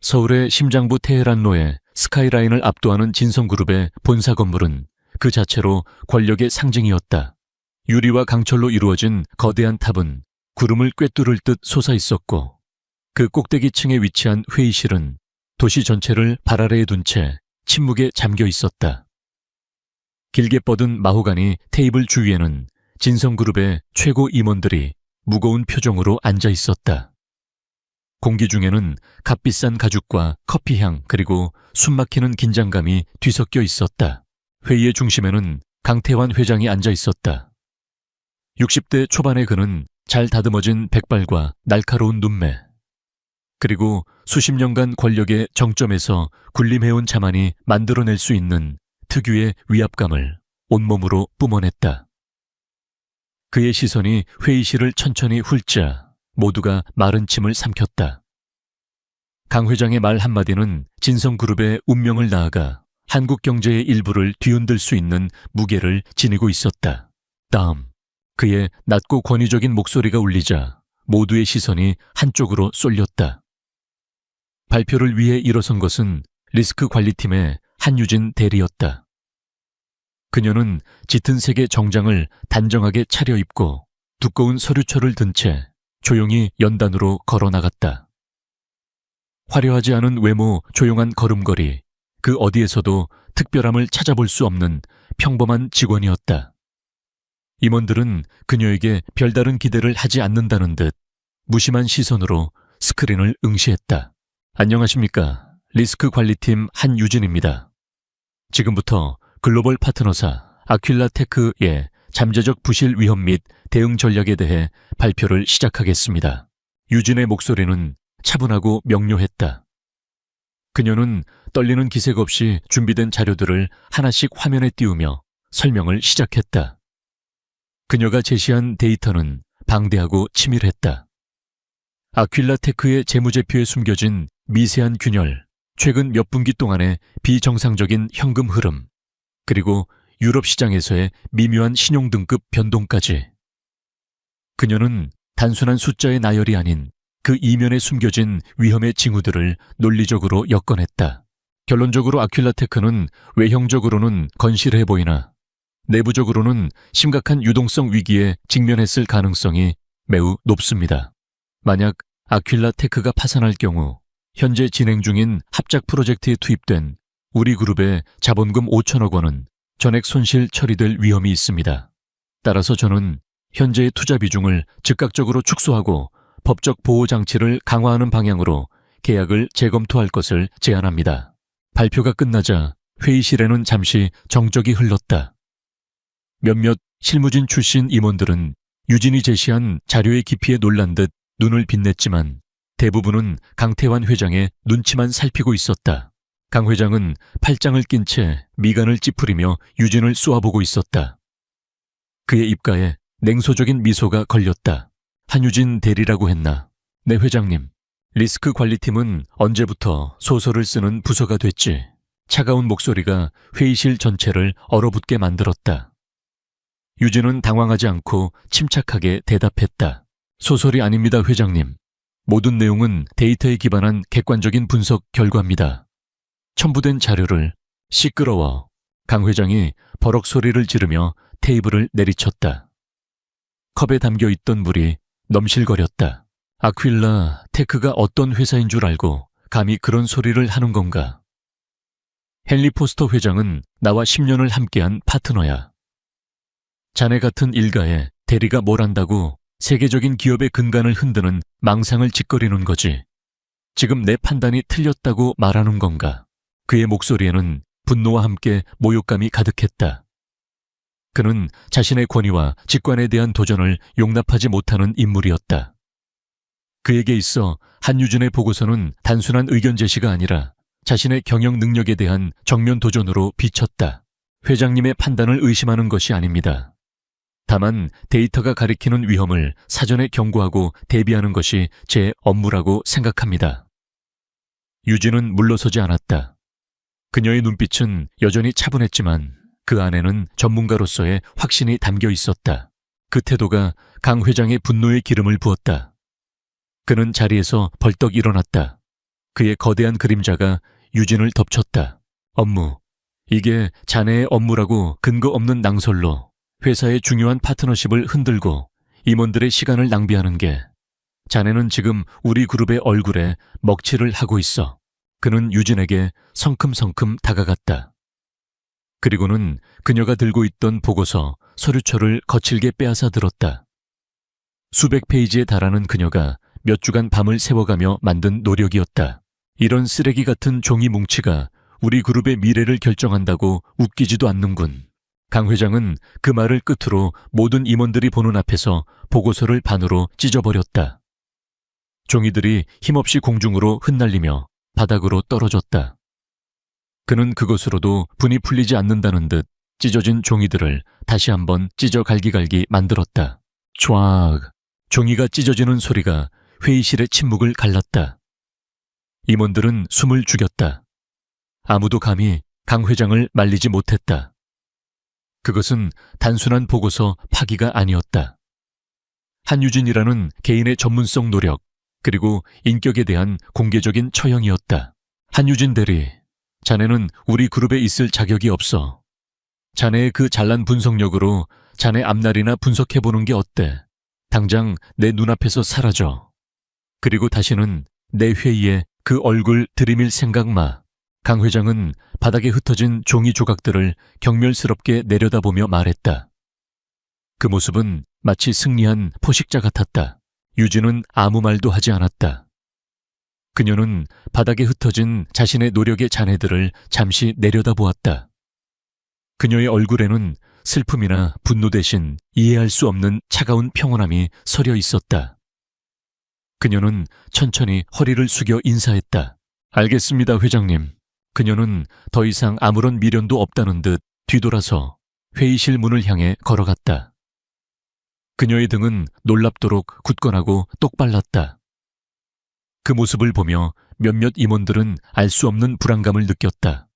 서울의 심장부 테헤란로에 스카이라인을 압도하는 진성그룹의 본사 건물은 그 자체로 권력의 상징이었다. 유리와 강철로 이루어진 거대한 탑은 구름을 꿰뚫을 듯 솟아 있었고, 그 꼭대기층에 위치한 회의실은 도시 전체를 발 아래에 둔 채 침묵에 잠겨 있었다. 길게 뻗은 마호가니 테이블 주위에는 진성그룹의 최고 임원들이 무거운 표정으로 앉아 있었다. 공기 중에는 값비싼 가죽과 커피향 그리고 숨막히는 긴장감이 뒤섞여 있었다. 회의의 중심에는 강태환 회장이 앉아 있었다. 60대 초반의 그는 잘 다듬어진 백발과 날카로운 눈매, 그리고 수십 년간 권력의 정점에서 군림해온 자만이 만들어낼 수 있는 특유의 위압감을 온몸으로 뿜어냈다. 그의 시선이 회의실을 천천히 훑자 모두가 마른 침을 삼켰다. 강 회장의 말 한마디는 진성그룹의 운명을 나아가 한국 경제의 일부를 뒤흔들 수 있는 무게를 지니고 있었다. 다음, 그의 낮고 권위적인 목소리가 울리자 모두의 시선이 한쪽으로 쏠렸다. 발표를 위해 일어선 것은 리스크 관리팀의 한유진 대리였다. 그녀는 짙은 색의 정장을 단정하게 차려입고 두꺼운 서류철을 든 채 조용히 연단으로 걸어 나갔다. 화려하지 않은 외모, 조용한 걸음걸이, 그 어디에서도 특별함을 찾아볼 수 없는 평범한 직원이었다. 임원들은 그녀에게 별다른 기대를 하지 않는다는 듯 무심한 시선으로 스크린을 응시했다. 안녕하십니까. 리스크 관리팀 한유진입니다. 지금부터 글로벌 파트너사 아퀼라 테크의 잠재적 부실 위험 및 대응 전략에 대해 발표를 시작하겠습니다. 유진의 목소리는 차분하고 명료했다. 그녀는 떨리는 기색 없이 준비된 자료들을 하나씩 화면에 띄우며 설명을 시작했다. 그녀가 제시한 데이터는 방대하고 치밀했다. 아퀼라 테크의 재무제표에 숨겨진 미세한 균열, 최근 몇 분기 동안의 비정상적인 현금 흐름, 그리고 유럽 시장에서의 미묘한 신용등급 변동까지. 그녀는 단순한 숫자의 나열이 아닌 그 이면에 숨겨진 위험의 징후들을 논리적으로 엮어냈다. 결론적으로 아퀼라 테크는 외형적으로는 건실해 보이나 내부적으로는 심각한 유동성 위기에 직면했을 가능성이 매우 높습니다. 만약 아퀼라 테크가 파산할 경우 현재 진행 중인 합작 프로젝트에 투입된 우리 그룹의 자본금 5천억 원은 전액 손실 처리될 위험이 있습니다. 따라서 저는 현재의 투자 비중을 즉각적으로 축소하고 법적 보호 장치를 강화하는 방향으로 계약을 재검토할 것을 제안합니다. 발표가 끝나자 회의실에는 잠시 정적이 흘렀다. 몇몇 실무진 출신 임원들은 유진이 제시한 자료의 깊이에 놀란 듯 눈을 빛냈지만 대부분은 강태환 회장의 눈치만 살피고 있었다. 강 회장은 팔짱을 낀 채 미간을 찌푸리며 유진을 쏘아보고 있었다. 그의 입가에 냉소적인 미소가 걸렸다. 한유진 대리라고 했나? 네 회장님. 리스크 관리팀은 언제부터 소설을 쓰는 부서가 됐지? 차가운 목소리가 회의실 전체를 얼어붙게 만들었다. 유진은 당황하지 않고 침착하게 대답했다. 소설이 아닙니다, 회장님. 모든 내용은 데이터에 기반한 객관적인 분석 결과입니다. 첨부된 자료를. 시끄러워. 강 회장이 버럭 소리를 지르며 테이블을 내리쳤다. 컵에 담겨있던 물이 넘실거렸다. 아퀼라 테크가 어떤 회사인 줄 알고 감히 그런 소리를 하는 건가? 헨리 포스터 회장은 나와 10년을 함께한 파트너야. 자네 같은 일가에 대리가 뭘 안다고 세계적인 기업의 근간을 흔드는 망상을 짓거리는 거지. 지금 내 판단이 틀렸다고 말하는 건가? 그의 목소리에는 분노와 함께 모욕감이 가득했다. 그는 자신의 권위와 직관에 대한 도전을 용납하지 못하는 인물이었다. 그에게 있어 한유진의 보고서는 단순한 의견 제시가 아니라 자신의 경영 능력에 대한 정면 도전으로 비쳤다. 회장님의 판단을 의심하는 것이 아닙니다. 다만 데이터가 가리키는 위험을 사전에 경고하고 대비하는 것이 제 업무라고 생각합니다. 유진은 물러서지 않았다. 그녀의 눈빛은 여전히 차분했지만 그 안에는 전문가로서의 확신이 담겨 있었다. 그 태도가 강 회장의 분노의 기름을 부었다. 그는 자리에서 벌떡 일어났다. 그의 거대한 그림자가 유진을 덮쳤다. 업무. 이게 자네의 업무라고 근거 없는 낭설로 회사의 중요한 파트너십을 흔들고 임원들의 시간을 낭비하는 게 자네는 지금 우리 그룹의 얼굴에 먹칠을 하고 있어. 그는 유진에게 성큼성큼 다가갔다. 그리고는 그녀가 들고 있던 보고서, 서류철을 거칠게 빼앗아 들었다. 수백 페이지에 달하는 그녀가 몇 주간 밤을 새워가며 만든 노력이었다. 이런 쓰레기 같은 종이 뭉치가 우리 그룹의 미래를 결정한다고 웃기지도 않는군. 강 회장은 그 말을 끝으로 모든 임원들이 보는 앞에서 보고서를 반으로 찢어버렸다. 종이들이 힘없이 공중으로 흩날리며 바닥으로 떨어졌다. 그는 그것으로도 분이 풀리지 않는다는 듯 찢어진 종이들을 다시 한번 찢어 갈기갈기 만들었다. 촤악! 종이가 찢어지는 소리가 회의실의 침묵을 갈랐다. 임원들은 숨을 죽였다. 아무도 감히 강 회장을 말리지 못했다. 그것은 단순한 보고서 파기가 아니었다. 한유진이라는 개인의 전문성 노력, 그리고 인격에 대한 공개적인 처형이었다. 한유진 대리, 자네는 우리 그룹에 있을 자격이 없어. 자네의 그 잘난 분석력으로 자네 앞날이나 분석해보는 게 어때? 당장 내 눈앞에서 사라져. 그리고 다시는 내 회의에 그 얼굴 들이밀 생각 마. 강 회장은 바닥에 흩어진 종이 조각들을 경멸스럽게 내려다보며 말했다. 그 모습은 마치 승리한 포식자 같았다. 유진은 아무 말도 하지 않았다. 그녀는 바닥에 흩어진 자신의 노력의 잔해들을 잠시 내려다보았다. 그녀의 얼굴에는 슬픔이나 분노 대신 이해할 수 없는 차가운 평온함이 서려 있었다. 그녀는 천천히 허리를 숙여 인사했다. 알겠습니다, 회장님. 그녀는 더 이상 아무런 미련도 없다는 듯 뒤돌아서 회의실 문을 향해 걸어갔다. 그녀의 등은 놀랍도록 굳건하고 똑발랐다. 그 모습을 보며 몇몇 임원들은 알 수 없는 불안감을 느꼈다.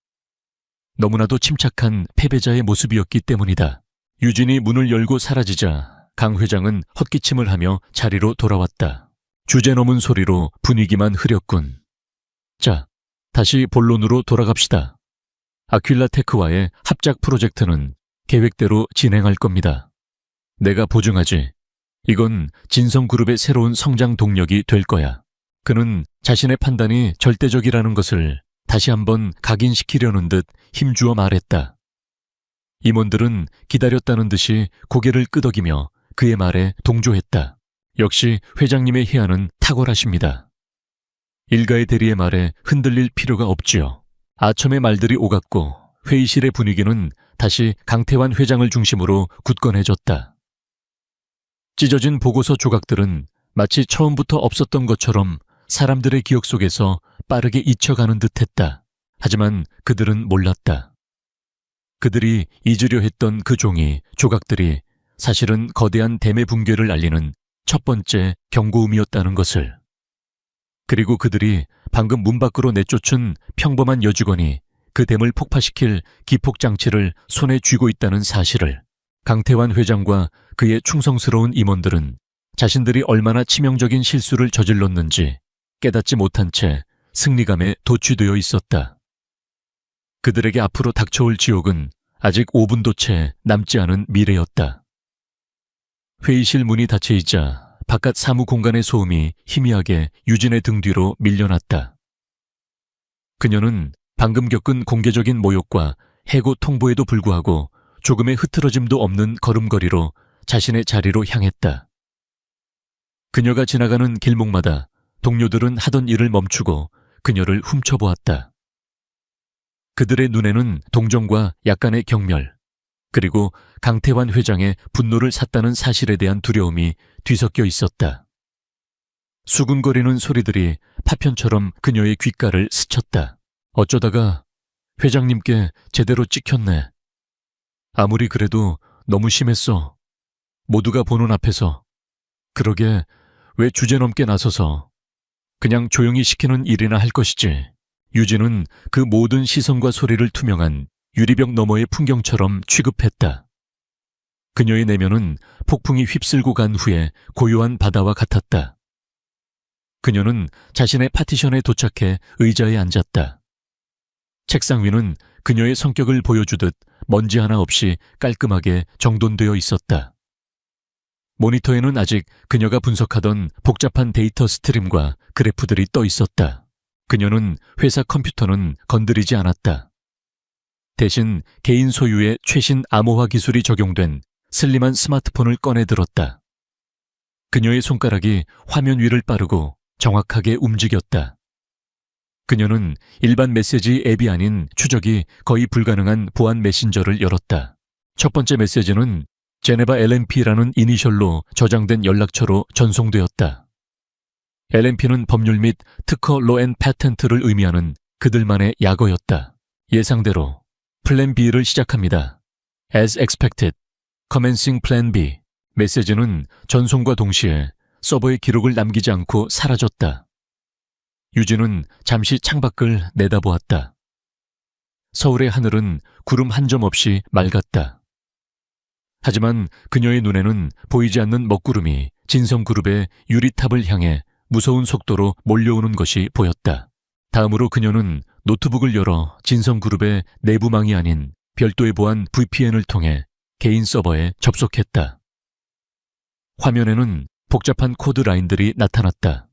너무나도 침착한 패배자의 모습이었기 때문이다. 유진이 문을 열고 사라지자 강 회장은 헛기침을 하며 자리로 돌아왔다. 주제넘은 소리로 분위기만 흐렸군. 자, 다시 본론으로 돌아갑시다. 아퀼라테크와의 합작 프로젝트는 계획대로 진행할 겁니다. 내가 보증하지. 이건 진성그룹의 새로운 성장 동력이 될 거야. 그는 자신의 판단이 절대적이라는 것을 다시 한번 각인시키려는 듯 힘주어 말했다. 임원들은 기다렸다는 듯이 고개를 끄덕이며 그의 말에 동조했다. 역시 회장님의 희안은 탁월하십니다. 일가의 대리의 말에 흔들릴 필요가 없지요. 아첨의 말들이 오갔고 회의실의 분위기는 다시 강태환 회장을 중심으로 굳건해졌다. 찢어진 보고서 조각들은 마치 처음부터 없었던 것처럼 사람들의 기억 속에서 빠르게 잊혀가는 듯했다. 하지만 그들은 몰랐다. 그들이 잊으려 했던 그 종이, 조각들이 사실은 거대한 댐의 붕괴를 알리는 첫 번째 경고음이었다는 것을. 그리고 그들이 방금 문 밖으로 내쫓은 평범한 여직원이 그 댐을 폭파시킬 기폭장치를 손에 쥐고 있다는 사실을. 강태환 회장과 그의 충성스러운 임원들은 자신들이 얼마나 치명적인 실수를 저질렀는지 깨닫지 못한 채 승리감에 도취되어 있었다. 그들에게 앞으로 닥쳐올 지옥은 아직 5분도 채 남지 않은 미래였다. 회의실 문이 닫혀있자 바깥 사무 공간의 소음이 희미하게 유진의 등 뒤로 밀려났다. 그녀는 방금 겪은 공개적인 모욕과 해고 통보에도 불구하고 조금의 흐트러짐도 없는 걸음걸이로 자신의 자리로 향했다. 그녀가 지나가는 길목마다 동료들은 하던 일을 멈추고 그녀를 훔쳐보았다. 그들의 눈에는 동정과 약간의 경멸, 그리고 강태환 회장의 분노를 샀다는 사실에 대한 두려움이 뒤섞여 있었다. 수군거리는 소리들이 파편처럼 그녀의 귓가를 스쳤다. 어쩌다가 회장님께 제대로 찍혔네. 아무리 그래도 너무 심했어. 모두가 보는 앞에서. 그러게 왜 주제넘게 나서서 그냥 조용히 시키는 일이나 할 것이지. 유진은 그 모든 시선과 소리를 투명한 유리벽 너머의 풍경처럼 취급했다. 그녀의 내면은 폭풍이 휩쓸고 간 후에 고요한 바다와 같았다. 그녀는 자신의 파티션에 도착해 의자에 앉았다. 책상 위는 그녀의 성격을 보여주듯 먼지 하나 없이 깔끔하게 정돈되어 있었다. 모니터에는 아직 그녀가 분석하던 복잡한 데이터 스트림과 그래프들이 떠 있었다. 그녀는 회사 컴퓨터는 건드리지 않았다. 대신 개인 소유의 최신 암호화 기술이 적용된 슬림한 스마트폰을 꺼내 들었다. 그녀의 손가락이 화면 위를 빠르고 정확하게 움직였다. 그녀는 일반 메시지 앱이 아닌 추적이 거의 불가능한 보안 메신저를 열었다. 첫 번째 메시지는 제네바 LMP라는 이니셜로 저장된 연락처로 전송되었다. LMP는 법률 및 특허 로 앤 패턴트를 의미하는 그들만의 약어였다. 예상대로 플랜 B를 시작합니다. As expected, commencing plan B. 메시지는 전송과 동시에 서버에 기록을 남기지 않고 사라졌다. 유진은 잠시 창밖을 내다보았다. 서울의 하늘은 구름 한 점 없이 맑았다. 하지만 그녀의 눈에는 보이지 않는 먹구름이 진성그룹의 유리탑을 향해 무서운 속도로 몰려오는 것이 보였다. 다음으로 그녀는 노트북을 열어 진성그룹의 내부망이 아닌 별도의 보안 VPN을 통해 개인 서버에 접속했다. 화면에는 복잡한 코드 라인들이 나타났다.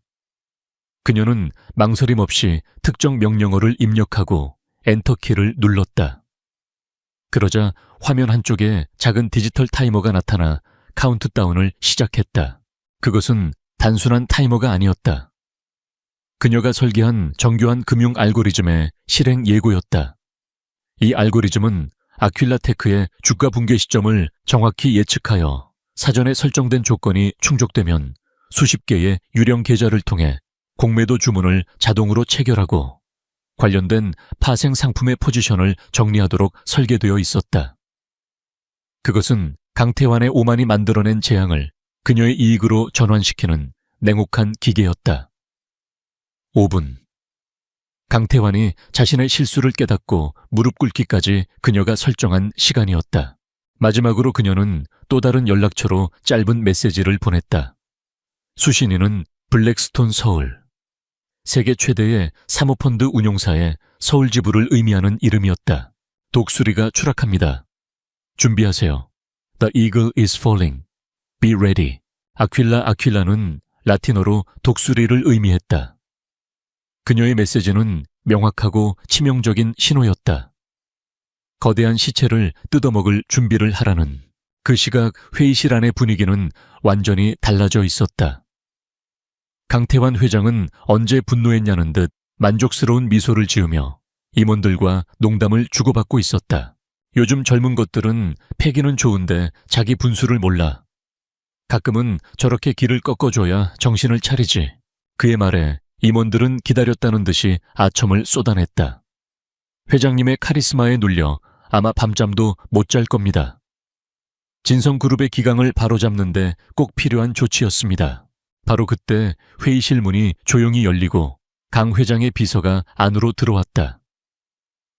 그녀는 망설임 없이 특정 명령어를 입력하고 엔터키를 눌렀다. 그러자 화면 한쪽에 작은 디지털 타이머가 나타나 카운트다운을 시작했다. 그것은 단순한 타이머가 아니었다. 그녀가 설계한 정교한 금융 알고리즘의 실행 예고였다. 이 알고리즘은 아퀼라테크의 주가 붕괴 시점을 정확히 예측하여 사전에 설정된 조건이 충족되면 수십 개의 유령 계좌를 통해 공매도 주문을 자동으로 체결하고 관련된 파생 상품의 포지션을 정리하도록 설계되어 있었다. 그것은 강태환의 오만이 만들어낸 재앙을 그녀의 이익으로 전환시키는 냉혹한 기계였다. 5분. 강태환이 자신의 실수를 깨닫고 무릎 꿇기까지 그녀가 설정한 시간이었다. 마지막으로 그녀는 또 다른 연락처로 짧은 메시지를 보냈다. 수신인은 블랙스톤 서울. 세계 최대의 사모펀드 운용사의 서울 지부를 의미하는 이름이었다. 독수리가 추락합니다. 준비하세요. The eagle is falling. Be ready. 아퀼라는 라틴어로 독수리를 의미했다. 그녀의 메시지는 명확하고 치명적인 신호였다. 거대한 시체를 뜯어먹을 준비를 하라는. 그 시각 회의실 안의 분위기는 완전히 달라져 있었다. 강태환 회장은 언제 분노했냐는 듯 만족스러운 미소를 지으며 임원들과 농담을 주고받고 있었다. 요즘 젊은 것들은 패기는 좋은데 자기 분수를 몰라. 가끔은 저렇게 길을 꺾어줘야 정신을 차리지. 그의 말에 임원들은 기다렸다는 듯이 아첨을 쏟아냈다. 회장님의 카리스마에 눌려 아마 밤잠도 못 잘 겁니다. 진성그룹의 기강을 바로잡는데 꼭 필요한 조치였습니다. 바로 그때 회의실 문이 조용히 열리고 강 회장의 비서가 안으로 들어왔다.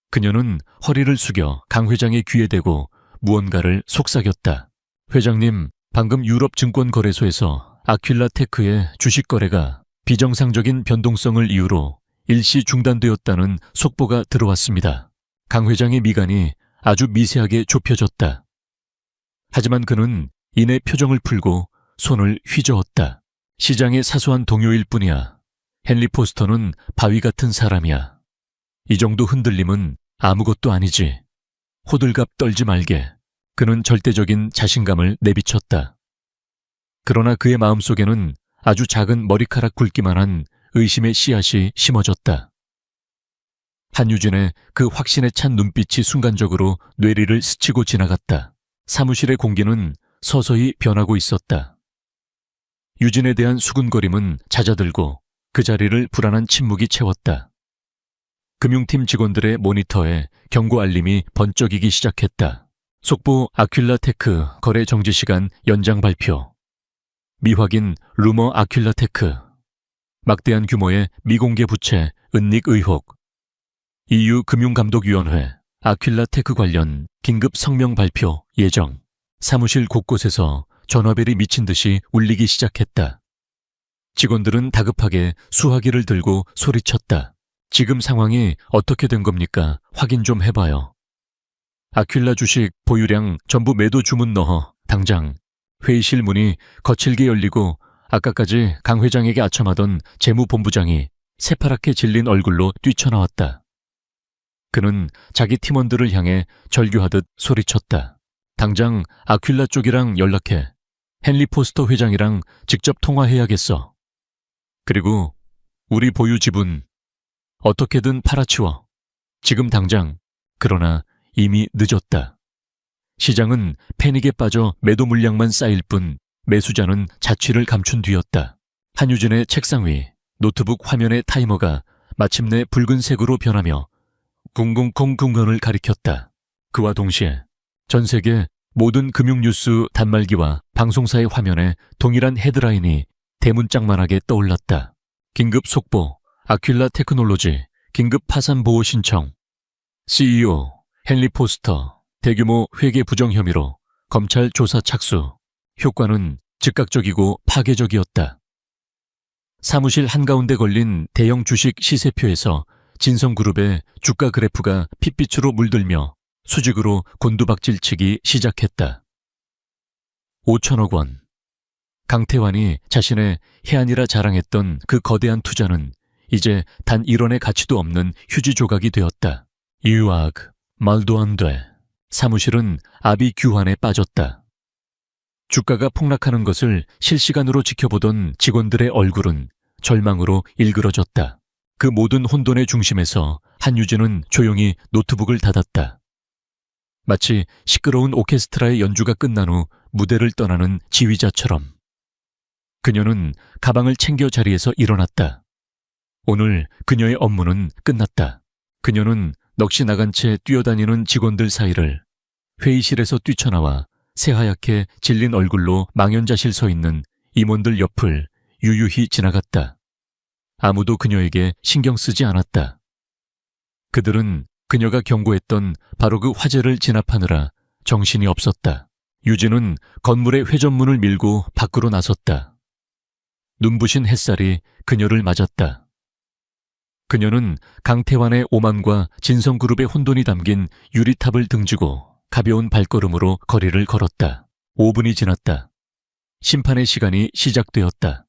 그녀는 허리를 숙여 강 회장의 귀에 대고 무언가를 속삭였다. 회장님, 방금 유럽 증권거래소에서 아퀼라테크의 주식 거래가 비정상적인 변동성을 이유로 일시 중단되었다는 속보가 들어왔습니다. 강 회장의 미간이 아주 미세하게 좁혀졌다. 하지만 그는 이내 표정을 풀고 손을 휘저었다. 시장의 사소한 동요일 뿐이야. 헨리 포스터는 바위 같은 사람이야. 이 정도 흔들림은 아무것도 아니지. 호들갑 떨지 말게. 그는 절대적인 자신감을 내비쳤다. 그러나 그의 마음속에는 아주 작은 머리카락 굵기만 한 의심의 씨앗이 심어졌다. 한유진의 그 확신에 찬 눈빛이 순간적으로 뇌리를 스치고 지나갔다. 사무실의 공기는 서서히 변하고 있었다. 유진에 대한 수군거림은 잦아들고 그 자리를 불안한 침묵이 채웠다. 금융팀 직원들의 모니터에 경고 알림이 번쩍이기 시작했다. 속보 아퀼라테크 거래 정지 시간 연장 발표. 미확인 루머 아퀼라테크. 막대한 규모의 미공개 부채 은닉 의혹. EU 금융감독위원회 아퀼라테크 관련 긴급 성명 발표 예정. 사무실 곳곳에서 전화벨이 미친 듯이 울리기 시작했다. 직원들은 다급하게 수화기를 들고 소리쳤다. 지금 상황이 어떻게 된 겁니까? 확인 좀 해봐요. 아퀼라 주식 보유량 전부 매도 주문 넣어. 당장. 회의실 문이 거칠게 열리고 아까까지 강 회장에게 아첨하던 재무본부장이 새파랗게 질린 얼굴로 뛰쳐나왔다. 그는 자기 팀원들을 향해 절규하듯 소리쳤다. 당장 아퀼라 쪽이랑 연락해. 헨리 포스터 회장이랑 직접 통화해야겠어. 그리고 우리 보유 지분 어떻게든 팔아치워. 지금 당장. 그러나 이미 늦었다. 시장은 패닉에 빠져 매도 물량만 쌓일 뿐 매수자는 자취를 감춘 뒤였다. 한유진의 책상 위 노트북 화면의 타이머가 마침내 붉은색으로 변하며 쿵쿵쿵쿵건을 가리켰다. 그와 동시에 전 세계 모든 금융뉴스 단말기와 방송사의 화면에 동일한 헤드라인이 대문짝만하게 떠올랐다. 긴급 속보, 아퀼라 테크놀로지, 긴급 파산 보호 신청. CEO, 헨리 포스터, 대규모 회계 부정 혐의로 검찰 조사 착수. 효과는 즉각적이고 파괴적이었다. 사무실 한가운데 걸린 대형 주식 시세표에서 진성그룹의 주가 그래프가 핏빛으로 물들며 수직으로 곤두박질치기 시작했다. 5천억 원. 강태환이 자신의 해안이라 자랑했던 그 거대한 투자는 이제 단 1원의 가치도 없는 휴지 조각이 되었다. 유악, 말도 안 돼. 사무실은 아비규환에 빠졌다. 주가가 폭락하는 것을 실시간으로 지켜보던 직원들의 얼굴은 절망으로 일그러졌다. 그 모든 혼돈의 중심에서 한유진은 조용히 노트북을 닫았다. 마치 시끄러운 오케스트라의 연주가 끝난 후 무대를 떠나는 지휘자처럼. 그녀는 가방을 챙겨 자리에서 일어났다. 오늘 그녀의 업무는 끝났다. 그녀는 넋이 나간 채 뛰어다니는 직원들 사이를 회의실에서 뛰쳐나와 새하얗게 질린 얼굴로 망연자실 서 있는 임원들 옆을 유유히 지나갔다. 아무도 그녀에게 신경 쓰지 않았다. 그들은 그녀가 경고했던 바로 그 화재를 진압하느라 정신이 없었다. 유진은 건물의 회전문을 밀고 밖으로 나섰다. 눈부신 햇살이 그녀를 맞았다. 그녀는 강태환의 오만과 진성그룹의 혼돈이 담긴 유리탑을 등지고 가벼운 발걸음으로 거리를 걸었다. 5분이 지났다. 심판의 시간이 시작되었다.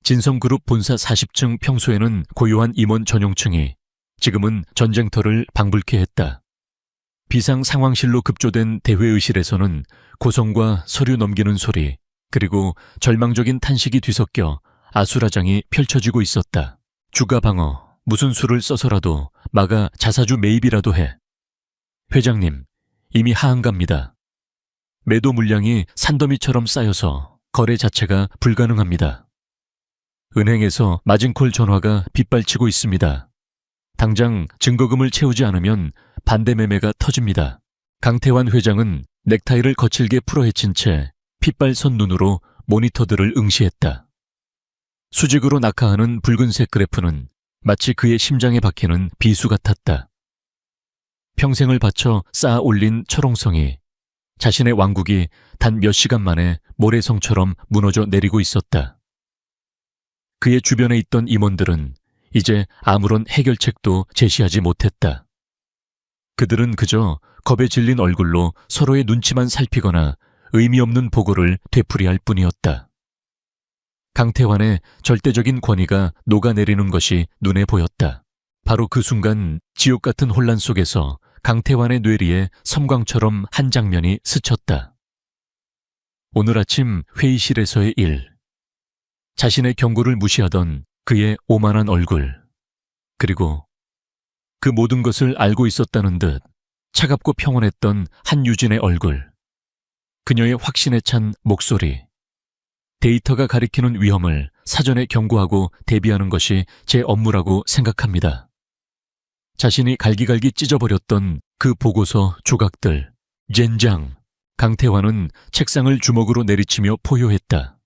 진성그룹 본사 40층 평소에는 고요한 임원 전용층이 지금은 전쟁터를 방불케 했다. 비상 상황실로 급조된 대회의실에서는 고성과 서류 넘기는 소리, 그리고 절망적인 탄식이 뒤섞여 아수라장이 펼쳐지고 있었다. 주가 방어, 무슨 수를 써서라도 막아 자사주 매입이라도 해. 회장님, 이미 하한가입니다. 매도 물량이 산더미처럼 쌓여서 거래 자체가 불가능합니다. 은행에서 마진콜 전화가 빗발치고 있습니다. 당장 증거금을 채우지 않으면 반대 매매가 터집니다. 강태환 회장은 넥타이를 거칠게 풀어헤친 채 핏발선 눈으로 모니터들을 응시했다. 수직으로 낙하하는 붉은색 그래프는 마치 그의 심장에 박히는 비수 같았다. 평생을 바쳐 쌓아 올린 철옹성이 자신의 왕국이 단 몇 시간 만에 모래성처럼 무너져 내리고 있었다. 그의 주변에 있던 임원들은 이제 아무런 해결책도 제시하지 못했다. 그들은 그저 겁에 질린 얼굴로 서로의 눈치만 살피거나 의미 없는 보고를 되풀이할 뿐이었다. 강태환의 절대적인 권위가 녹아내리는 것이 눈에 보였다. 바로 그 순간 지옥 같은 혼란 속에서 강태환의 뇌리에 섬광처럼 한 장면이 스쳤다. 오늘 아침 회의실에서의 일. 자신의 경고를 무시하던 그의 오만한 얼굴. 그리고 그 모든 것을 알고 있었다는 듯 차갑고 평온했던 한유진의 얼굴. 그녀의 확신에 찬 목소리. 데이터가 가리키는 위험을 사전에 경고하고 대비하는 것이 제 업무라고 생각합니다. 자신이 갈기갈기 찢어버렸던 그 보고서 조각들. 젠장. 강태환은 책상을 주먹으로 내리치며 포효했다.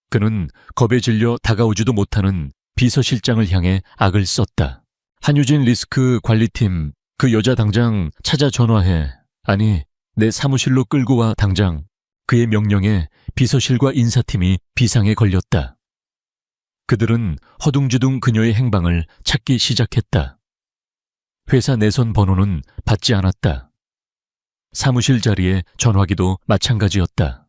그는 겁에 질려 다가오지도 못하는 비서실장을 향해 악을 썼다. 한유진 리스크 관리팀, 그 여자 당장 찾아 전화해. 아니, 내 사무실로 끌고 와 당장. 그의 명령에 비서실과 인사팀이 비상에 걸렸다. 그들은 허둥지둥 그녀의 행방을 찾기 시작했다. 회사 내선 번호는 받지 않았다. 사무실 자리에 전화기도 마찬가지였다.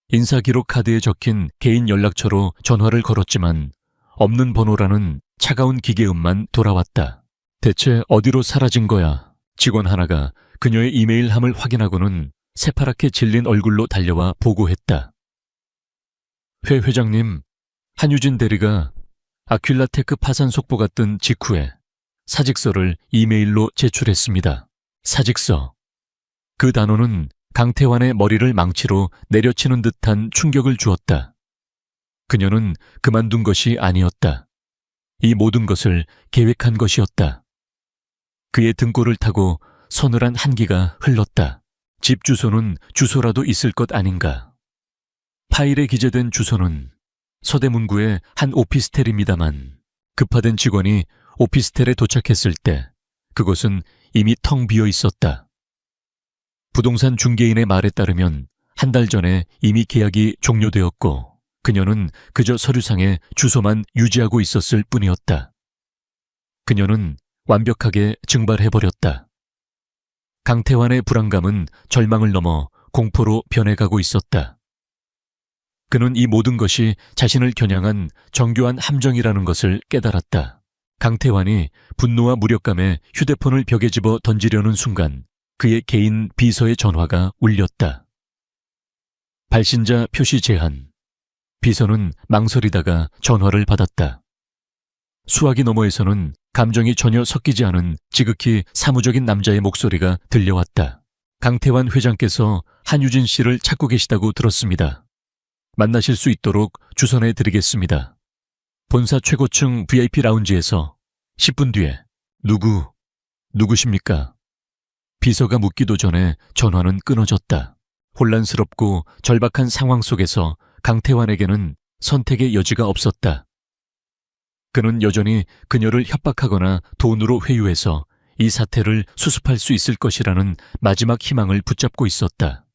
인사기록 카드에 적힌 개인 연락처로 전화를 걸었지만 없는 번호라는 차가운 기계음만 돌아왔다. 대체 어디로 사라진 거야? 직원 하나가 그녀의 이메일함을 확인하고는 새파랗게 질린 얼굴로 달려와 보고했다. 회 회장님, 한유진 대리가 아퀼라테크 파산 속보가 뜬 직후에 사직서를 이메일로 제출했습니다. 사직서. 그 단어는 강태환의 머리를 망치로 내려치는 듯한 충격을 주었다. 그녀는 그만둔 것이 아니었다. 이 모든 것을 계획한 것이었다. 그의 등골을 타고 서늘한 한기가 흘렀다. 집 주소는 주소라도 있을 것 아닌가. 파일에 기재된 주소는 서대문구의 한 오피스텔입니다만 급파된 직원이 오피스텔에 도착했을 때 그곳은 이미 텅 비어 있었다. 부동산 중개인의 말에 따르면 한 달 전에 이미 계약이 종료되었고 그녀는 그저 서류상의 주소만 유지하고 있었을 뿐이었다. 그녀는 완벽하게 증발해버렸다. 강태환의 불안감은 절망을 넘어 공포로 변해가고 있었다. 그는 이 모든 것이 자신을 겨냥한 정교한 함정이라는 것을 깨달았다. 강태환이 분노와 무력감에 휴대폰을 벽에 집어 던지려는 순간 그의 개인 비서의 전화가 울렸다. 발신자 표시 제한. 비서는 망설이다가 전화를 받았다. 수화기 너머에서는 감정이 전혀 섞이지 않은 지극히 사무적인 남자의 목소리가 들려왔다. 강태환 회장께서 한유진 씨를 찾고 계시다고 들었습니다. 만나실 수 있도록 주선해 드리겠습니다. 본사 최고층 VIP 라운지에서 10분 뒤에. 누구십니까? 비서가 묻기도 전에 전화는 끊어졌다. 혼란스럽고 절박한 상황 속에서 강태환에게는 선택의 여지가 없었다. 그는 여전히 그녀를 협박하거나 돈으로 회유해서 이 사태를 수습할 수 있을 것이라는 마지막 희망을 붙잡고 있었다.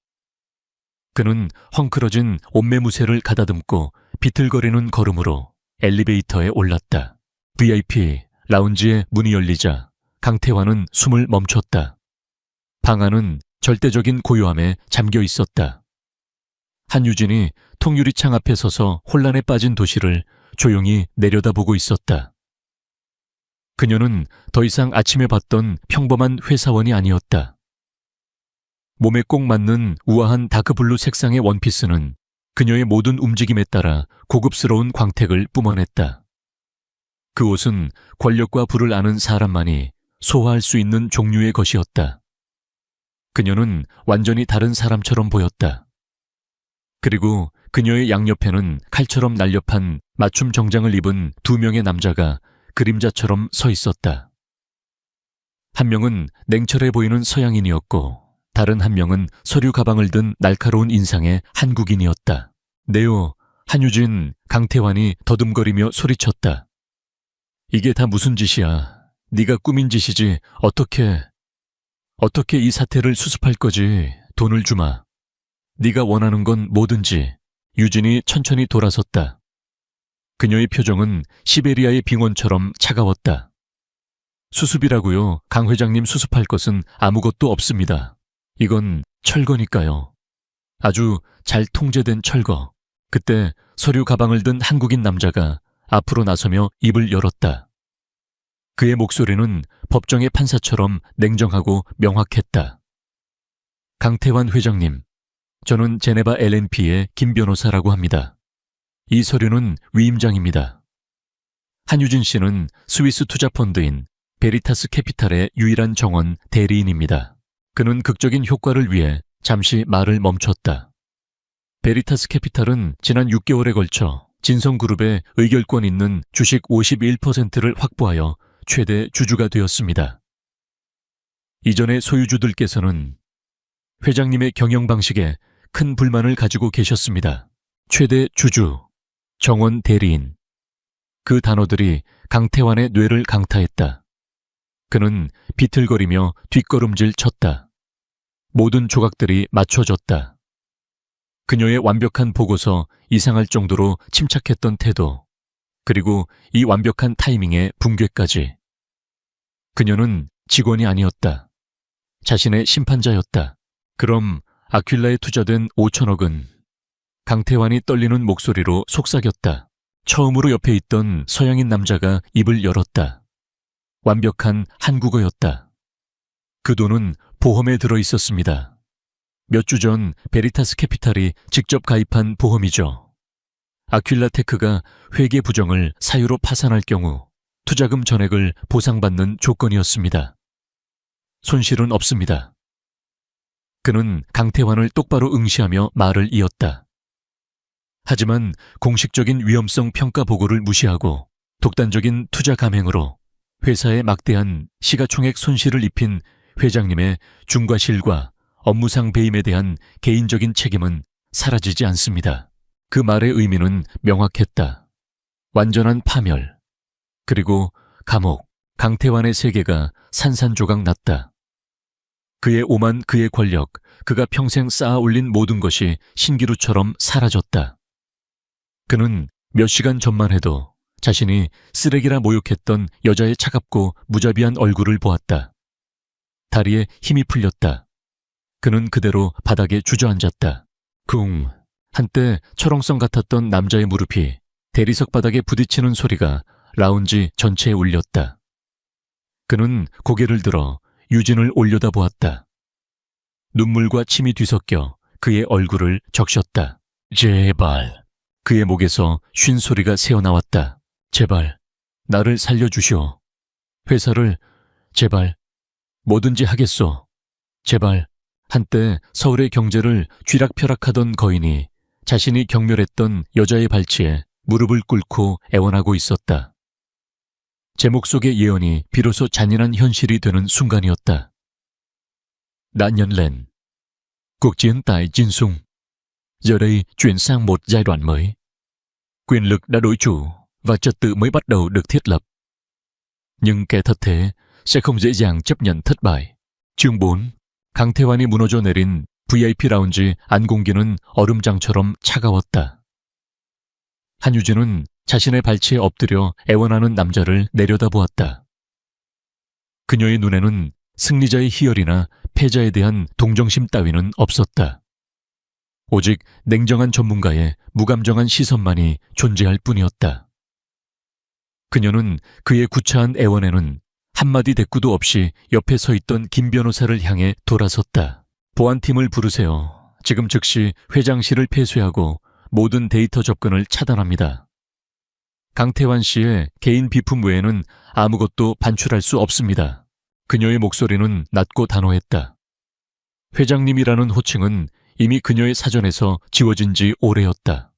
그는 헝클어진 옷매무새를 가다듬고 비틀거리는 걸음으로 엘리베이터에 올랐다. VIP 라운지의 문이 열리자 강태환은 숨을 멈췄다. 방 안은 절대적인 고요함에 잠겨 있었다. 한유진이 통유리창 앞에 서서 혼란에 빠진 도시를 조용히 내려다보고 있었다. 그녀는 더 이상 아침에 봤던 평범한 회사원이 아니었다. 몸에 꼭 맞는 우아한 다크블루 색상의 원피스는 그녀의 모든 움직임에 따라 고급스러운 광택을 뿜어냈다. 그 옷은 권력과 부를 아는 사람만이 소화할 수 있는 종류의 것이었다. 그녀는 완전히 다른 사람처럼 보였다. 그리고 그녀의 양옆에는 칼처럼 날렵한 맞춤 정장을 입은 2명의 남자가 그림자처럼 서 있었다. 한 명은 냉철해 보이는 서양인이었고 다른 한 명은 서류 가방을 든 날카로운 인상의 한국인이었다. 네오, 한유진, 강태환이 더듬거리며 소리쳤다. 이게 다 무슨 짓이야. 네가 꾸민 짓이지. 어떻게 이 사태를 수습할 거지. 돈을 주마. 네가 원하는 건 뭐든지. 유진이 천천히 돌아섰다. 그녀의 표정은 시베리아의 빙원처럼 차가웠다. 수습이라고요. 강 회장님 수습할 것은 아무것도 없습니다. 이건 철거니까요. 아주 잘 통제된 철거. 그때 서류 가방을 든 한국인 남자가 앞으로 나서며 입을 열었다. 그의 목소리는 법정의 판사처럼 냉정하고 명확했다. 강태환 회장님, 저는 제네바 LNP의 김 변호사라고 합니다. 이 서류는 위임장입니다. 한유진 씨는 스위스 투자펀드인 베리타스 캐피탈의 유일한 정원 대리인입니다. 그는 극적인 효과를 위해 잠시 말을 멈췄다. 베리타스 캐피탈은 지난 6개월에 걸쳐 진성그룹의 의결권 있는 주식 51%를 확보하여 최대 주주가 되었습니다. 이전의 소유주들께서는 회장님의 경영 방식에 큰 불만을 가지고 계셨습니다. 최대 주주, 정원 대리인. 그 단어들이 강태환의 뇌를 강타했다. 그는 비틀거리며 뒷걸음질 쳤다. 모든 조각들이 맞춰졌다. 그녀의 완벽한 보고서 이상할 정도로 침착했던 태도, 그리고 이 완벽한 타이밍의 붕괴까지. 그녀는 직원이 아니었다. 자신의 심판자였다. 그럼 아퀴라에 투자된 5천억은? 강태환이 떨리는 목소리로 속삭였다. 처음으로 옆에 있던 서양인 남자가 입을 열었다. 완벽한 한국어였다. 그 돈은 보험에 들어 있었습니다. 몇 주 전 베리타스 캐피탈이 직접 가입한 보험이죠. 아퀴라테크가 회계 부정을 사유로 파산할 경우 투자금 전액을 보상받는 조건이었습니다. 손실은 없습니다. 그는 강태환을 똑바로 응시하며 말을 이었다. 하지만 공식적인 위험성 평가 보고를 무시하고 독단적인 투자 감행으로 회사에 막대한 시가총액 손실을 입힌 회장님의 중과실과 업무상 배임에 대한 개인적인 책임은 사라지지 않습니다. 그 말의 의미는 명확했다. 완전한 파멸, 그리고 감옥, 강태환의 세계가 산산조각 났다. 그의 오만, 그의 권력, 그가 평생 쌓아 올린 모든 것이 신기루처럼 사라졌다. 그는 몇 시간 전만 해도 자신이 쓰레기라 모욕했던 여자의 차갑고 무자비한 얼굴을 보았다. 다리에 힘이 풀렸다. 그는 그대로 바닥에 주저앉았다. 쿵! 한때 철옹성 같았던 남자의 무릎이 대리석 바닥에 부딪히는 소리가 라운지 전체에 울렸다. 그는 고개를 들어 유진을 올려다보았다. 눈물과 침이 뒤섞여 그의 얼굴을 적셨다. 제발. 그의 목에서 쉰 소리가 새어나왔다. 제발, 나를 살려주시오. 회사를, 제발, 뭐든지 하겠소. 제발. 한때 서울의 경제를 쥐락펴락하던 거인이 자신이 경멸했던 여자의 발치에 무릎을 꿇고 애원하고 있었다. 제목 속의 예언이 비로소 잔인한 현실이 되는 순간이었다. Đã nhận lệnh. Cuộc chiến tại Jin Sung. Giờ đây chuyển sang một giai đoạn mới. Quyền lực đã đổi chủ và trật tự mới bắt đầu được thiết lập. Nhưng kẻ thật thế sẽ không dễ dàng chấp nhận thất bại. chương 4. 강태환이 무너져 내린 VIP 라운지 안공기는 얼음장처럼 차가웠다. 한유진은 자신의 발치에 엎드려 애원하는 남자를 내려다보았다. 그녀의 눈에는 승리자의 희열이나 패자에 대한 동정심 따위는 없었다. 오직 냉정한 전문가의 무감정한 시선만이 존재할 뿐이었다. 그녀는 그의 구차한 애원에는 한마디 대꾸도 없이 옆에 서 있던 김 변호사를 향해 돌아섰다. 보안팀을 부르세요. 지금 즉시 회장실을 폐쇄하고 모든 데이터 접근을 차단합니다. 강태환 씨의 개인 비품 외에는 아무것도 반출할 수 없습니다. 그녀의 목소리는 낮고 단호했다. 회장님이라는 호칭은 이미 그녀의 사전에서 지워진 지 오래였다.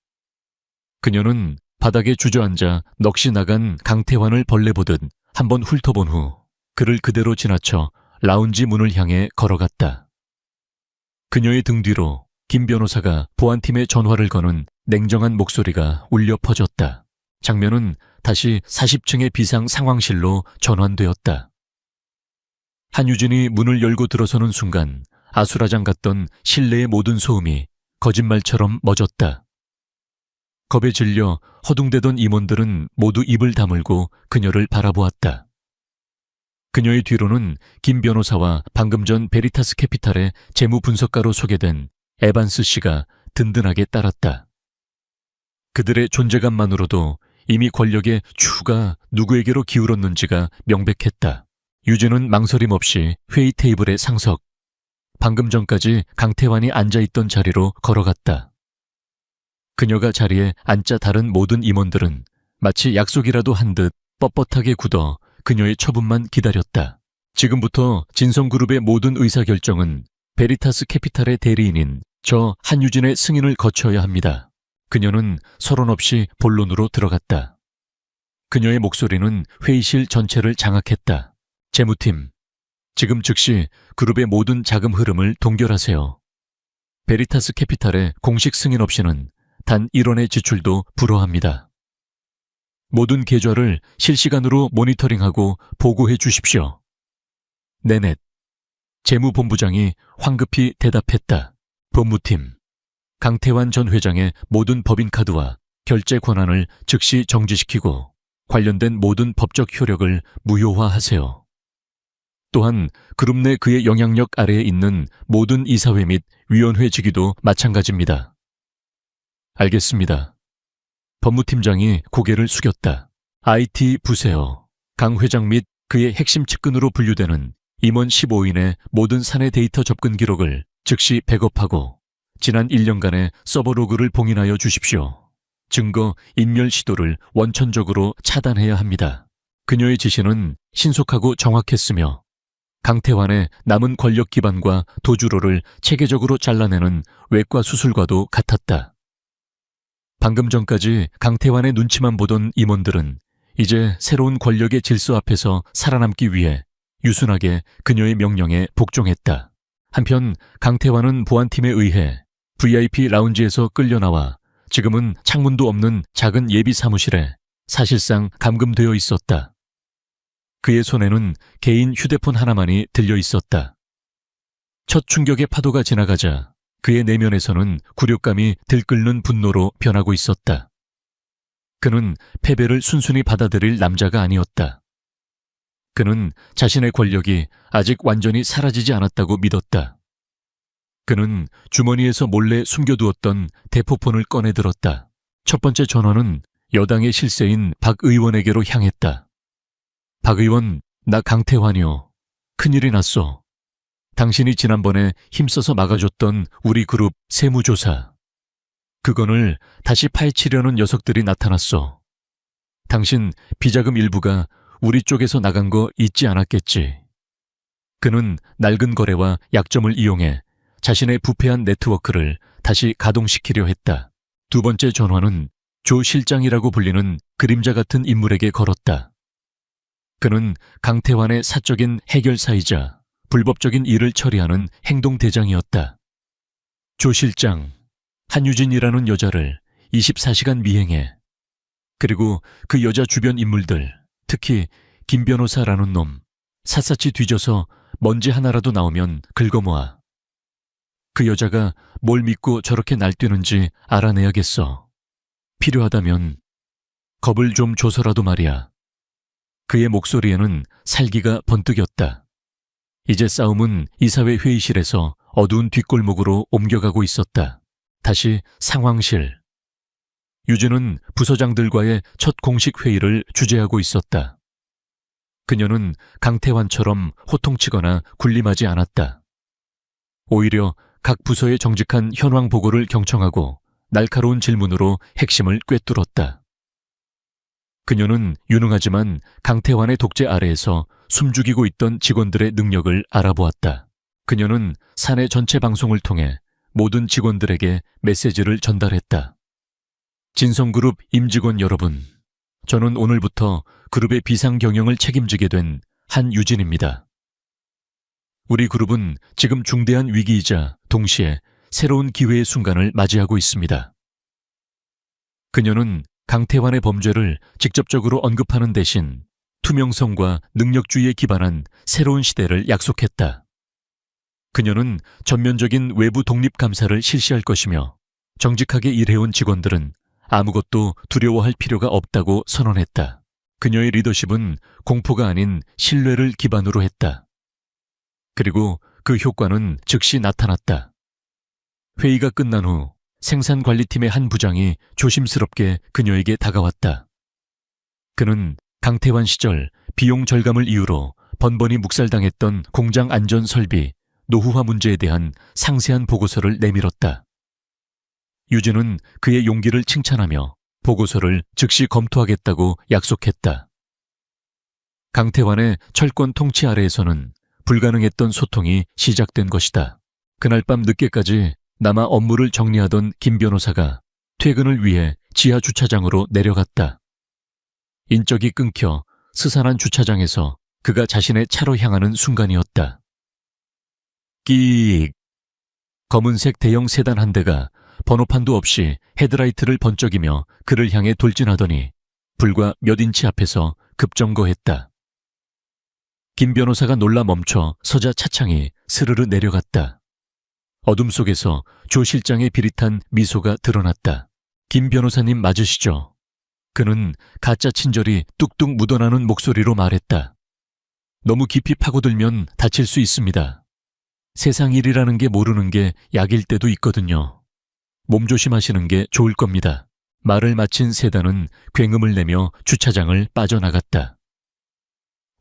그녀는 바닥에 주저앉아 넋이 나간 강태환을 벌레 보듯 한번 훑어본 후 그를 그대로 지나쳐 라운지 문을 향해 걸어갔다. 그녀의 등 뒤로 김 변호사가 보안팀에 전화를 거는 냉정한 목소리가 울려 퍼졌다. 장면은 다시 40층의 비상 상황실로 전환되었다. 한유진이 문을 열고 들어서는 순간 아수라장 같던 실내의 모든 소음이 거짓말처럼 멎었다. 겁에 질려 허둥대던 임원들은 모두 입을 다물고 그녀를 바라보았다. 그녀의 뒤로는 김 변호사와 방금 전 베리타스 캐피탈의 재무 분석가로 소개된 에반스 씨가 든든하게 따랐다. 그들의 존재감만으로도 이미 권력의 추가 누구에게로 기울었는지가 명백했다. 유진은 망설임 없이 회의 테이블에 상석, 방금 전까지 강태환이 앉아있던 자리로 걸어갔다. 그녀가 자리에 앉자 다른 모든 임원들은 마치 약속이라도 한 듯 뻣뻣하게 굳어 그녀의 처분만 기다렸다. 지금부터 진성그룹의 모든 의사결정은 베리타스 캐피탈의 대리인인 저 한유진의 승인을 거쳐야 합니다. 그녀는 서론 없이 본론으로 들어갔다. 그녀의 목소리는 회의실 전체를 장악했다. 재무팀, 지금 즉시 그룹의 모든 자금 흐름을 동결하세요. 베리타스 캐피탈의 공식 승인 없이는 단 1원의 지출도 불허합니다. 모든 계좌를 실시간으로 모니터링하고 보고해 주십시오. 네넷. 재무본부장이 황급히 대답했다. 법무팀, 강태환 전 회장의 모든 법인카드와 결재 권한을 즉시 정지시키고 관련된 모든 법적 효력을 무효화하세요. 또한 그룹 내 그의 영향력 아래에 있는 모든 이사회 및 위원회 직위도 마찬가지입니다. 알겠습니다. 법무팀장이 고개를 숙였다. IT 부세요. 강 회장 및 그의 핵심 측근으로 분류되는 임원 15인의 모든 사내 데이터 접근 기록을 즉시 백업하고 지난 1년간의 서버 로그를 봉인하여 주십시오. 증거 인멸 시도를 원천적으로 차단해야 합니다. 그녀의 지시는 신속하고 정확했으며 강태환의 남은 권력 기반과 도주로를 체계적으로 잘라내는 외과 수술과도 같았다. 방금 전까지 강태환의 눈치만 보던 임원들은 이제 새로운 권력의 질서 앞에서 살아남기 위해 유순하게 그녀의 명령에 복종했다. 한편 강태환은 보안팀에 의해 VIP 라운지에서 끌려나와 지금은 창문도 없는 작은 예비 사무실에 사실상 감금되어 있었다. 그의 손에는 개인 휴대폰 하나만이 들려 있었다. 첫 충격의 파도가 지나가자 그의 내면에서는 굴욕감이 들끓는 분노로 변하고 있었다. 그는 패배를 순순히 받아들일 남자가 아니었다. 그는 자신의 권력이 아직 완전히 사라지지 않았다고 믿었다. 그는 주머니에서 몰래 숨겨두었던 대포폰을 꺼내들었다. 첫 번째 전화는 여당의 실세인 박 의원에게로 향했다. 박 의원, 나 강태환이요. 큰일이 났어. 당신이 지난번에 힘써서 막아줬던 우리 그룹 세무조사. 그건을 다시 파헤치려는 녀석들이 나타났어. 당신 비자금 일부가 우리 쪽에서 나간 거 잊지 않았겠지. 그는 낡은 거래와 약점을 이용해 자신의 부패한 네트워크를 다시 가동시키려 했다. 두 번째 전화는 조 실장이라고 불리는 그림자 같은 인물에게 걸었다. 그는 강태환의 사적인 해결사이자 불법적인 일을 처리하는 행동대장이었다. 조 실장, 한유진이라는 여자를 24시간 미행해. 그리고 그 여자 주변 인물들, 특히 김 변호사라는 놈, 샅샅이 뒤져서 먼지 하나라도 나오면 긁어모아. 그 여자가 뭘 믿고 저렇게 날뛰는지 알아내야겠어. 필요하다면 겁을 좀 줘서라도 말이야. 그의 목소리에는 살기가 번뜩였다. 이제 싸움은 이사회 회의실에서 어두운 뒷골목으로 옮겨가고 있었다. 다시 상황실. 유진은 부서장들과의 첫 공식 회의를 주재하고 있었다. 그녀는 강태환처럼 호통치거나 군림하지 않았다. 오히려 각 부서의 정직한 현황 보고를 경청하고 날카로운 질문으로 핵심을 꿰뚫었다. 그녀는 유능하지만 강태환의 독재 아래에서 숨죽이고 있던 직원들의 능력을 알아보았다. 그녀는 사내 전체 방송을 통해 모든 직원들에게 메시지를 전달했다. 진성그룹 임직원 여러분, 저는 오늘부터 그룹의 비상 경영을 책임지게 된 한유진입니다. 우리 그룹은 지금 중대한 위기이자 동시에 새로운 기회의 순간을 맞이하고 있습니다. 그녀는 강태환의 범죄를 직접적으로 언급하는 대신 투명성과 능력주의에 기반한 새로운 시대를 약속했다. 그녀는 전면적인 외부 독립감사를 실시할 것이며 정직하게 일해온 직원들은 아무것도 두려워할 필요가 없다고 선언했다. 그녀의 리더십은 공포가 아닌 신뢰를 기반으로 했다. 그리고 그 효과는 즉시 나타났다. 회의가 끝난 후 생산관리팀의 한 부장이 조심스럽게 그녀에게 다가왔다. 그는 강태환 시절 비용 절감을 이유로 번번이 묵살당했던 공장 안전 설비, 노후화 문제에 대한 상세한 보고서를 내밀었다. 유진은 그의 용기를 칭찬하며 보고서를 즉시 검토하겠다고 약속했다. 강태환의 철권 통치 아래에서는 불가능했던 소통이 시작된 것이다. 그날 밤 늦게까지 남아 업무를 정리하던 김 변호사가 퇴근을 위해 지하 주차장으로 내려갔다. 인적이 끊겨 스산한 주차장에서 그가 자신의 차로 향하는 순간이었다. 끼익! 검은색 대형 세단 한 대가 번호판도 없이 헤드라이트를 번쩍이며 그를 향해 돌진하더니 불과 몇 인치 앞에서 급정거했다. 김 변호사가 놀라 멈춰 서자 차창이 스르르 내려갔다. 어둠 속에서 조 실장의 비릿한 미소가 드러났다. 김 변호사님 맞으시죠? 그는 가짜 친절이 뚝뚝 묻어나는 목소리로 말했다. 너무 깊이 파고들면 다칠 수 있습니다. 세상 일이라는 게 모르는 게 약일 때도 있거든요. 몸조심하시는 게 좋을 겁니다. 말을 마친 세단은 굉음을 내며 주차장을 빠져나갔다.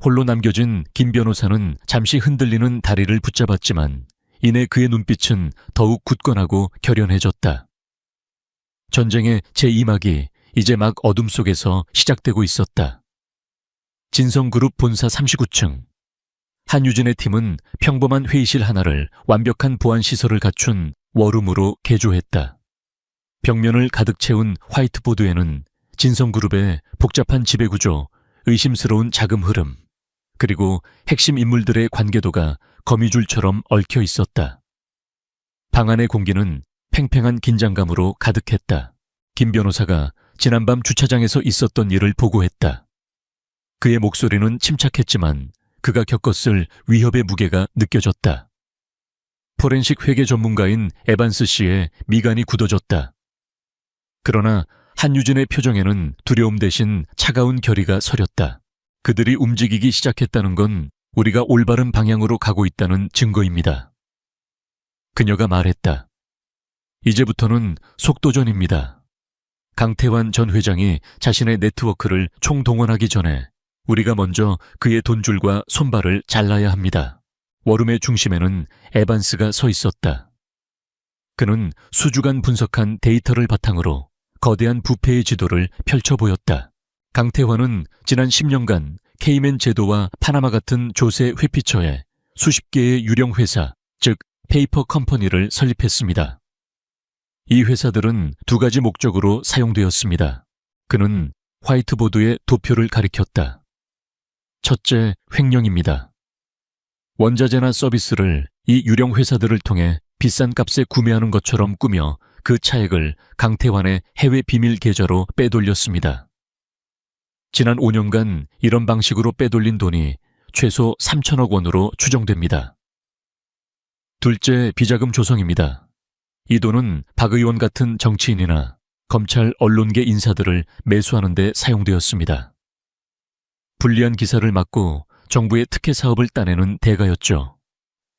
홀로 남겨진 김 변호사는 잠시 흔들리는 다리를 붙잡았지만 이내 그의 눈빛은 더욱 굳건하고 결연해졌다. 전쟁의 제2막이 이제 막 어둠 속에서 시작되고 있었다. 진성그룹 본사 39층. 한유진의 팀은 평범한 회의실 하나를 완벽한 보안시설을 갖춘 워룸으로 개조했다. 벽면을 가득 채운 화이트보드에는 진성그룹의 복잡한 지배구조, 의심스러운 자금 흐름, 그리고 핵심 인물들의 관계도가 거미줄처럼 얽혀 있었다. 방 안의 공기는 팽팽한 긴장감으로 가득했다. 김 변호사가 지난밤 주차장에서 있었던 일을 보고했다. 그의 목소리는 침착했지만 그가 겪었을 위협의 무게가 느껴졌다. 포렌식 회계 전문가인 에반스 씨의 미간이 굳어졌다. 그러나 한유진의 표정에는 두려움 대신 차가운 결의가 서렸다. 그들이 움직이기 시작했다는 건 우리가 올바른 방향으로 가고 있다는 증거입니다. 그녀가 말했다. 이제부터는 속도전입니다. 강태환 전 회장이 자신의 네트워크를 총동원하기 전에 우리가 먼저 그의 돈줄과 손발을 잘라야 합니다. 워룸의 중심에는 에반스가 서 있었다. 그는 수주간 분석한 데이터를 바탕으로 거대한 부패의 지도를 펼쳐 보였다. 강태환은 지난 10년간 케이맨 제도와 파나마 같은 조세 회피처에 수십 개의 유령 회사, 즉 페이퍼 컴퍼니를 설립했습니다. 이 회사들은 두 가지 목적으로 사용되었습니다. 그는 화이트보드에 도표를 가리켰다. 첫째, 횡령입니다. 원자재나 서비스를 이 유령 회사들을 통해 비싼 값에 구매하는 것처럼 꾸며 그 차액을 강태환의 해외 비밀 계좌로 빼돌렸습니다. 지난 5년간 이런 방식으로 빼돌린 돈이 최소 3천억 원으로 추정됩니다. 둘째, 비자금 조성입니다. 이 돈은 박 의원 같은 정치인이나 검찰 언론계 인사들을 매수하는 데 사용되었습니다. 불리한 기사를 막고 정부의 특혜 사업을 따내는 대가였죠.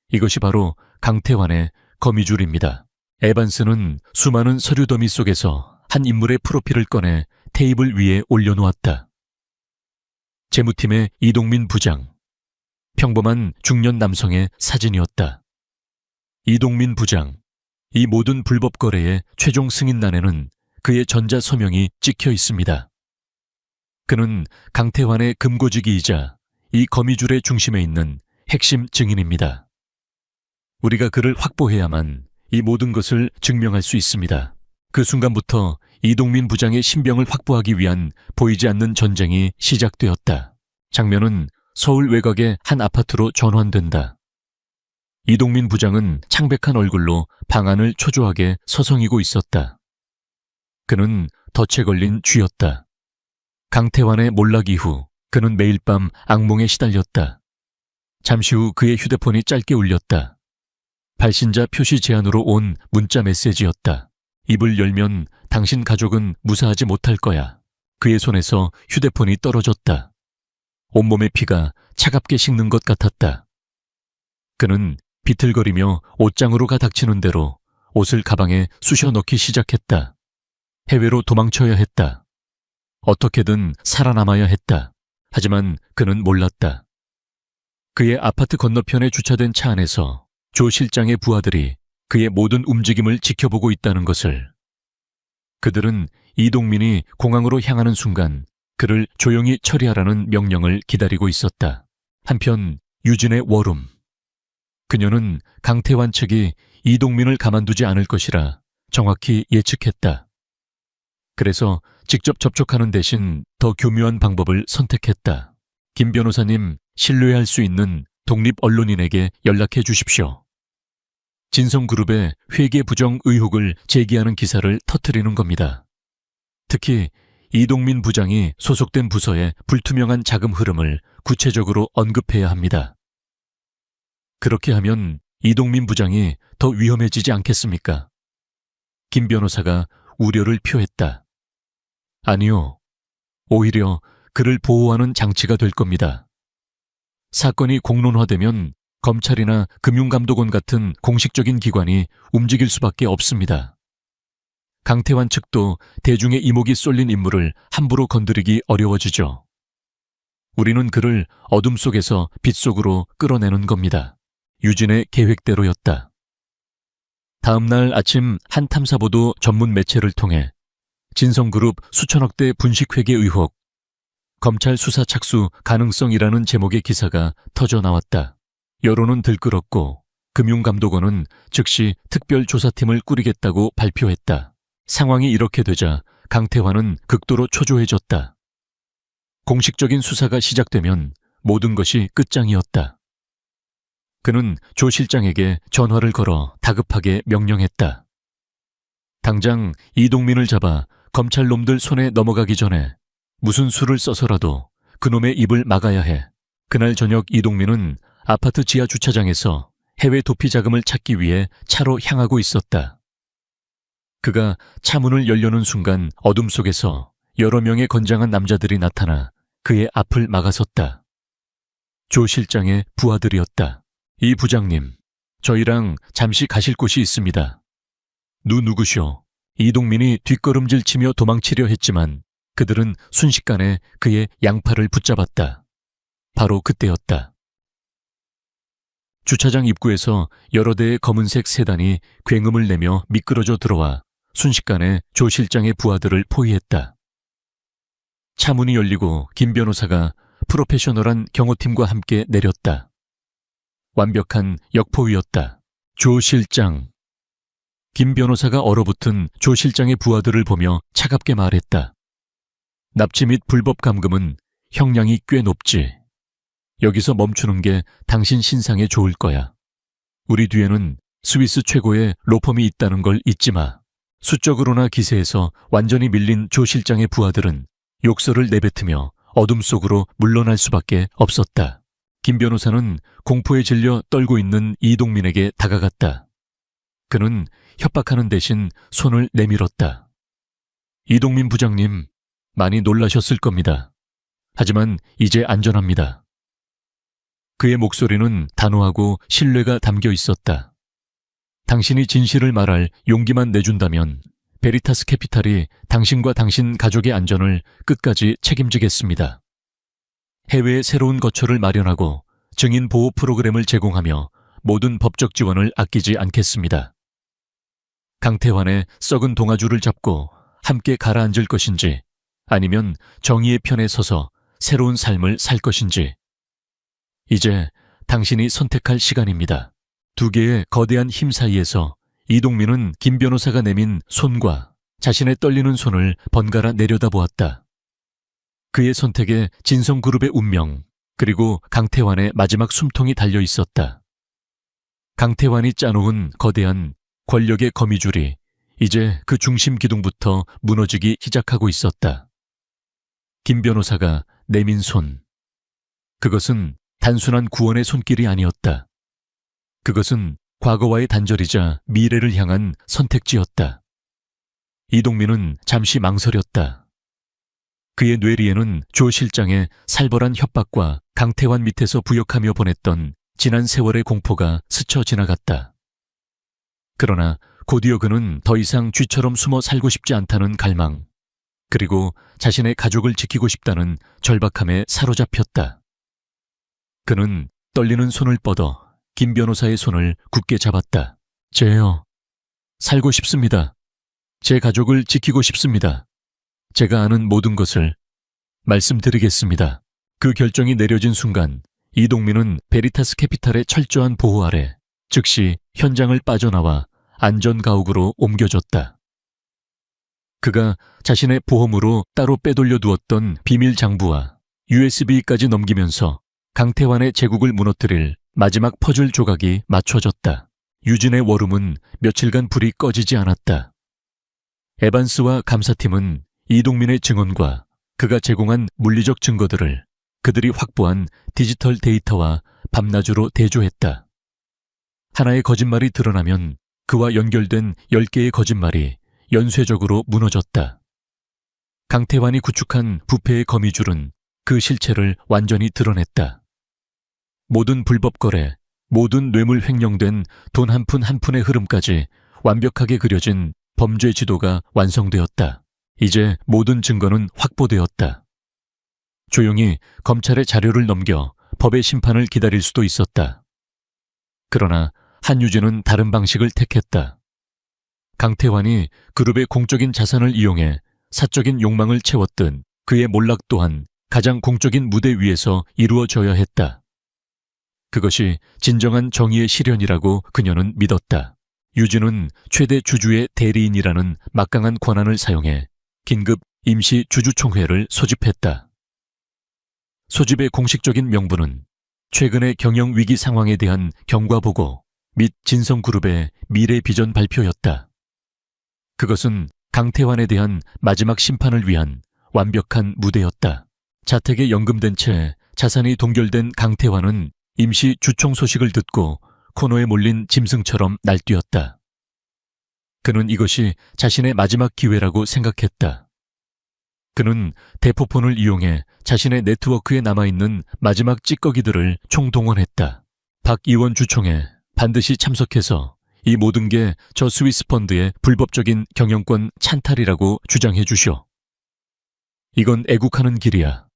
이것이 바로 강태환의 거미줄입니다. 에반스는 수많은 서류 더미 속에서 한 인물의 프로필을 꺼내 테이블 위에 올려놓았다. 재무팀의 이동민 부장. 평범한 중년 남성의 사진이었다. 이동민 부장. 이 모든 불법 거래의 최종 승인란에는 그의 전자 서명이 찍혀 있습니다. 그는 강태환의 금고지기이자 이 거미줄의 중심에 있는 핵심 증인입니다. 우리가 그를 확보해야만 이 모든 것을 증명할 수 있습니다. 그 순간부터 이동민 부장의 신병을 확보하기 위한 보이지 않는 전쟁이 시작되었다. 장면은 서울 외곽의 한 아파트로 전환된다. 이동민 부장은 창백한 얼굴로 방 안을 초조하게 서성이고 있었다. 그는 덫에 걸린 쥐였다. 강태환의 몰락 이후 그는 매일 밤 악몽에 시달렸다. 잠시 후 그의 휴대폰이 짧게 울렸다. 발신자 표시 제한으로 온 문자 메시지였다. 입을 열면 당신 가족은 무사하지 못할 거야. 그의 손에서 휴대폰이 떨어졌다. 온몸의 피가 차갑게 식는 것 같았다. 그는 비틀거리며 옷장으로 가 닥치는 대로 옷을 가방에 쑤셔 넣기 시작했다. 해외로 도망쳐야 했다. 어떻게든 살아남아야 했다. 하지만 그는 몰랐다. 그의 아파트 건너편에 주차된 차 안에서 조 실장의 부하들이 그의 모든 움직임을 지켜보고 있다는 것을. 그들은 이동민이 공항으로 향하는 순간 그를 조용히 처리하라는 명령을 기다리고 있었다. 한편 유진의 워룸. 그녀는 강태환 측이 이동민을 가만두지 않을 것이라 정확히 예측했다. 그래서 직접 접촉하는 대신 더 교묘한 방법을 선택했다. 김 변호사님, 신뢰할 수 있는 독립 언론인에게 연락해 주십시오. 진성그룹의 회계 부정 의혹을 제기하는 기사를 터뜨리는 겁니다. 특히 이동민 부장이 소속된 부서의 불투명한 자금 흐름을 구체적으로 언급해야 합니다. 그렇게 하면 이동민 부장이 더 위험해지지 않겠습니까? 김 변호사가 우려를 표했다. 아니요. 오히려 그를 보호하는 장치가 될 겁니다. 사건이 공론화되면 검찰이나 금융감독원 같은 공식적인 기관이 움직일 수밖에 없습니다. 강태환 측도 대중의 이목이 쏠린 인물을 함부로 건드리기 어려워지죠. 우리는 그를 어둠 속에서 빛 속으로 끌어내는 겁니다. 유진의 계획대로였다. 다음 날 아침 한 탐사보도 전문 매체를 통해 진성그룹 수천억대 분식회계 의혹, 검찰 수사 착수 가능성이라는 제목의 기사가 터져 나왔다. 여론은 들끓었고 금융감독원은 즉시 특별조사팀을 꾸리겠다고 발표했다. 상황이 이렇게 되자 강태환은 극도로 초조해졌다. 공식적인 수사가 시작되면 모든 것이 끝장이었다. 그는 조 실장에게 전화를 걸어 다급하게 명령했다. 당장 이동민을 잡아 검찰 놈들 손에 넘어가기 전에 무슨 수를 써서라도 그놈의 입을 막아야 해. 그날 저녁 이동민은 아파트 지하 주차장에서 해외 도피 자금을 찾기 위해 차로 향하고 있었다. 그가 차 문을 열려는 순간 어둠 속에서 여러 명의 건장한 남자들이 나타나 그의 앞을 막아섰다. 조 실장의 부하들이었다. 이 부장님, 저희랑 잠시 가실 곳이 있습니다. 누구쇼? 이동민이 뒷걸음질 치며 도망치려 했지만 그들은 순식간에 그의 양팔을 붙잡았다. 바로 그때였다. 주차장 입구에서 여러 대의 검은색 세단이 굉음을 내며 미끄러져 들어와 순식간에 조 실장의 부하들을 포위했다. 차 문이 열리고 김 변호사가 프로페셔널한 경호팀과 함께 내렸다. 완벽한 역포위였다. 조 실장. 김 변호사가 얼어붙은 조 실장의 부하들을 보며 차갑게 말했다. 납치 및 불법 감금은 형량이 꽤 높지. 여기서 멈추는 게 당신 신상에 좋을 거야. 우리 뒤에는 스위스 최고의 로펌이 있다는 걸 잊지 마. 수적으로나 기세에서 완전히 밀린 조 실장의 부하들은 욕설을 내뱉으며 어둠 속으로 물러날 수밖에 없었다. 김 변호사는 공포에 질려 떨고 있는 이동민에게 다가갔다. 그는 협박하는 대신 손을 내밀었다. 이동민 부장님, 많이 놀라셨을 겁니다. 하지만 이제 안전합니다. 그의 목소리는 단호하고 신뢰가 담겨 있었다. 당신이 진실을 말할 용기만 내준다면 베리타스 캐피탈이 당신과 당신 가족의 안전을 끝까지 책임지겠습니다. 해외에 새로운 거처를 마련하고 증인 보호 프로그램을 제공하며 모든 법적 지원을 아끼지 않겠습니다. 강태환의 썩은 동아줄을 잡고 함께 가라앉을 것인지 아니면 정의의 편에 서서 새로운 삶을 살 것인지 이제 당신이 선택할 시간입니다. 두 개의 거대한 힘 사이에서 이동민은 김 변호사가 내민 손과 자신의 떨리는 손을 번갈아 내려다보았다. 그의 선택에 진성그룹의 운명 그리고 강태환의 마지막 숨통이 달려 있었다. 강태환이 짜놓은 거대한 권력의 거미줄이 이제 그 중심 기둥부터 무너지기 시작하고 있었다. 김 변호사가 내민 손. 그것은 단순한 구원의 손길이 아니었다. 그것은 과거와의 단절이자 미래를 향한 선택지였다. 이동민은 잠시 망설였다. 그의 뇌리에는 조 실장의 살벌한 협박과 강태환 밑에서 부역하며 보냈던 지난 세월의 공포가 스쳐 지나갔다. 그러나 곧이어 그는 더 이상 쥐처럼 숨어 살고 싶지 않다는 갈망, 그리고 자신의 가족을 지키고 싶다는 절박함에 사로잡혔다. 그는 떨리는 손을 뻗어 김 변호사의 손을 굳게 잡았다. 제요. 살고 싶습니다. 제 가족을 지키고 싶습니다. 제가 아는 모든 것을 말씀드리겠습니다. 그 결정이 내려진 순간 이동민은 베리타스 캐피탈의 철저한 보호 아래 즉시 현장을 빠져나와 안전가옥으로 옮겨졌다. 그가 자신의 보험으로 따로 빼돌려 두었던 비밀 장부와 USB까지 넘기면서 강태환의 제국을 무너뜨릴 마지막 퍼즐 조각이 맞춰졌다. 유진의 워룸은 며칠간 불이 꺼지지 않았다. 에반스와 감사팀은 이동민의 증언과 그가 제공한 물리적 증거들을 그들이 확보한 디지털 데이터와 밤낮으로 대조했다. 하나의 거짓말이 드러나면 그와 연결된 10개의 거짓말이 연쇄적으로 무너졌다. 강태환이 구축한 부패의 거미줄은 그 실체를 완전히 드러냈다. 모든 불법 거래, 모든 뇌물 횡령된 돈 한 푼 한 푼의 흐름까지 완벽하게 그려진 범죄 지도가 완성되었다. 이제 모든 증거는 확보되었다. 조용히 검찰의 자료를 넘겨 법의 심판을 기다릴 수도 있었다. 그러나 한유진은 다른 방식을 택했다. 강태환이 그룹의 공적인 자산을 이용해 사적인 욕망을 채웠던 그의 몰락 또한 가장 공적인 무대 위에서 이루어져야 했다. 그것이 진정한 정의의 실현이라고 그녀는 믿었다. 유진은 최대 주주의 대리인이라는 막강한 권한을 사용해 긴급 임시 주주총회를 소집했다. 소집의 공식적인 명분은 최근의 경영 위기 상황에 대한 경과보고 및 진성그룹의 미래 비전 발표였다. 그것은 강태환에 대한 마지막 심판을 위한 완벽한 무대였다. 자택에 연금된 채 자산이 동결된 강태환은 임시 주총 소식을 듣고 코너에 몰린 짐승처럼 날뛰었다. 그는 이것이 자신의 마지막 기회라고 생각했다. 그는 대포폰을 이용해 자신의 네트워크에 남아있는 마지막 찌꺼기들을 총동원했다. 박 의원 주총에 반드시 참석해서 이 모든 게 저 스위스 펀드의 불법적인 경영권 찬탈이라고 주장해 주시오. 이건 애국하는 길이야.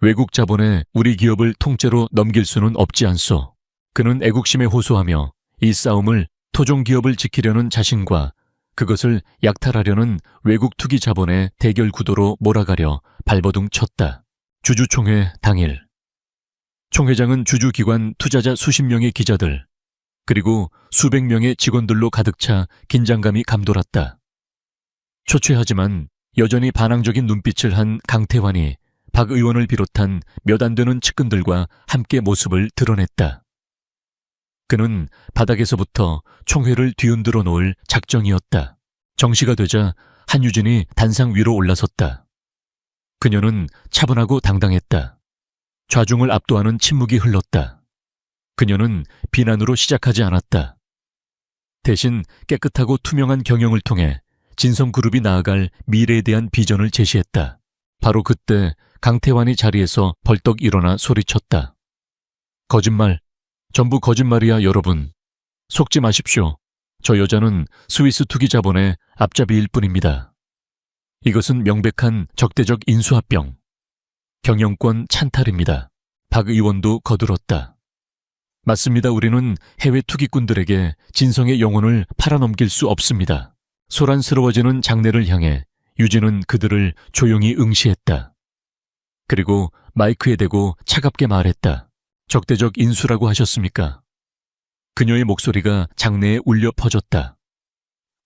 외국 자본에 우리 기업을 통째로 넘길 수는 없지 않소. 그는 애국심에 호소하며 이 싸움을 토종 기업을 지키려는 자신과 그것을 약탈하려는 외국 투기 자본의 대결 구도로 몰아가려 발버둥 쳤다. 주주총회 당일. 총회장은 주주기관 투자자 수십 명의 기자들 그리고 수백 명의 직원들로 가득 차 긴장감이 감돌았다. 초췌하지만 여전히 반항적인 눈빛을 한 강태환이 박 의원을 비롯한 몇 안 되는 측근들과 함께 모습을 드러냈다. 그는 바닥에서부터 총회를 뒤흔들어 놓을 작정이었다. 정시가 되자 한유진이 단상 위로 올라섰다. 그녀는 차분하고 당당했다. 좌중을 압도하는 침묵이 흘렀다. 그녀는 비난으로 시작하지 않았다. 대신 깨끗하고 투명한 경영을 통해 진성그룹이 나아갈 미래에 대한 비전을 제시했다. 바로 그때 강태환이 자리에서 벌떡 일어나 소리쳤다. 거짓말, 전부 거짓말이야 여러분. 속지 마십시오. 저 여자는 스위스 투기 자본의 앞잡이일 뿐입니다. 이것은 명백한 적대적 인수합병, 경영권 찬탈입니다. 박 의원도 거들었다. 맞습니다. 우리는 해외 투기꾼들에게 진성의 영혼을 팔아넘길 수 없습니다. 소란스러워지는 장내를 향해 유진은 그들을 조용히 응시했다. 그리고 마이크에 대고 차갑게 말했다. 적대적 인수라고 하셨습니까? 그녀의 목소리가 장내에 울려 퍼졌다.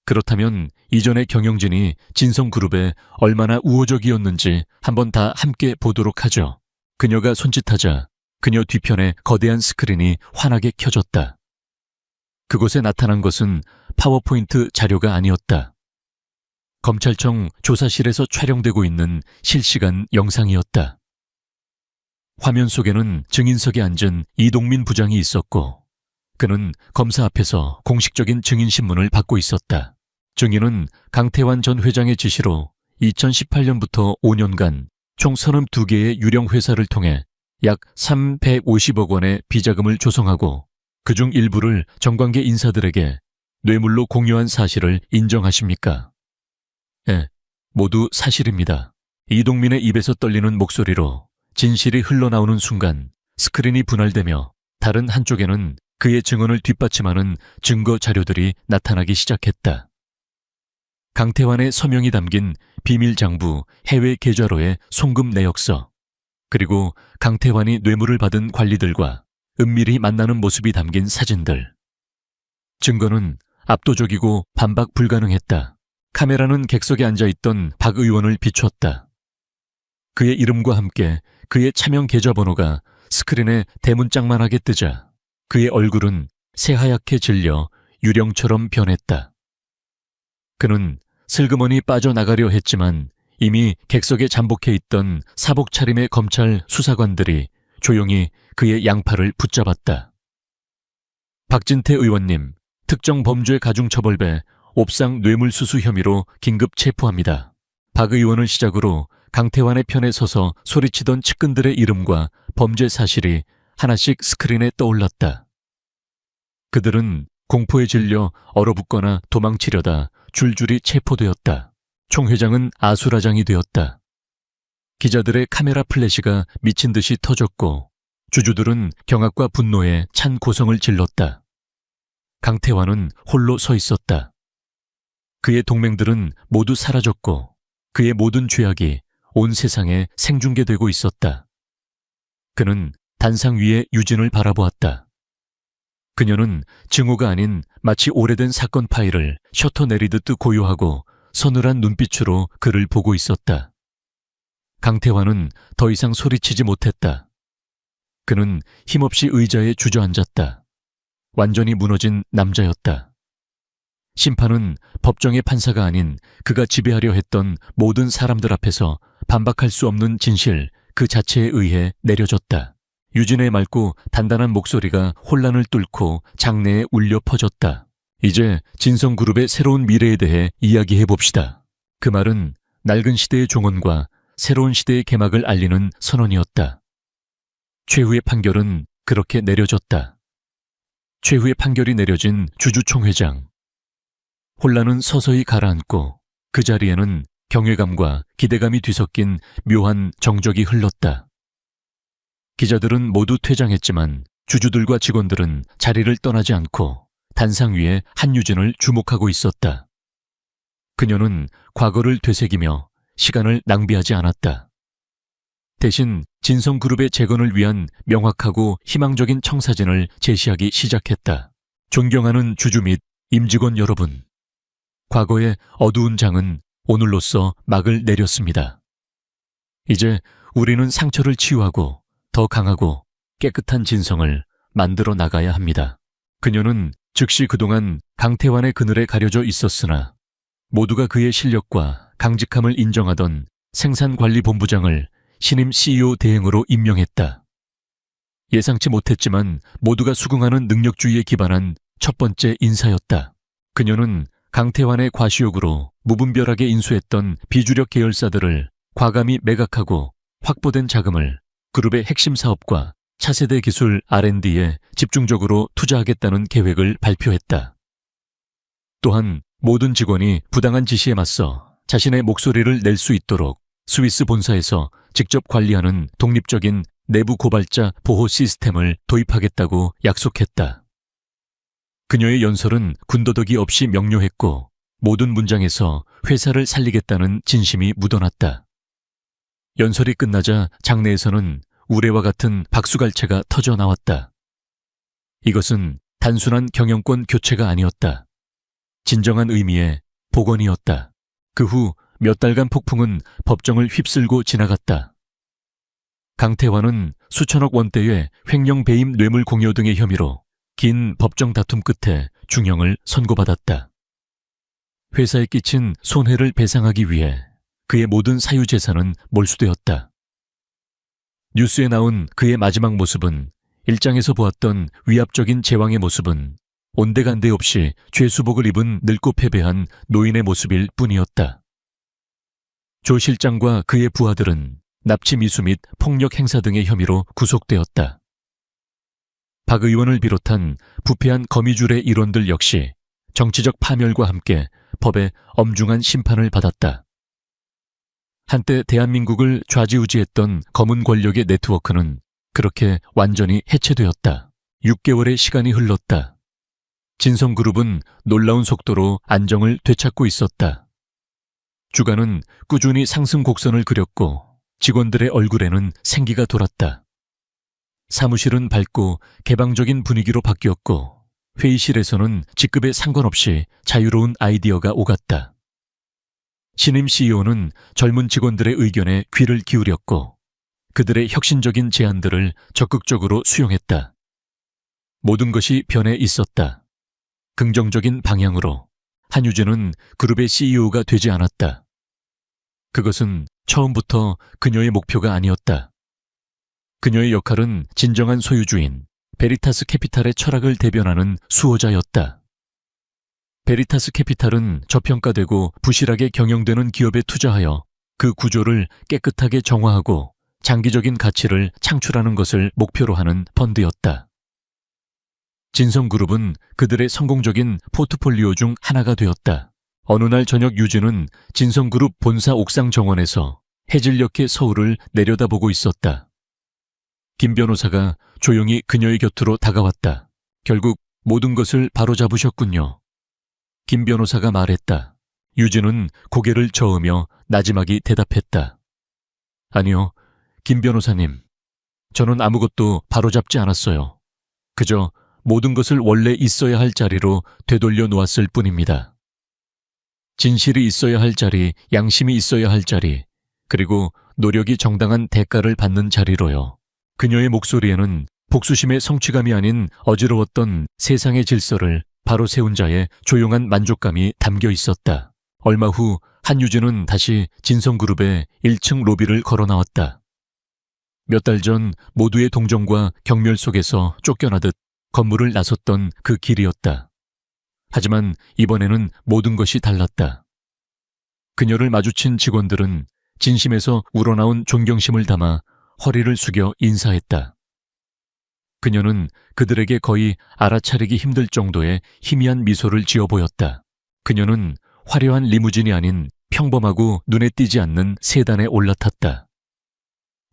그렇다면 이전의 경영진이 진성그룹에 얼마나 우호적이었는지 한번 다 함께 보도록 하죠. 그녀가 손짓하자 그녀 뒤편에 거대한 스크린이 환하게 켜졌다. 그곳에 나타난 것은 파워포인트 자료가 아니었다. 검찰청 조사실에서 촬영되고 있는 실시간 영상이었다. 화면 속에는 증인석에 앉은 이동민 부장이 있었고 그는 검사 앞에서 공식적인 증인신문을 받고 있었다. 증인은 강태환 전 회장의 지시로 2018년부터 5년간 총 32개의 유령 회사를 통해 약 350억 원의 비자금을 조성하고 그중 일부를 정관계 인사들에게 뇌물로 공유한 사실을 인정하십니까? 예, 모두 사실입니다. 이동민의 입에서 떨리는 목소리로 진실이 흘러나오는 순간 스크린이 분할되며 다른 한쪽에는 그의 증언을 뒷받침하는 증거 자료들이 나타나기 시작했다. 강태환의 서명이 담긴 비밀장부 해외 계좌로의 송금 내역서, 그리고 강태환이 뇌물을 받은 관리들과 은밀히 만나는 모습이 담긴 사진들. 증거는 압도적이고 반박 불가능했다. 카메라는 객석에 앉아있던 박 의원을 비췄다. 그의 이름과 함께 그의 차명 계좌번호가 스크린에 대문짝만하게 뜨자 그의 얼굴은 새하얗게 질려 유령처럼 변했다. 그는 슬그머니 빠져나가려 했지만 이미 객석에 잠복해 있던 사복 차림의 검찰 수사관들이 조용히 그의 양팔을 붙잡았다. 박진태 의원님, 특정 범죄 가중처벌배 옵상 뇌물수수 혐의로 긴급 체포합니다. 박 의원을 시작으로 강태환의 편에 서서 소리치던 측근들의 이름과 범죄 사실이 하나씩 스크린에 떠올랐다. 그들은 공포에 질려 얼어붙거나 도망치려다 줄줄이 체포되었다. 총 회장은 아수라장이 되었다. 기자들의 카메라 플래시가 미친 듯이 터졌고 주주들은 경악과 분노에 찬 고성을 질렀다. 강태환은 홀로 서 있었다. 그의 동맹들은 모두 사라졌고 그의 모든 죄악이 온 세상에 생중계되고 있었다. 그는 단상 위에 유진을 바라보았다. 그녀는 증오가 아닌 마치 오래된 사건 파일을 셔터 내리듯 고요하고 서늘한 눈빛으로 그를 보고 있었다. 강태환은 더 이상 소리치지 못했다. 그는 힘없이 의자에 주저앉았다. 완전히 무너진 남자였다. 심판은 법정의 판사가 아닌 그가 지배하려 했던 모든 사람들 앞에서 반박할 수 없는 진실 그 자체에 의해 내려졌다. 유진의 맑고 단단한 목소리가 혼란을 뚫고 장내에 울려 퍼졌다. 이제 진성그룹의 새로운 미래에 대해 이야기해 봅시다. 그 말은 낡은 시대의 종언과 새로운 시대의 개막을 알리는 선언이었다. 최후의 판결은 그렇게 내려졌다. 최후의 판결이 내려진 주주총회장. 혼란은 서서히 가라앉고 그 자리에는 경외감과 기대감이 뒤섞인 묘한 정적이 흘렀다. 기자들은 모두 퇴장했지만 주주들과 직원들은 자리를 떠나지 않고 단상 위에 한유진을 주목하고 있었다. 그녀는 과거를 되새기며 시간을 낭비하지 않았다. 대신 진성그룹의 재건을 위한 명확하고 희망적인 청사진을 제시하기 시작했다. 존경하는 주주 및 임직원 여러분, 과거의 어두운 장은 오늘로써 막을 내렸습니다. 이제 우리는 상처를 치유하고 더 강하고 깨끗한 진성을 만들어 나가야 합니다. 그녀는 즉시 그동안 강태환의 그늘에 가려져 있었으나 모두가 그의 실력과 강직함을 인정하던 생산관리본부장을 신임 CEO 대행으로 임명했다. 예상치 못했지만 모두가 수긍하는 능력주의에 기반한 첫 번째 인사였다. 그녀는 강태환의 과시욕으로 무분별하게 인수했던 비주력 계열사들을 과감히 매각하고 확보된 자금을 그룹의 핵심 사업과 차세대 기술 R&D에 집중적으로 투자하겠다는 계획을 발표했다. 또한 모든 직원이 부당한 지시에 맞서 자신의 목소리를 낼 수 있도록 스위스 본사에서 직접 관리하는 독립적인 내부 고발자 보호 시스템을 도입하겠다고 약속했다. 그녀의 연설은 군더더기 없이 명료했고 모든 문장에서 회사를 살리겠다는 진심이 묻어났다. 연설이 끝나자 장내에서는 우레와 같은 박수갈채가 터져 나왔다. 이것은 단순한 경영권 교체가 아니었다. 진정한 의미의 복원이었다. 그 후 몇 달간 폭풍은 법정을 휩쓸고 지나갔다. 강태환은 수천억 원대의 횡령 배임 뇌물 공여 등의 혐의로 긴 법정 다툼 끝에 중형을 선고받았다. 회사에 끼친 손해를 배상하기 위해 그의 모든 사유재산은 몰수되었다. 뉴스에 나온 그의 마지막 모습은 일장에서 보았던 위압적인 제왕의 모습은 온데간데 없이 죄수복을 입은 늙고 패배한 노인의 모습일 뿐이었다. 조 실장과 그의 부하들은 납치 미수 및 폭력 행사 등의 혐의로 구속되었다. 박 의원을 비롯한 부패한 거미줄의 일원들 역시 정치적 파멸과 함께 법의 엄중한 심판을 받았다. 한때 대한민국을 좌지우지했던 검은 권력의 네트워크는 그렇게 완전히 해체되었다. 6개월의 시간이 흘렀다. 진성그룹은 놀라운 속도로 안정을 되찾고 있었다. 주가는 꾸준히 상승 곡선을 그렸고 직원들의 얼굴에는 생기가 돌았다. 사무실은 밝고 개방적인 분위기로 바뀌었고 회의실에서는 직급에 상관없이 자유로운 아이디어가 오갔다. 신임 CEO는 젊은 직원들의 의견에 귀를 기울였고 그들의 혁신적인 제안들을 적극적으로 수용했다. 모든 것이 변해 있었다. 긍정적인 방향으로. 한유진은 그룹의 CEO가 되지 않았다. 그것은 처음부터 그녀의 목표가 아니었다. 그녀의 역할은 진정한 소유주인 베리타스 캐피탈의 철학을 대변하는 수호자였다. 베리타스 캐피탈은 저평가되고 부실하게 경영되는 기업에 투자하여 그 구조를 깨끗하게 정화하고 장기적인 가치를 창출하는 것을 목표로 하는 펀드였다. 진성그룹은 그들의 성공적인 포트폴리오 중 하나가 되었다. 어느 날 저녁 유진은 진성그룹 본사 옥상 정원에서 해질녘의 서울을 내려다보고 있었다. 김 변호사가 조용히 그녀의 곁으로 다가왔다. 결국 모든 것을 바로잡으셨군요. 김 변호사가 말했다. 유진은 고개를 저으며 나지막이 대답했다. 아니요, 김 변호사님. 저는 아무것도 바로잡지 않았어요. 그저 모든 것을 원래 있어야 할 자리로 되돌려 놓았을 뿐입니다. 진실이 있어야 할 자리, 양심이 있어야 할 자리, 그리고 노력이 정당한 대가를 받는 자리로요. 그녀의 목소리에는 복수심의 성취감이 아닌 어지러웠던 세상의 질서를 바로 세운 자의 조용한 만족감이 담겨 있었다. 얼마 후 한유진은 다시 진성그룹의 1층 로비를 걸어 나왔다. 몇 달 전 모두의 동정과 경멸 속에서 쫓겨나듯 건물을 나섰던 그 길이었다. 하지만 이번에는 모든 것이 달랐다. 그녀를 마주친 직원들은 진심에서 우러나온 존경심을 담아 허리를 숙여 인사했다. 그녀는 그들에게 거의 알아차리기 힘들 정도의 희미한 미소를 지어 보였다. 그녀는 화려한 리무진이 아닌 평범하고 눈에 띄지 않는 세단에 올라탔다.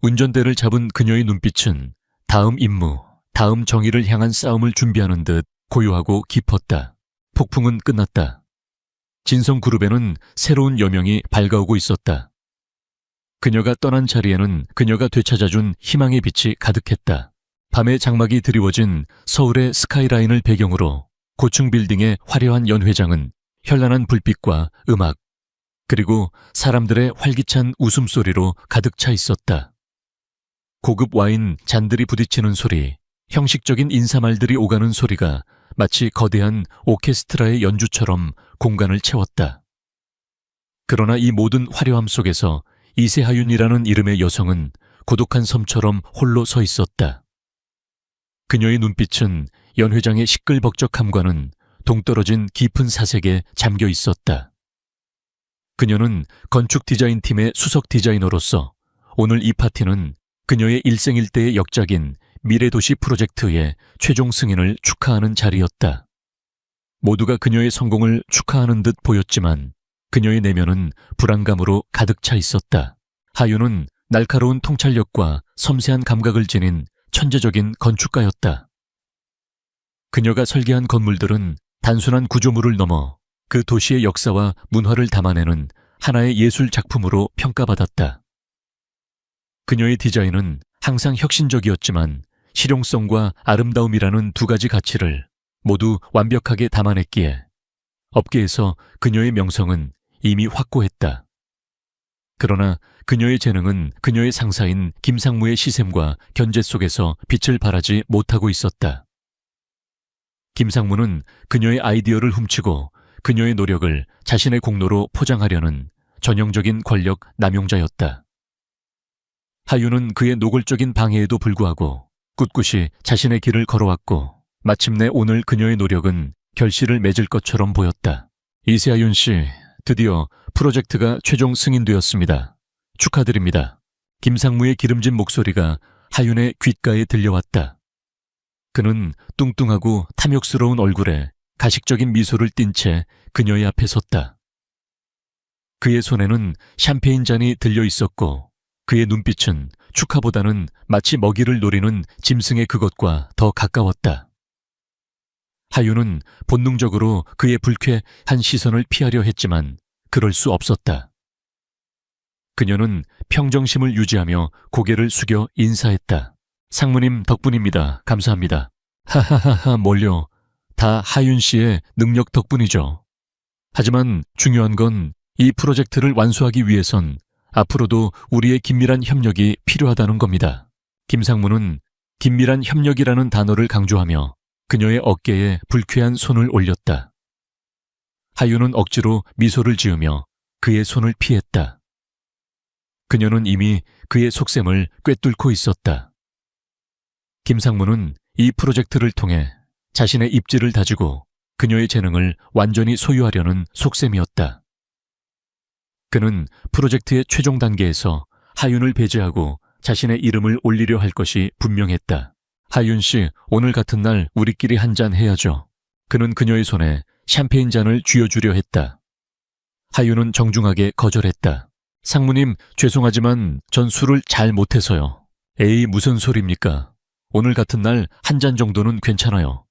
운전대를 잡은 그녀의 눈빛은 다음 임무, 다음 정의를 향한 싸움을 준비하는 듯 고요하고 깊었다. 폭풍은 끝났다. 진성그룹에는 새로운 여명이 밝아오고 있었다. 그녀가 떠난 자리에는 그녀가 되찾아준 희망의 빛이 가득했다. 밤의 장막이 드리워진 서울의 스카이라인을 배경으로 고층 빌딩의 화려한 연회장은 현란한 불빛과 음악, 그리고 사람들의 활기찬 웃음소리로 가득 차 있었다. 고급 와인 잔들이 부딪히는 소리, 형식적인 인사말들이 오가는 소리가 마치 거대한 오케스트라의 연주처럼 공간을 채웠다. 그러나 이 모든 화려함 속에서 이세하윤이라는 이름의 여성은 고독한 섬처럼 홀로 서 있었다. 그녀의 눈빛은 연회장의 시끌벅적함과는 동떨어진 깊은 사색에 잠겨 있었다. 그녀는 건축 디자인팀의 수석 디자이너로서 오늘 이 파티는 그녀의 일생일대의 역작인 미래도시 프로젝트의 최종 승인을 축하하는 자리였다. 모두가 그녀의 성공을 축하하는 듯 보였지만 그녀의 내면은 불안감으로 가득 차 있었다. 하윤은 날카로운 통찰력과 섬세한 감각을 지닌 천재적인 건축가였다. 그녀가 설계한 건물들은 단순한 구조물을 넘어 그 도시의 역사와 문화를 담아내는 하나의 예술 작품으로 평가받았다. 그녀의 디자인은 항상 혁신적이었지만 실용성과 아름다움이라는 두 가지 가치를 모두 완벽하게 담아냈기에 업계에서 그녀의 명성은 이미 확고했다. 그러나 그녀의 재능은 그녀의 상사인 김상무의 시샘과 견제 속에서 빛을 발하지 못하고 있었다. 김상무는 그녀의 아이디어를 훔치고 그녀의 노력을 자신의 공로로 포장하려는 전형적인 권력 남용자였다. 하윤은 그의 노골적인 방해에도 불구하고 꿋꿋이 자신의 길을 걸어왔고 마침내 오늘 그녀의 노력은 결실을 맺을 것처럼 보였다. 이세하윤 씨, 드디어 프로젝트가 최종 승인되었습니다. 축하드립니다. 김상무의 기름진 목소리가 하윤의 귓가에 들려왔다. 그는 뚱뚱하고 탐욕스러운 얼굴에 가식적인 미소를 띤 채 그녀의 앞에 섰다. 그의 손에는 샴페인 잔이 들려 있었고 그의 눈빛은 축하보다는 마치 먹이를 노리는 짐승의 그것과 더 가까웠다. 하윤은 본능적으로 그의 불쾌한 시선을 피하려 했지만 그럴 수 없었다. 그녀는 평정심을 유지하며 고개를 숙여 인사했다. 상무님 덕분입니다. 감사합니다. 하하하하 뭘요. 다 하윤 씨의 능력 덕분이죠. 하지만 중요한 건 이 프로젝트를 완수하기 위해선 앞으로도 우리의 긴밀한 협력이 필요하다는 겁니다. 김상무는 긴밀한 협력이라는 단어를 강조하며 그녀의 어깨에 불쾌한 손을 올렸다. 하윤은 억지로 미소를 지으며 그의 손을 피했다. 그녀는 이미 그의 속셈을 꿰뚫고 있었다. 김상무는 이 프로젝트를 통해 자신의 입지를 다지고 그녀의 재능을 완전히 소유하려는 속셈이었다. 그는 프로젝트의 최종 단계에서 하윤을 배제하고 자신의 이름을 올리려 할 것이 분명했다. 하윤 씨, 오늘 같은 날 우리끼리 한잔 해야죠. 그는 그녀의 손에 샴페인 잔을 쥐어주려 했다. 하윤은 정중하게 거절했다. 상무님, 죄송하지만 전 술을 잘 못해서요. 에이, 무슨 소리입니까? 오늘 같은 날 한 잔 정도는 괜찮아요.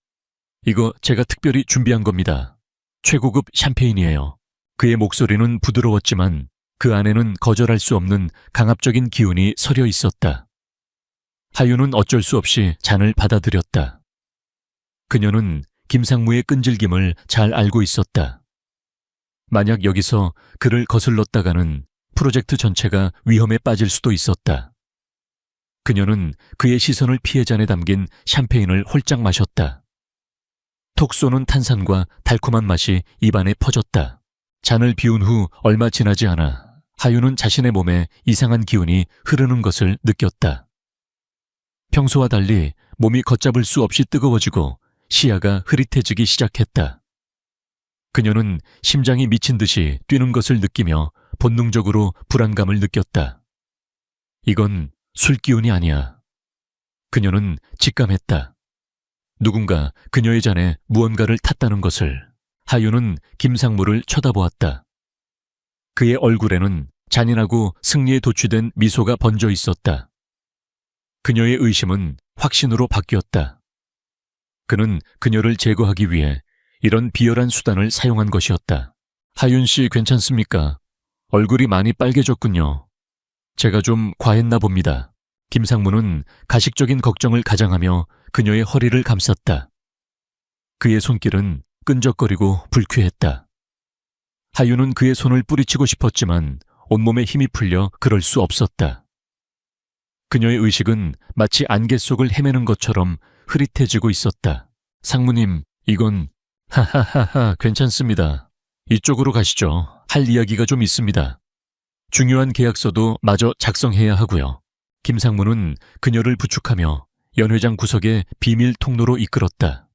이거 제가 특별히 준비한 겁니다. 최고급 샴페인이에요. 그의 목소리는 부드러웠지만 그 안에는 거절할 수 없는 강압적인 기운이 서려 있었다. 하윤은 어쩔 수 없이 잔을 받아들였다. 그녀는 김상무의 끈질김을 잘 알고 있었다. 만약 여기서 그를 거슬렀다가는 프로젝트 전체가 위험에 빠질 수도 있었다. 그녀는 그의 시선을 피해 잔에 담긴 샴페인을 홀짝 마셨다. 톡 쏘는 탄산과 달콤한 맛이 입안에 퍼졌다. 잔을 비운 후 얼마 지나지 않아 하윤은 자신의 몸에 이상한 기운이 흐르는 것을 느꼈다. 평소와 달리 몸이 걷잡을 수 없이 뜨거워지고 시야가 흐릿해지기 시작했다. 그녀는 심장이 미친 듯이 뛰는 것을 느끼며 본능적으로 불안감을 느꼈다. 이건 술기운이 아니야. 그녀는 직감했다. 누군가 그녀의 잔에 무언가를 탔다는 것을. 하윤은 김상무를 쳐다보았다. 그의 얼굴에는 잔인하고 승리에 도취된 미소가 번져 있었다. 그녀의 의심은 확신으로 바뀌었다. 그는 그녀를 제거하기 위해 이런 비열한 수단을 사용한 것이었다. 하윤 씨 괜찮습니까? 얼굴이 많이 빨개졌군요. 제가 좀 과했나 봅니다. 김상무는 가식적인 걱정을 가장하며 그녀의 허리를 감쌌다. 그의 손길은 끈적거리고 불쾌했다. 하윤은 그의 손을 뿌리치고 싶었지만 온몸에 힘이 풀려 그럴 수 없었다. 그녀의 의식은 마치 안개 속을 헤매는 것처럼 흐릿해지고 있었다. 상무님, 이건... 하하하하, 괜찮습니다. 이쪽으로 가시죠. 할 이야기가 좀 있습니다. 중요한 계약서도 마저 작성해야 하고요. 김상무는 그녀를 부축하며 연회장 구석의 비밀 통로로 이끌었다.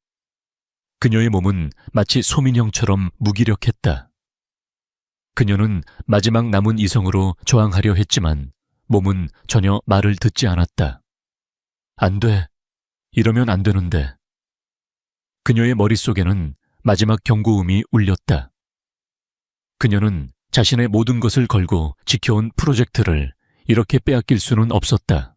그녀의 몸은 마치 소민형처럼 무기력했다. 그녀는 마지막 남은 이성으로 저항하려 했지만 몸은 전혀 말을 듣지 않았다. 안 돼. 이러면 안 되는데. 그녀의 머릿속에는 마지막 경고음이 울렸다. 그녀는 자신의 모든 것을 걸고 지켜온 프로젝트를 이렇게 빼앗길 수는 없었다.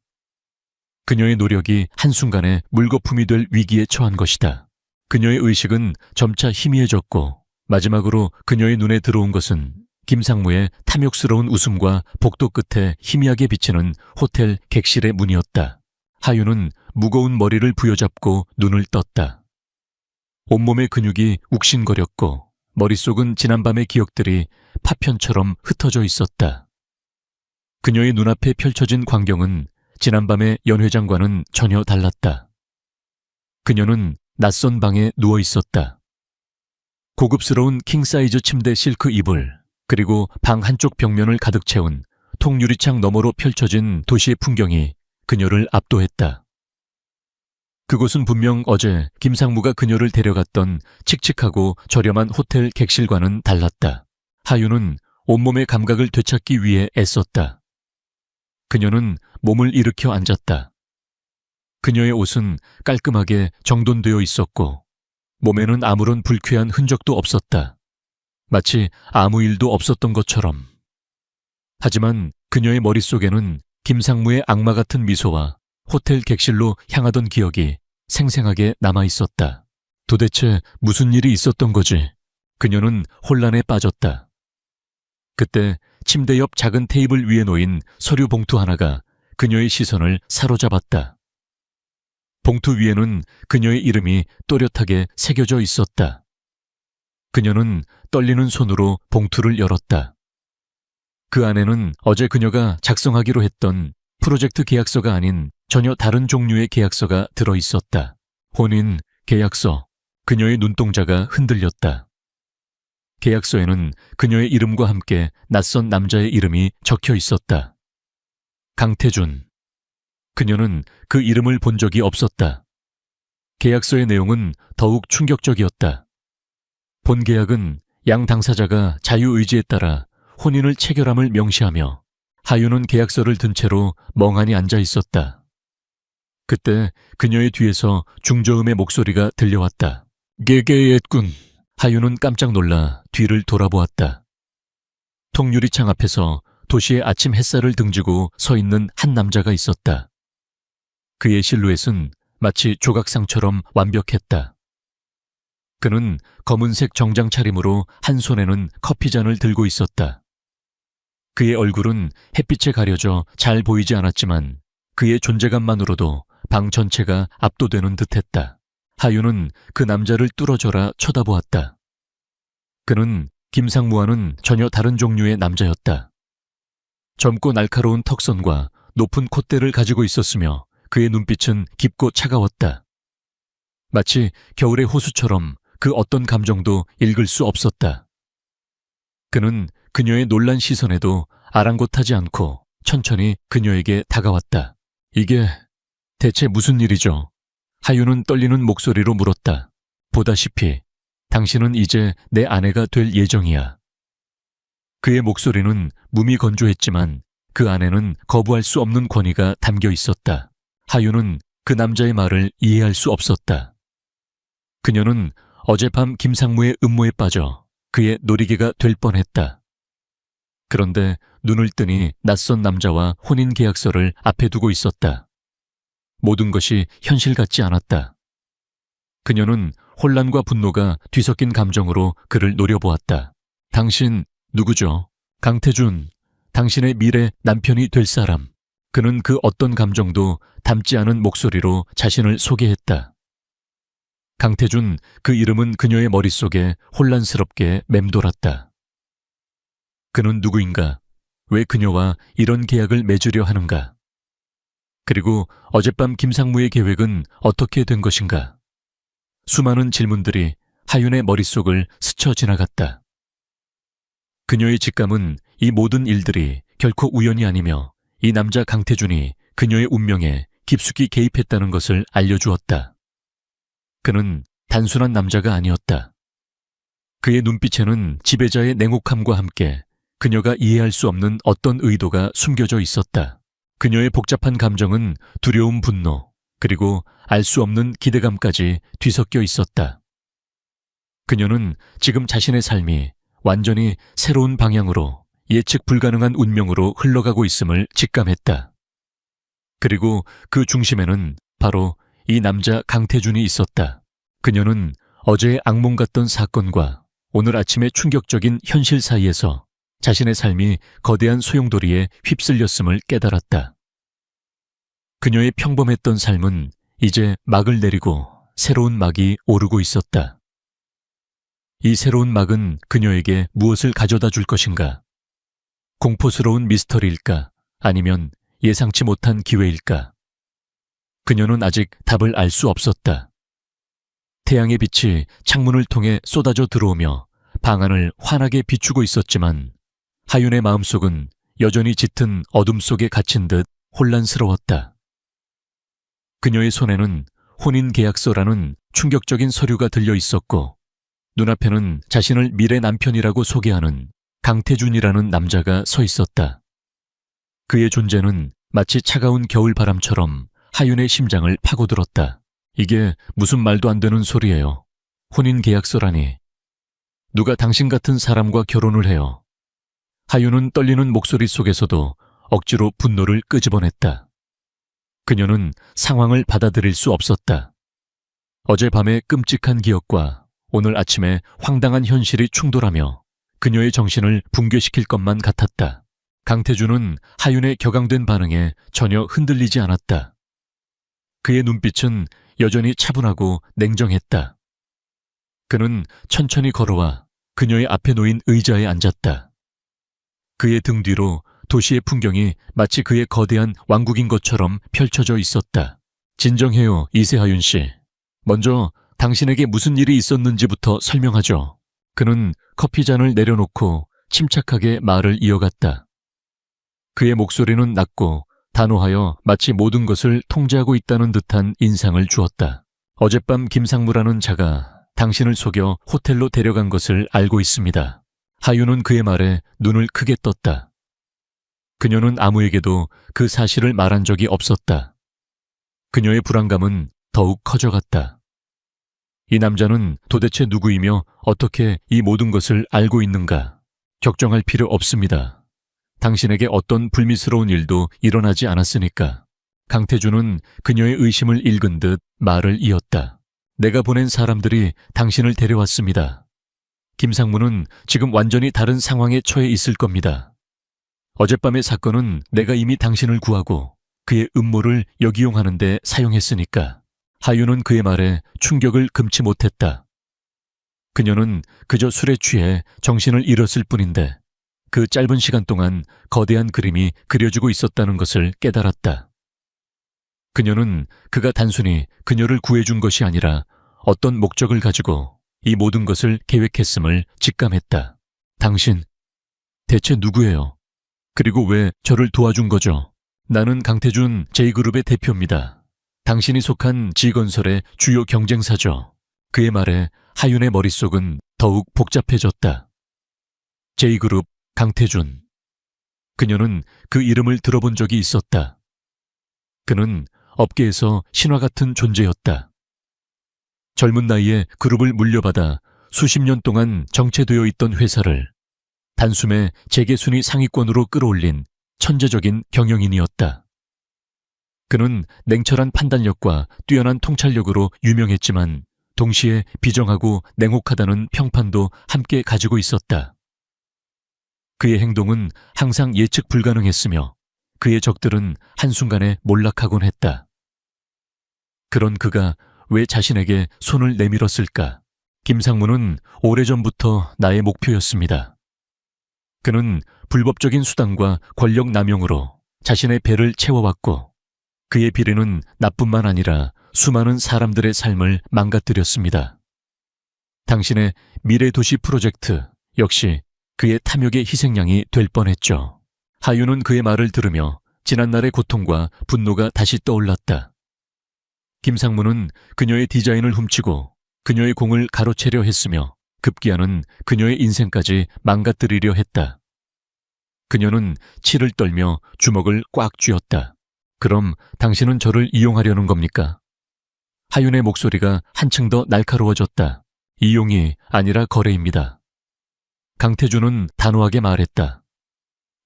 그녀의 노력이 한순간에 물거품이 될 위기에 처한 것이다. 그녀의 의식은 점차 희미해졌고 마지막으로 그녀의 눈에 들어온 것은 김상무의 탐욕스러운 웃음과 복도 끝에 희미하게 비치는 호텔 객실의 문이었다. 하윤은 무거운 머리를 부여잡고 눈을 떴다. 온몸의 근육이 욱신거렸고 머릿속은 지난밤의 기억들이 파편처럼 흩어져 있었다. 그녀의 눈앞에 펼쳐진 광경은 지난밤의 연회장과는 전혀 달랐다. 그녀는 낯선 방에 누워 있었다. 고급스러운 킹사이즈 침대 실크 이불, 그리고 방 한쪽 벽면을 가득 채운 통유리창 너머로 펼쳐진 도시의 풍경이 그녀를 압도했다. 그곳은 분명 어제 김상무가 그녀를 데려갔던 칙칙하고 저렴한 호텔 객실과는 달랐다. 하윤은 온몸의 감각을 되찾기 위해 애썼다. 그녀는 몸을 일으켜 앉았다. 그녀의 옷은 깔끔하게 정돈되어 있었고 몸에는 아무런 불쾌한 흔적도 없었다. 마치 아무 일도 없었던 것처럼. 하지만 그녀의 머릿속에는 김상무의 악마 같은 미소와 호텔 객실로 향하던 기억이 생생하게 남아있었다. 도대체 무슨 일이 있었던 거지? 그녀는 혼란에 빠졌다. 그때 침대 옆 작은 테이블 위에 놓인 서류 봉투 하나가 그녀의 시선을 사로잡았다. 봉투 위에는 그녀의 이름이 또렷하게 새겨져 있었다. 그녀는 떨리는 손으로 봉투를 열었다. 그 안에는 어제 그녀가 작성하기로 했던 프로젝트 계약서가 아닌 전혀 다른 종류의 계약서가 들어있었다. 혼인, 계약서. 그녀의 눈동자가 흔들렸다. 계약서에는 그녀의 이름과 함께 낯선 남자의 이름이 적혀 있었다. 강태준. 그녀는 그 이름을 본 적이 없었다. 계약서의 내용은 더욱 충격적이었다. 본 계약은 양 당사자가 자유의지에 따라 혼인을 체결함을 명시하며 하윤은 계약서를 든 채로 멍하니 앉아 있었다. 그때 그녀의 뒤에서 중저음의 목소리가 들려왔다. 개개했군. 하윤은 깜짝 놀라 뒤를 돌아보았다. 통유리창 앞에서 도시의 아침 햇살을 등지고 서 있는 한 남자가 있었다. 그의 실루엣은 마치 조각상처럼 완벽했다. 그는 검은색 정장 차림으로 한 손에는 커피잔을 들고 있었다. 그의 얼굴은 햇빛에 가려져 잘 보이지 않았지만 그의 존재감만으로도 방 전체가 압도되는 듯했다. 하윤은 그 남자를 뚫어져라 쳐다보았다. 그는 김상무와는 전혀 다른 종류의 남자였다. 젊고 날카로운 턱선과 높은 콧대를 가지고 있었으며 그의 눈빛은 깊고 차가웠다. 마치 겨울의 호수처럼 그 어떤 감정도 읽을 수 없었다. 그는 그녀의 놀란 시선에도 아랑곳하지 않고 천천히 그녀에게 다가왔다. 이게 대체 무슨 일이죠? 하윤은 떨리는 목소리로 물었다. 보다시피 당신은 이제 내 아내가 될 예정이야. 그의 목소리는 무미건조했지만 그 안에는 거부할 수 없는 권위가 담겨 있었다. 하윤은 그 남자의 말을 이해할 수 없었다. 그녀는 어젯밤 김상무의 음모에 빠져 그의 놀이개가 될 뻔했다. 그런데 눈을 뜨니 낯선 남자와 혼인 계약서를 앞에 두고 있었다. 모든 것이 현실 같지 않았다. 그녀는 혼란과 분노가 뒤섞인 감정으로 그를 노려보았다. 당신 누구죠? 강태준, 당신의 미래 남편이 될 사람. 그는 그 어떤 감정도 담지 않은 목소리로 자신을 소개했다. 강태준, 그 이름은 그녀의 머릿속에 혼란스럽게 맴돌았다. 그는 누구인가? 왜 그녀와 이런 계약을 맺으려 하는가? 그리고 어젯밤 김상무의 계획은 어떻게 된 것인가? 수많은 질문들이 하윤의 머릿속을 스쳐 지나갔다. 그녀의 직감은 이 모든 일들이 결코 우연이 아니며 이 남자 강태준이 그녀의 운명에 깊숙이 개입했다는 것을 알려주었다. 그는 단순한 남자가 아니었다. 그의 눈빛에는 지배자의 냉혹함과 함께 그녀가 이해할 수 없는 어떤 의도가 숨겨져 있었다. 그녀의 복잡한 감정은 두려움, 분노, 그리고 알 수 없는 기대감까지 뒤섞여 있었다. 그녀는 지금 자신의 삶이 완전히 새로운 방향으로 예측 불가능한 운명으로 흘러가고 있음을 직감했다. 그리고 그 중심에는 바로 이 남자 강태준이 있었다. 그녀는 어제의 악몽 같던 사건과 오늘 아침의 충격적인 현실 사이에서 자신의 삶이 거대한 소용돌이에 휩쓸렸음을 깨달았다. 그녀의 평범했던 삶은 이제 막을 내리고 새로운 막이 오르고 있었다. 이 새로운 막은 그녀에게 무엇을 가져다 줄 것인가? 공포스러운 미스터리일까? 아니면 예상치 못한 기회일까? 그녀는 아직 답을 알 수 없었다. 태양의 빛이 창문을 통해 쏟아져 들어오며 방 안을 환하게 비추고 있었지만 하윤의 마음속은 여전히 짙은 어둠 속에 갇힌 듯 혼란스러웠다. 그녀의 손에는 혼인 계약서라는 충격적인 서류가 들려 있었고 눈앞에는 자신을 미래 남편이라고 소개하는 강태준이라는 남자가 서 있었다. 그의 존재는 마치 차가운 겨울바람처럼 하윤의 심장을 파고들었다. 이게 무슨 말도 안 되는 소리예요. 혼인 계약서라니. 누가 당신 같은 사람과 결혼을 해요. 하윤은 떨리는 목소리 속에서도 억지로 분노를 끄집어냈다. 그녀는 상황을 받아들일 수 없었다. 어젯밤의 끔찍한 기억과 오늘 아침의 황당한 현실이 충돌하며 그녀의 정신을 붕괴시킬 것만 같았다. 강태준은 하윤의 격앙된 반응에 전혀 흔들리지 않았다. 그의 눈빛은 여전히 차분하고 냉정했다. 그는 천천히 걸어와 그녀의 앞에 놓인 의자에 앉았다. 그의 등 뒤로 도시의 풍경이 마치 그의 거대한 왕국인 것처럼 펼쳐져 있었다. 진정해요, 이세하윤 씨. 먼저 당신에게 무슨 일이 있었는지부터 설명하죠. 그는 커피잔을 내려놓고 침착하게 말을 이어갔다. 그의 목소리는 낮고 단호하여 마치 모든 것을 통제하고 있다는 듯한 인상을 주었다. 어젯밤 김상무라는 자가 당신을 속여 호텔로 데려간 것을 알고 있습니다. 하윤은 그의 말에 눈을 크게 떴다. 그녀는 아무에게도 그 사실을 말한 적이 없었다. 그녀의 불안감은 더욱 커져갔다. 이 남자는 도대체 누구이며 어떻게 이 모든 것을 알고 있는가? 걱정할 필요 없습니다. 당신에게 어떤 불미스러운 일도 일어나지 않았으니까. 강태준은 그녀의 의심을 읽은 듯 말을 이었다. 내가 보낸 사람들이 당신을 데려왔습니다. 김상무는 지금 완전히 다른 상황에 처해 있을 겁니다. 어젯밤의 사건은 내가 이미 당신을 구하고 그의 음모를 역이용하는 데 사용했으니까. 하윤은 그의 말에 충격을 금치 못했다. 그녀는 그저 술에 취해 정신을 잃었을 뿐인데 그 짧은 시간 동안 거대한 그림이 그려지고 있었다는 것을 깨달았다. 그녀는 그가 단순히 그녀를 구해준 것이 아니라 어떤 목적을 가지고 이 모든 것을 계획했음을 직감했다. 당신, 대체 누구예요? 그리고 왜 저를 도와준 거죠? 나는 강태준 J그룹의 대표입니다. 당신이 속한 G건설의 주요 경쟁사죠. 그의 말에 하윤의 머릿속은 더욱 복잡해졌다. J그룹 강태준. 그녀는 그 이름을 들어본 적이 있었다. 그는 업계에서 신화 같은 존재였다. 젊은 나이에 그룹을 물려받아 수십 년 동안 정체되어 있던 회사를 단숨에 재계순위 상위권으로 끌어올린 천재적인 경영인이었다. 그는 냉철한 판단력과 뛰어난 통찰력으로 유명했지만 동시에 비정하고 냉혹하다는 평판도 함께 가지고 있었다. 그의 행동은 항상 예측 불가능했으며 그의 적들은 한순간에 몰락하곤 했다. 그런 그가 왜 자신에게 손을 내밀었을까? 김상무는 오래전부터 나의 목표였습니다. 그는 불법적인 수단과 권력 남용으로 자신의 배를 채워왔고 그의 비리는 나뿐만 아니라 수많은 사람들의 삶을 망가뜨렸습니다. 당신의 미래도시 프로젝트 역시 그의 탐욕의 희생양이 될 뻔했죠. 하윤은 그의 말을 들으며 지난날의 고통과 분노가 다시 떠올랐다. 김상무는 그녀의 디자인을 훔치고 그녀의 공을 가로채려 했으며 급기야는 그녀의 인생까지 망가뜨리려 했다. 그녀는 치를 떨며 주먹을 꽉 쥐었다. 그럼 당신은 저를 이용하려는 겁니까? 하윤의 목소리가 한층 더 날카로워졌다. 이용이 아니라 거래입니다. 강태준은 단호하게 말했다.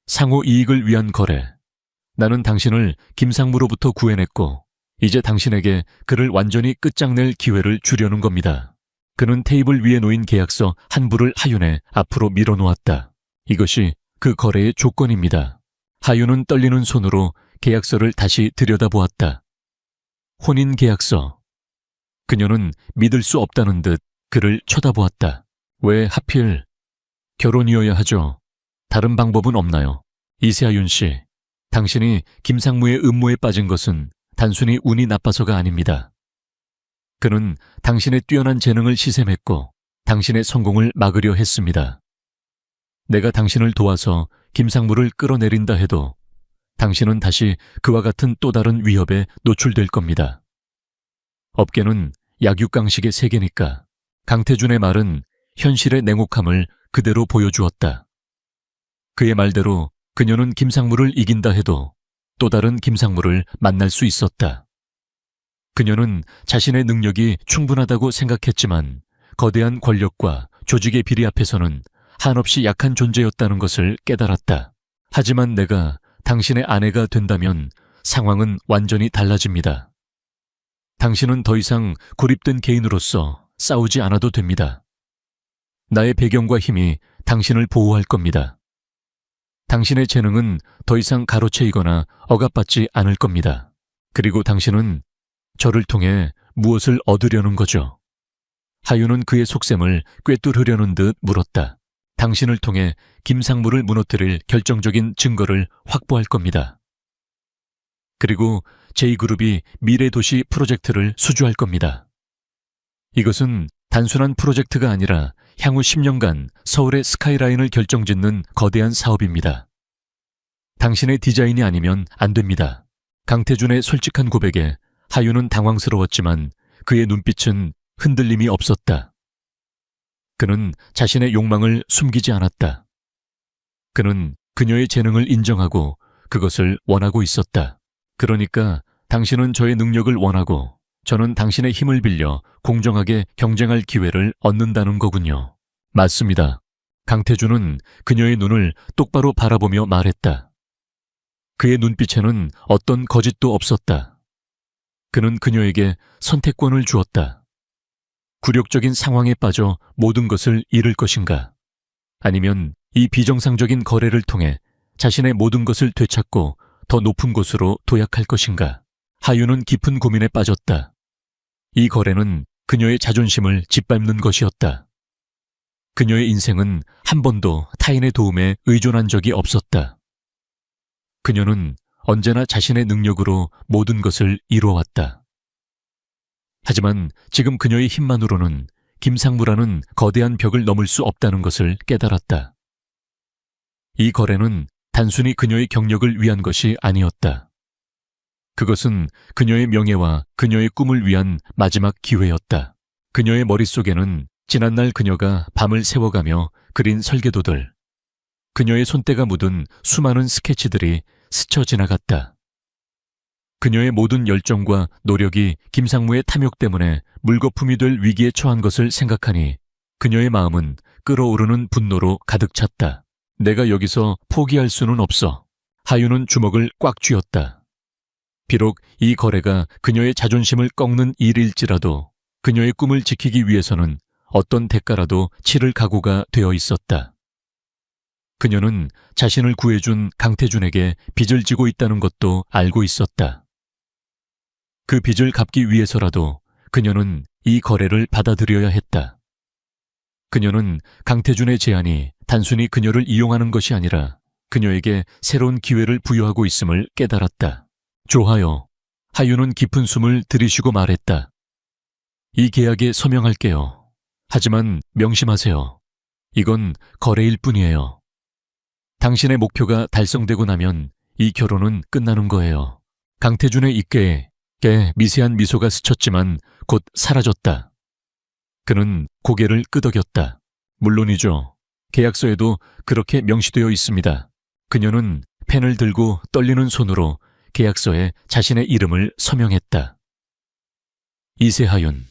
상호 이익을 위한 거래. 나는 당신을 김상무로부터 구해냈고 이제 당신에게 그를 완전히 끝장낼 기회를 주려는 겁니다. 그는 테이블 위에 놓인 계약서 한 부를 하윤의 앞으로 밀어놓았다. 이것이 그 거래의 조건입니다. 하윤은 떨리는 손으로 계약서를 다시 들여다보았다. 혼인계약서. 그녀는 믿을 수 없다는 듯 그를 쳐다보았다. 왜 하필 결혼이어야 하죠? 다른 방법은 없나요? 이세하윤 씨, 당신이 김상무의 음모에 빠진 것은 단순히 운이 나빠서가 아닙니다. 그는 당신의 뛰어난 재능을 시샘했고 당신의 성공을 막으려 했습니다. 내가 당신을 도와서 김상무를 끌어내린다 해도 당신은 다시 그와 같은 또 다른 위협에 노출될 겁니다. 업계는 약육강식의 세계니까. 강태준의 말은 현실의 냉혹함을 그대로 보여주었다. 그의 말대로 그녀는 김상무를 이긴다 해도 또 다른 김상무를 만날 수 있었다. 그녀는 자신의 능력이 충분하다고 생각했지만 거대한 권력과 조직의 비리 앞에서는 한없이 약한 존재였다는 것을 깨달았다. 하지만 내가 당신의 아내가 된다면 상황은 완전히 달라집니다. 당신은 더 이상 고립된 개인으로서 싸우지 않아도 됩니다. 나의 배경과 힘이 당신을 보호할 겁니다. 당신의 재능은 더 이상 가로채이거나 억압받지 않을 겁니다. 그리고 당신은 저를 통해 무엇을 얻으려는 거죠? 하윤은 그의 속셈을 꿰뚫으려는 듯 물었다. 당신을 통해 김상무를 무너뜨릴 결정적인 증거를 확보할 겁니다. 그리고 J그룹이 미래도시 프로젝트를 수주할 겁니다. 이것은 단순한 프로젝트가 아니라 향후 10년간 서울의 스카이라인을 결정짓는 거대한 사업입니다. 당신의 디자인이 아니면 안 됩니다. 강태준의 솔직한 고백에 하윤은 당황스러웠지만 그의 눈빛은 흔들림이 없었다. 그는 자신의 욕망을 숨기지 않았다. 그는 그녀의 재능을 인정하고 그것을 원하고 있었다. 그러니까 당신은 저의 능력을 원하고 저는 당신의 힘을 빌려 공정하게 경쟁할 기회를 얻는다는 거군요. 맞습니다. 강태준은 그녀의 눈을 똑바로 바라보며 말했다. 그의 눈빛에는 어떤 거짓도 없었다. 그는 그녀에게 선택권을 주었다. 굴욕적인 상황에 빠져 모든 것을 잃을 것인가? 아니면 이 비정상적인 거래를 통해 자신의 모든 것을 되찾고 더 높은 곳으로 도약할 것인가? 하윤은 깊은 고민에 빠졌다. 이 거래는 그녀의 자존심을 짓밟는 것이었다. 그녀의 인생은 한 번도 타인의 도움에 의존한 적이 없었다. 그녀는 언제나 자신의 능력으로 모든 것을 이루어왔다. 하지만 지금 그녀의 힘만으로는 김상무라는 거대한 벽을 넘을 수 없다는 것을 깨달았다. 이 거래는 단순히 그녀의 경력을 위한 것이 아니었다. 그것은 그녀의 명예와 그녀의 꿈을 위한 마지막 기회였다. 그녀의 머릿속에는 지난날 그녀가 밤을 새워가며 그린 설계도들, 그녀의 손때가 묻은 수많은 스케치들이 스쳐 지나갔다. 그녀의 모든 열정과 노력이 김상무의 탐욕 때문에 물거품이 될 위기에 처한 것을 생각하니 그녀의 마음은 끓어오르는 분노로 가득 찼다. 내가 여기서 포기할 수는 없어. 하윤은 주먹을 꽉 쥐었다. 비록 이 거래가 그녀의 자존심을 꺾는 일일지라도 그녀의 꿈을 지키기 위해서는 어떤 대가라도 치를 각오가 되어 있었다. 그녀는 자신을 구해준 강태준에게 빚을 지고 있다는 것도 알고 있었다. 그 빚을 갚기 위해서라도 그녀는 이 거래를 받아들여야 했다. 그녀는 강태준의 제안이 단순히 그녀를 이용하는 것이 아니라 그녀에게 새로운 기회를 부여하고 있음을 깨달았다. 좋아요. 하윤은 깊은 숨을 들이쉬고 말했다. 이 계약에 서명할게요. 하지만 명심하세요. 이건 거래일 뿐이에요. 당신의 목표가 달성되고 나면 이 결혼은 끝나는 거예요. 강태준의 입가에 미세한 미소가 스쳤지만 곧 사라졌다. 그는 고개를 끄덕였다. 물론이죠. 계약서에도 그렇게 명시되어 있습니다. 그녀는 펜을 들고 떨리는 손으로 계약서에 자신의 이름을 서명했다. 이세하윤.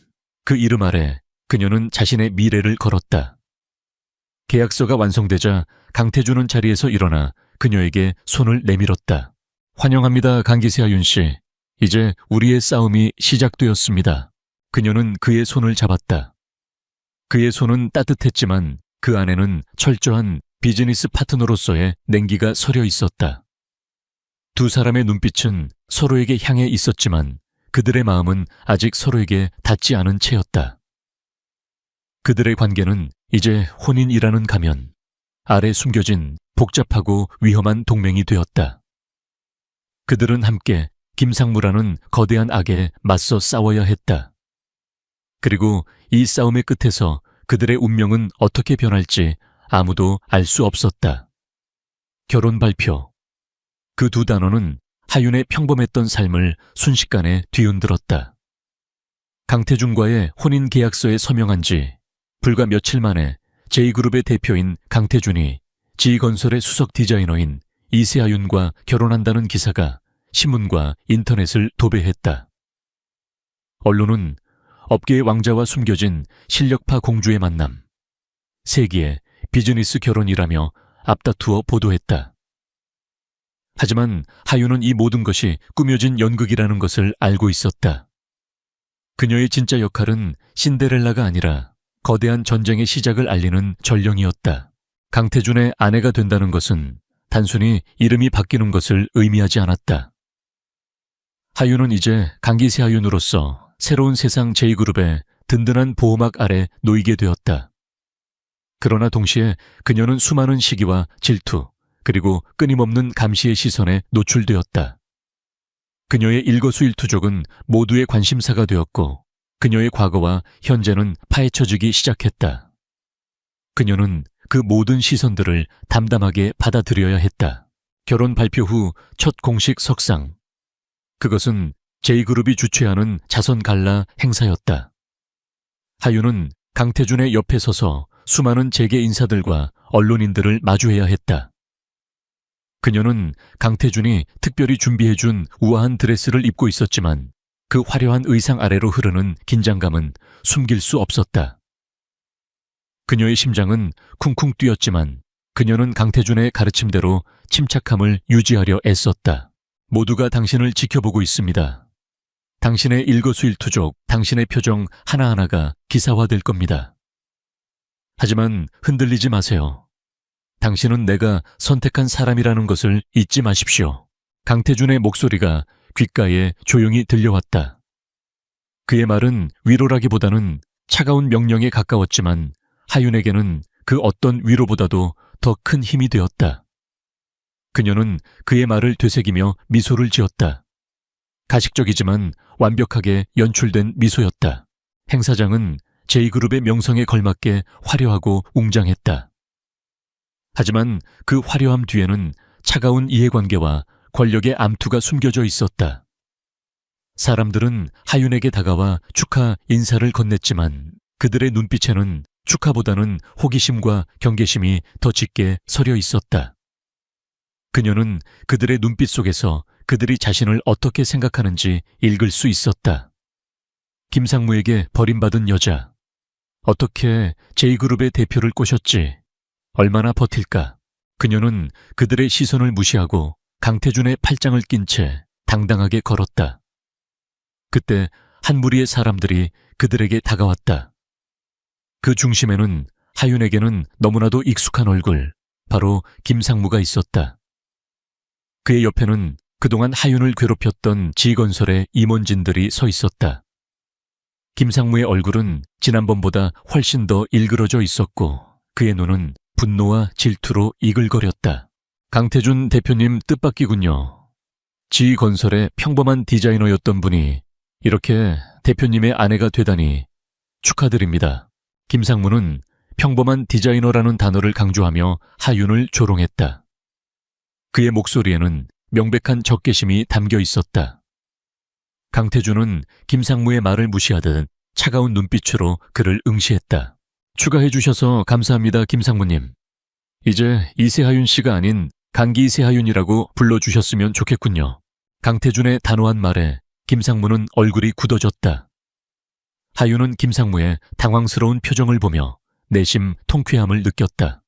그 이름 아래 그녀는 자신의 미래를 걸었다. 계약서가 완성되자 강태준은 자리에서 일어나 그녀에게 손을 내밀었다. 환영합니다, 강기세하윤 씨. 이제 우리의 싸움이 시작되었습니다. 그녀는 그의 손을 잡았다. 그의 손은 따뜻했지만 그 안에는 철저한 비즈니스 파트너로서의 냉기가 서려 있었다. 두 사람의 눈빛은 서로에게 향해 있었지만 그들의 마음은 아직 서로에게 닿지 않은 채였다. 그들의 관계는 이제 혼인이라는 가면 아래 숨겨진 복잡하고 위험한 동맹이 되었다. 그들은 함께 김상무라는 거대한 악에 맞서 싸워야 했다. 그리고 이 싸움의 끝에서 그들의 운명은 어떻게 변할지 아무도 알 수 없었다. 결혼 발표. 그 두 단어는 하윤의 평범했던 삶을 순식간에 뒤흔들었다. 강태준과의 혼인 계약서에 서명한 지 불과 며칠 만에 J그룹의 대표인 강태준이 G건설의 수석 디자이너인 이세하윤과 결혼한다는 기사가 신문과 인터넷을 도배했다. 언론은 업계의 왕자와 숨겨진 실력파 공주의 만남, 세기의 비즈니스 결혼이라며 앞다투어 보도했다. 하지만 하윤은 이 모든 것이 꾸며진 연극이라는 것을 알고 있었다. 그녀의 진짜 역할은 신데렐라가 아니라 거대한 전쟁의 시작을 알리는 전령이었다. 강태준의 아내가 된다는 것은 단순히 이름이 바뀌는 것을 의미하지 않았다. 하윤은 이제 강기세 하윤으로서 새로운 세상 J그룹의 든든한 보호막 아래 놓이게 되었다. 그러나 동시에 그녀는 수많은 시기와 질투, 그리고 끊임없는 감시의 시선에 노출되었다. 그녀의 일거수일투족은 모두의 관심사가 되었고 그녀의 과거와 현재는 파헤쳐지기 시작했다. 그녀는 그 모든 시선들을 담담하게 받아들여야 했다. 결혼 발표 후 첫 공식 석상. 그것은 J그룹이 주최하는 자선 갈라 행사였다. 하윤은 강태준의 옆에 서서 수많은 재계 인사들과 언론인들을 마주해야 했다. 그녀는 강태준이 특별히 준비해준 우아한 드레스를 입고 있었지만 그 화려한 의상 아래로 흐르는 긴장감은 숨길 수 없었다. 그녀의 심장은 쿵쿵 뛰었지만 그녀는 강태준의 가르침대로 침착함을 유지하려 애썼다. 모두가 당신을 지켜보고 있습니다. 당신의 일거수일투족, 당신의 표정 하나하나가 기사화될 겁니다. 하지만 흔들리지 마세요. 당신은 내가 선택한 사람이라는 것을 잊지 마십시오. 강태준의 목소리가 귓가에 조용히 들려왔다. 그의 말은 위로라기보다는 차가운 명령에 가까웠지만 하윤에게는 그 어떤 위로보다도 더 큰 힘이 되었다. 그녀는 그의 말을 되새기며 미소를 지었다. 가식적이지만 완벽하게 연출된 미소였다. 행사장은 제2그룹의 명성에 걸맞게 화려하고 웅장했다. 하지만 그 화려함 뒤에는 차가운 이해관계와 권력의 암투가 숨겨져 있었다. 사람들은 하윤에게 다가와 축하 인사를 건넸지만 그들의 눈빛에는 축하보다는 호기심과 경계심이 더 짙게 서려 있었다. 그녀는 그들의 눈빛 속에서 그들이 자신을 어떻게 생각하는지 읽을 수 있었다. 김상무에게 버림받은 여자. 어떻게 제2그룹의 대표를 꼬셨지? 얼마나 버틸까? 그녀는 그들의 시선을 무시하고 강태준의 팔짱을 낀 채 당당하게 걸었다. 그때 한 무리의 사람들이 그들에게 다가왔다. 그 중심에는 하윤에게는 너무나도 익숙한 얼굴, 바로 김상무가 있었다. 그의 옆에는 그동안 하윤을 괴롭혔던 지건설의 임원진들이 서 있었다. 김상무의 얼굴은 지난번보다 훨씬 더 일그러져 있었고 그의 눈은 분노와 질투로 이글거렸다. 강태준 대표님 뜻밖이군요. 지건설의 평범한 디자이너였던 분이 이렇게 대표님의 아내가 되다니 축하드립니다. 김상무는 평범한 디자이너라는 단어를 강조하며 하윤을 조롱했다. 그의 목소리에는 명백한 적개심이 담겨 있었다. 강태준은 김상무의 말을 무시하듯 차가운 눈빛으로 그를 응시했다. 추가해 주셔서 감사합니다, 김상무님. 이제 이세하윤 씨가 아닌 강기세하윤이라고 불러주셨으면 좋겠군요. 강태준의 단호한 말에 김상무는 얼굴이 굳어졌다. 하윤은 김상무의 당황스러운 표정을 보며 내심 통쾌함을 느꼈다.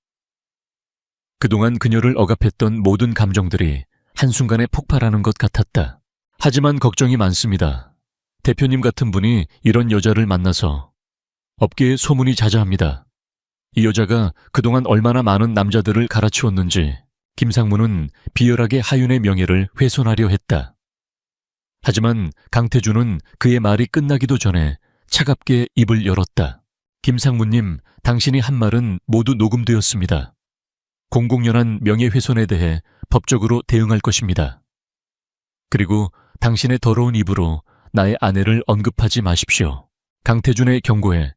그동안 그녀를 억압했던 모든 감정들이 한순간에 폭발하는 것 같았다. 하지만 걱정이 많습니다. 대표님 같은 분이 이런 여자를 만나서 업계에 소문이 자자합니다. 이 여자가 그동안 얼마나 많은 남자들을 갈아치웠는지 김상무는 비열하게 하윤의 명예를 훼손하려 했다. 하지만 강태준은 그의 말이 끝나기도 전에 차갑게 입을 열었다. 김상무님, 당신이 한 말은 모두 녹음되었습니다. 공공연한 명예훼손에 대해 법적으로 대응할 것입니다. 그리고 당신의 더러운 입으로 나의 아내를 언급하지 마십시오. 강태준의 경고에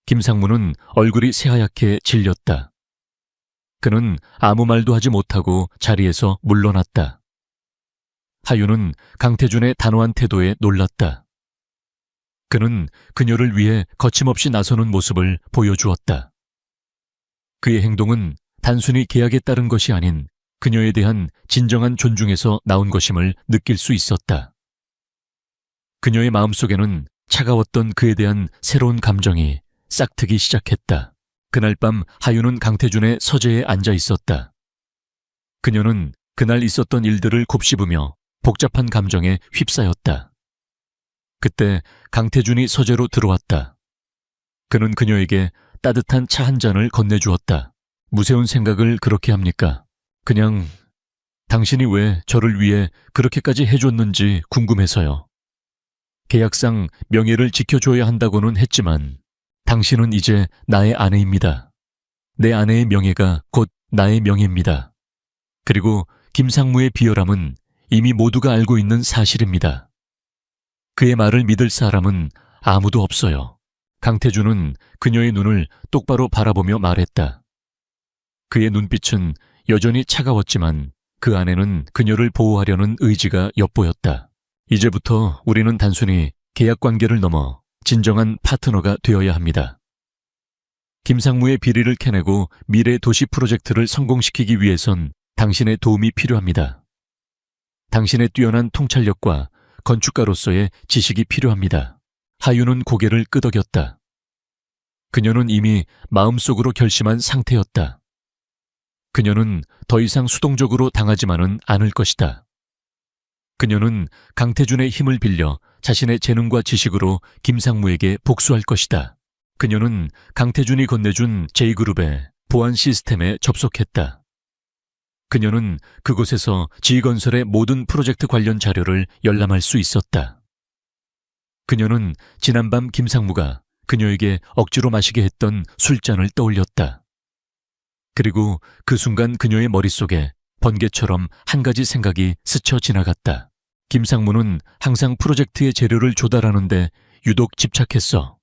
김상무는 얼굴이 새하얗게 질렸다. 그는 아무 말도 하지 못하고 자리에서 물러났다. 하윤은 강태준의 단호한 태도에 놀랐다. 그는 그녀를 위해 거침없이 나서는 모습을 보여주었다. 그의 행동은 단순히 계약에 따른 것이 아닌 그녀에 대한 진정한 존중에서 나온 것임을 느낄 수 있었다. 그녀의 마음속에는 차가웠던 그에 대한 새로운 감정이 싹트기 시작했다. 그날 밤 하윤은 강태준의 서재에 앉아 있었다. 그녀는 그날 있었던 일들을 곱씹으며 복잡한 감정에 휩싸였다. 그때 강태준이 서재로 들어왔다. 그는 그녀에게 따뜻한 차 한 잔을 건네주었다. 무서운 생각을 그렇게 합니까? 그냥 당신이 왜 저를 위해 그렇게까지 해줬는지 궁금해서요. 계약상 명예를 지켜줘야 한다고는 했지만 당신은 이제 나의 아내입니다. 내 아내의 명예가 곧 나의 명예입니다. 그리고 김상무의 비열함은 이미 모두가 알고 있는 사실입니다. 그의 말을 믿을 사람은 아무도 없어요. 강태준은 그녀의 눈을 똑바로 바라보며 말했다. 그의 눈빛은 여전히 차가웠지만 그 안에는 그녀를 보호하려는 의지가 엿보였다. 이제부터 우리는 단순히 계약 관계를 넘어 진정한 파트너가 되어야 합니다. 김상무의 비리를 캐내고 미래 도시 프로젝트를 성공시키기 위해선 당신의 도움이 필요합니다. 당신의 뛰어난 통찰력과 건축가로서의 지식이 필요합니다. 하윤은 고개를 끄덕였다. 그녀는 이미 마음속으로 결심한 상태였다. 그녀는 더 이상 수동적으로 당하지만은 않을 것이다. 그녀는 강태준의 힘을 빌려 자신의 재능과 지식으로 김상무에게 복수할 것이다. 그녀는 강태준이 건네준 J그룹의 보안 시스템에 접속했다. 그녀는 그곳에서 G건설의 모든 프로젝트 관련 자료를 열람할 수 있었다. 그녀는 지난밤 김상무가 그녀에게 억지로 마시게 했던 술잔을 떠올렸다. 그리고 그 순간 그녀의 머릿속에 번개처럼 한 가지 생각이 스쳐 지나갔다. 김상무는 항상 프로젝트의 재료를 조달하는데 유독 집착했어.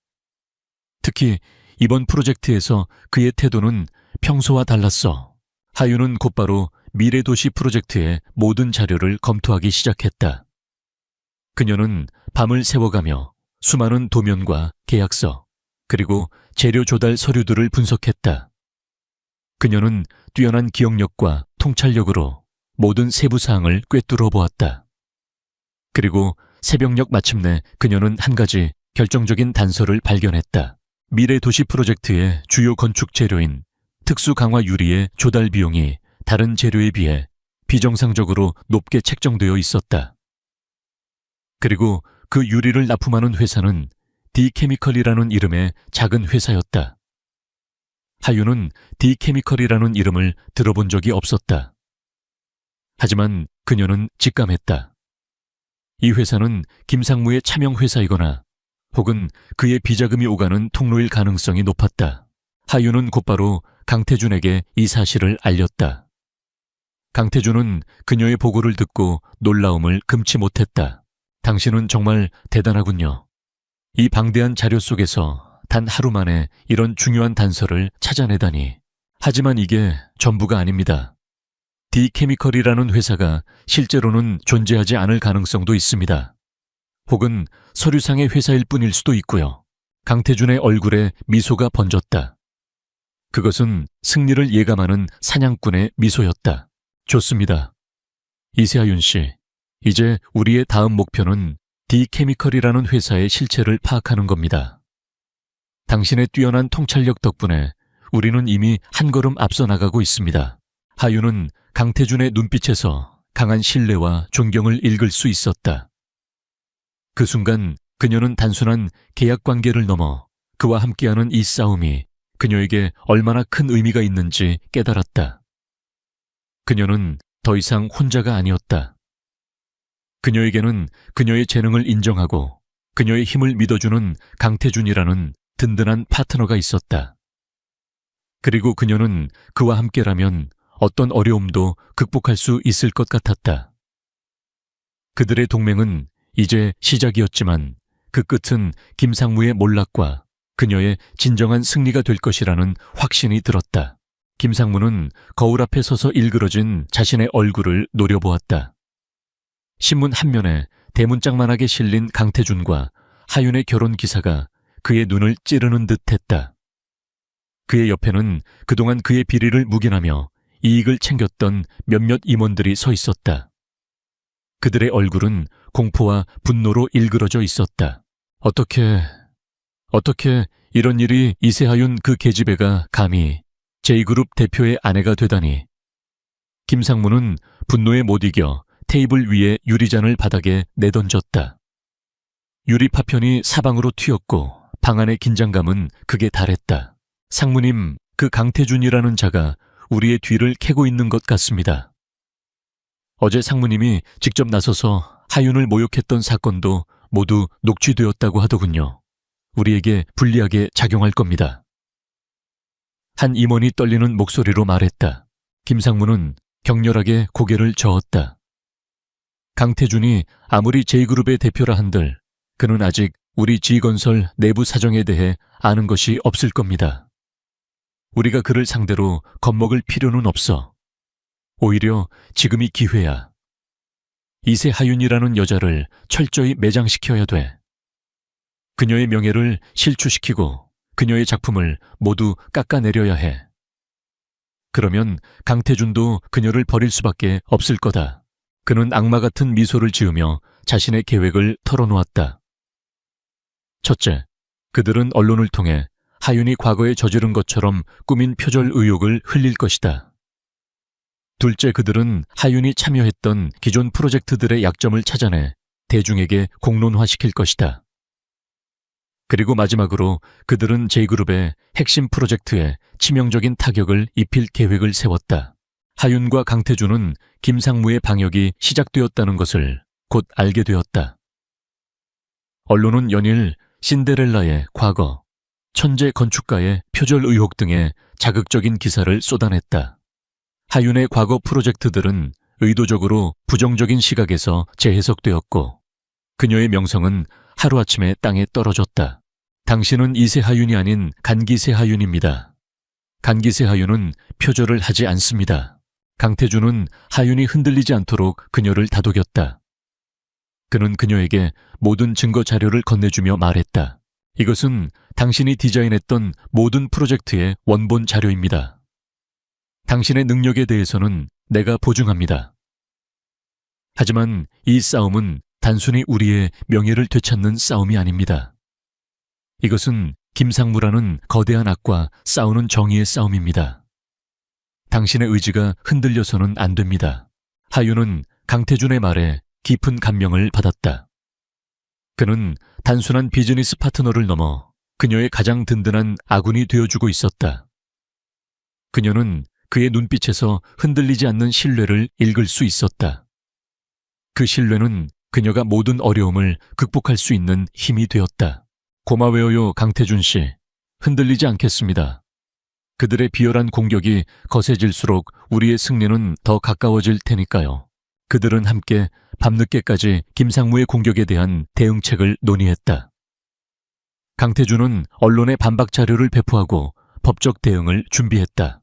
특히 이번 프로젝트에서 그의 태도는 평소와 달랐어. 하윤은 곧바로 미래도시 프로젝트의 모든 자료를 검토하기 시작했다. 그녀는 밤을 새워가며 수많은 도면과 계약서, 그리고 재료 조달 서류들을 분석했다. 그녀는 뛰어난 기억력과 통찰력으로 모든 세부 사항을 꿰뚫어 보았다. 그리고 새벽녘 마침내 그녀는 한 가지 결정적인 단서를 발견했다. 미래 도시 프로젝트의 주요 건축 재료인 특수 강화 유리의 조달 비용이 다른 재료에 비해 비정상적으로 높게 책정되어 있었다. 그리고 그 유리를 납품하는 회사는 D케미컬이라는 이름의 작은 회사였다. 하윤은 D케미컬이라는 이름을 들어본 적이 없었다. 하지만 그녀는 직감했다. 이 회사는 김상무의 차명 회사이거나 혹은 그의 비자금이 오가는 통로일 가능성이 높았다. 하윤은 곧바로 강태준에게 이 사실을 알렸다. 강태준은 그녀의 보고를 듣고 놀라움을 금치 못했다. 당신은 정말 대단하군요. 이 방대한 자료 속에서 단 하루 만에 이런 중요한 단서를 찾아내다니. 하지만 이게 전부가 아닙니다. D케미컬이라는 회사가 실제로는 존재하지 않을 가능성도 있습니다. 혹은 서류상의 회사일 뿐일 수도 있고요. 강태준의 얼굴에 미소가 번졌다. 그것은 승리를 예감하는 사냥꾼의 미소였다. 좋습니다. 이세하윤 씨, 이제 우리의 다음 목표는 D케미컬이라는 회사의 실체를 파악하는 겁니다. 당신의 뛰어난 통찰력 덕분에 우리는 이미 한 걸음 앞서 나가고 있습니다. 하윤은 강태준의 눈빛에서 강한 신뢰와 존경을 읽을 수 있었다. 그 순간 그녀는 단순한 계약 관계를 넘어 그와 함께하는 이 싸움이 그녀에게 얼마나 큰 의미가 있는지 깨달았다. 그녀는 더 이상 혼자가 아니었다. 그녀에게는 그녀의 재능을 인정하고 그녀의 힘을 믿어주는 강태준이라는 든든한 파트너가 있었다. 그리고 그녀는 그와 함께라면 어떤 어려움도 극복할 수 있을 것 같았다. 그들의 동맹은 이제 시작이었지만 그 끝은 김상무의 몰락과 그녀의 진정한 승리가 될 것이라는 확신이 들었다. 김상무는 거울 앞에 서서 일그러진 자신의 얼굴을 노려보았다. 신문 한 면에 대문짝만하게 실린 강태준과 하윤의 결혼 기사가 그의 눈을 찌르는 듯했다. 그의 옆에는 그동안 그의 비리를 묵인하며 이익을 챙겼던 몇몇 임원들이 서 있었다. 그들의 얼굴은 공포와 분노로 일그러져 있었다. 어떻게 이런 일이 이세하윤 그 계집애가 감히 J그룹 대표의 아내가 되다니. 김상무는 분노에 못 이겨 테이블 위에 유리잔을 바닥에 내던졌다. 유리 파편이 사방으로 튀었고 방 안의 긴장감은 극에 달했다. 상무님, 그 강태준이라는 자가 우리의 뒤를 캐고 있는 것 같습니다. 어제 상무님이 직접 나서서 하윤을 모욕했던 사건도 모두 녹취되었다고 하더군요. 우리에게 불리하게 작용할 겁니다. 한 임원이 떨리는 목소리로 말했다. 김상무는 격렬하게 고개를 저었다. 강태준이 아무리 J그룹의 대표라 한들 그는 아직 우리 G건설 내부 사정에 대해 아는 것이 없을 겁니다. 우리가 그를 상대로 겁먹을 필요는 없어. 오히려 지금이 기회야. 이세하윤이라는 여자를 철저히 매장시켜야 돼. 그녀의 명예를 실추시키고 그녀의 작품을 모두 깎아내려야 해. 그러면 강태준도 그녀를 버릴 수밖에 없을 거다. 그는 악마 같은 미소를 지으며 자신의 계획을 털어놓았다. 첫째, 그들은 언론을 통해 하윤이 과거에 저지른 것처럼 꾸민 표절 의혹을 흘릴 것이다. 둘째, 그들은 하윤이 참여했던 기존 프로젝트들의 약점을 찾아내 대중에게 공론화시킬 것이다. 그리고 마지막으로 그들은 J그룹의 핵심 프로젝트에 치명적인 타격을 입힐 계획을 세웠다. 하윤과 강태준은 김상무의 방역이 시작되었다는 것을 곧 알게 되었다. 언론은 연일 신데렐라의 과거, 천재 건축가의 표절 의혹 등의 자극적인 기사를 쏟아냈다. 하윤의 과거 프로젝트들은 의도적으로 부정적인 시각에서 재해석되었고 그녀의 명성은 하루아침에 땅에 떨어졌다. 당신은 이세 하윤이 아닌 간기세 하윤입니다. 간기세 하윤은 표절을 하지 않습니다. 강태준은 하윤이 흔들리지 않도록 그녀를 다독였다. 그는 그녀에게 모든 증거 자료를 건네주며 말했다. 이것은 당신이 디자인했던 모든 프로젝트의 원본 자료입니다. 당신의 능력에 대해서는 내가 보증합니다. 하지만 이 싸움은 단순히 우리의 명예를 되찾는 싸움이 아닙니다. 이것은 김상무라는 거대한 악과 싸우는 정의의 싸움입니다. 당신의 의지가 흔들려서는 안 됩니다. 하윤은 강태준의 말에 깊은 감명을 받았다. 그는 단순한 비즈니스 파트너를 넘어 그녀의 가장 든든한 아군이 되어주고 있었다. 그녀는 그의 눈빛에서 흔들리지 않는 신뢰를 읽을 수 있었다. 그 신뢰는 그녀가 모든 어려움을 극복할 수 있는 힘이 되었다. 고마워요, 강태준 씨. 흔들리지 않겠습니다. 그들의 비열한 공격이 거세질수록 우리의 승리는 더 가까워질 테니까요. 그들은 함께 밤늦게까지 김상무의 공격에 대한 대응책을 논의했다. 강태준은 언론에 반박 자료를 배포하고 법적 대응을 준비했다.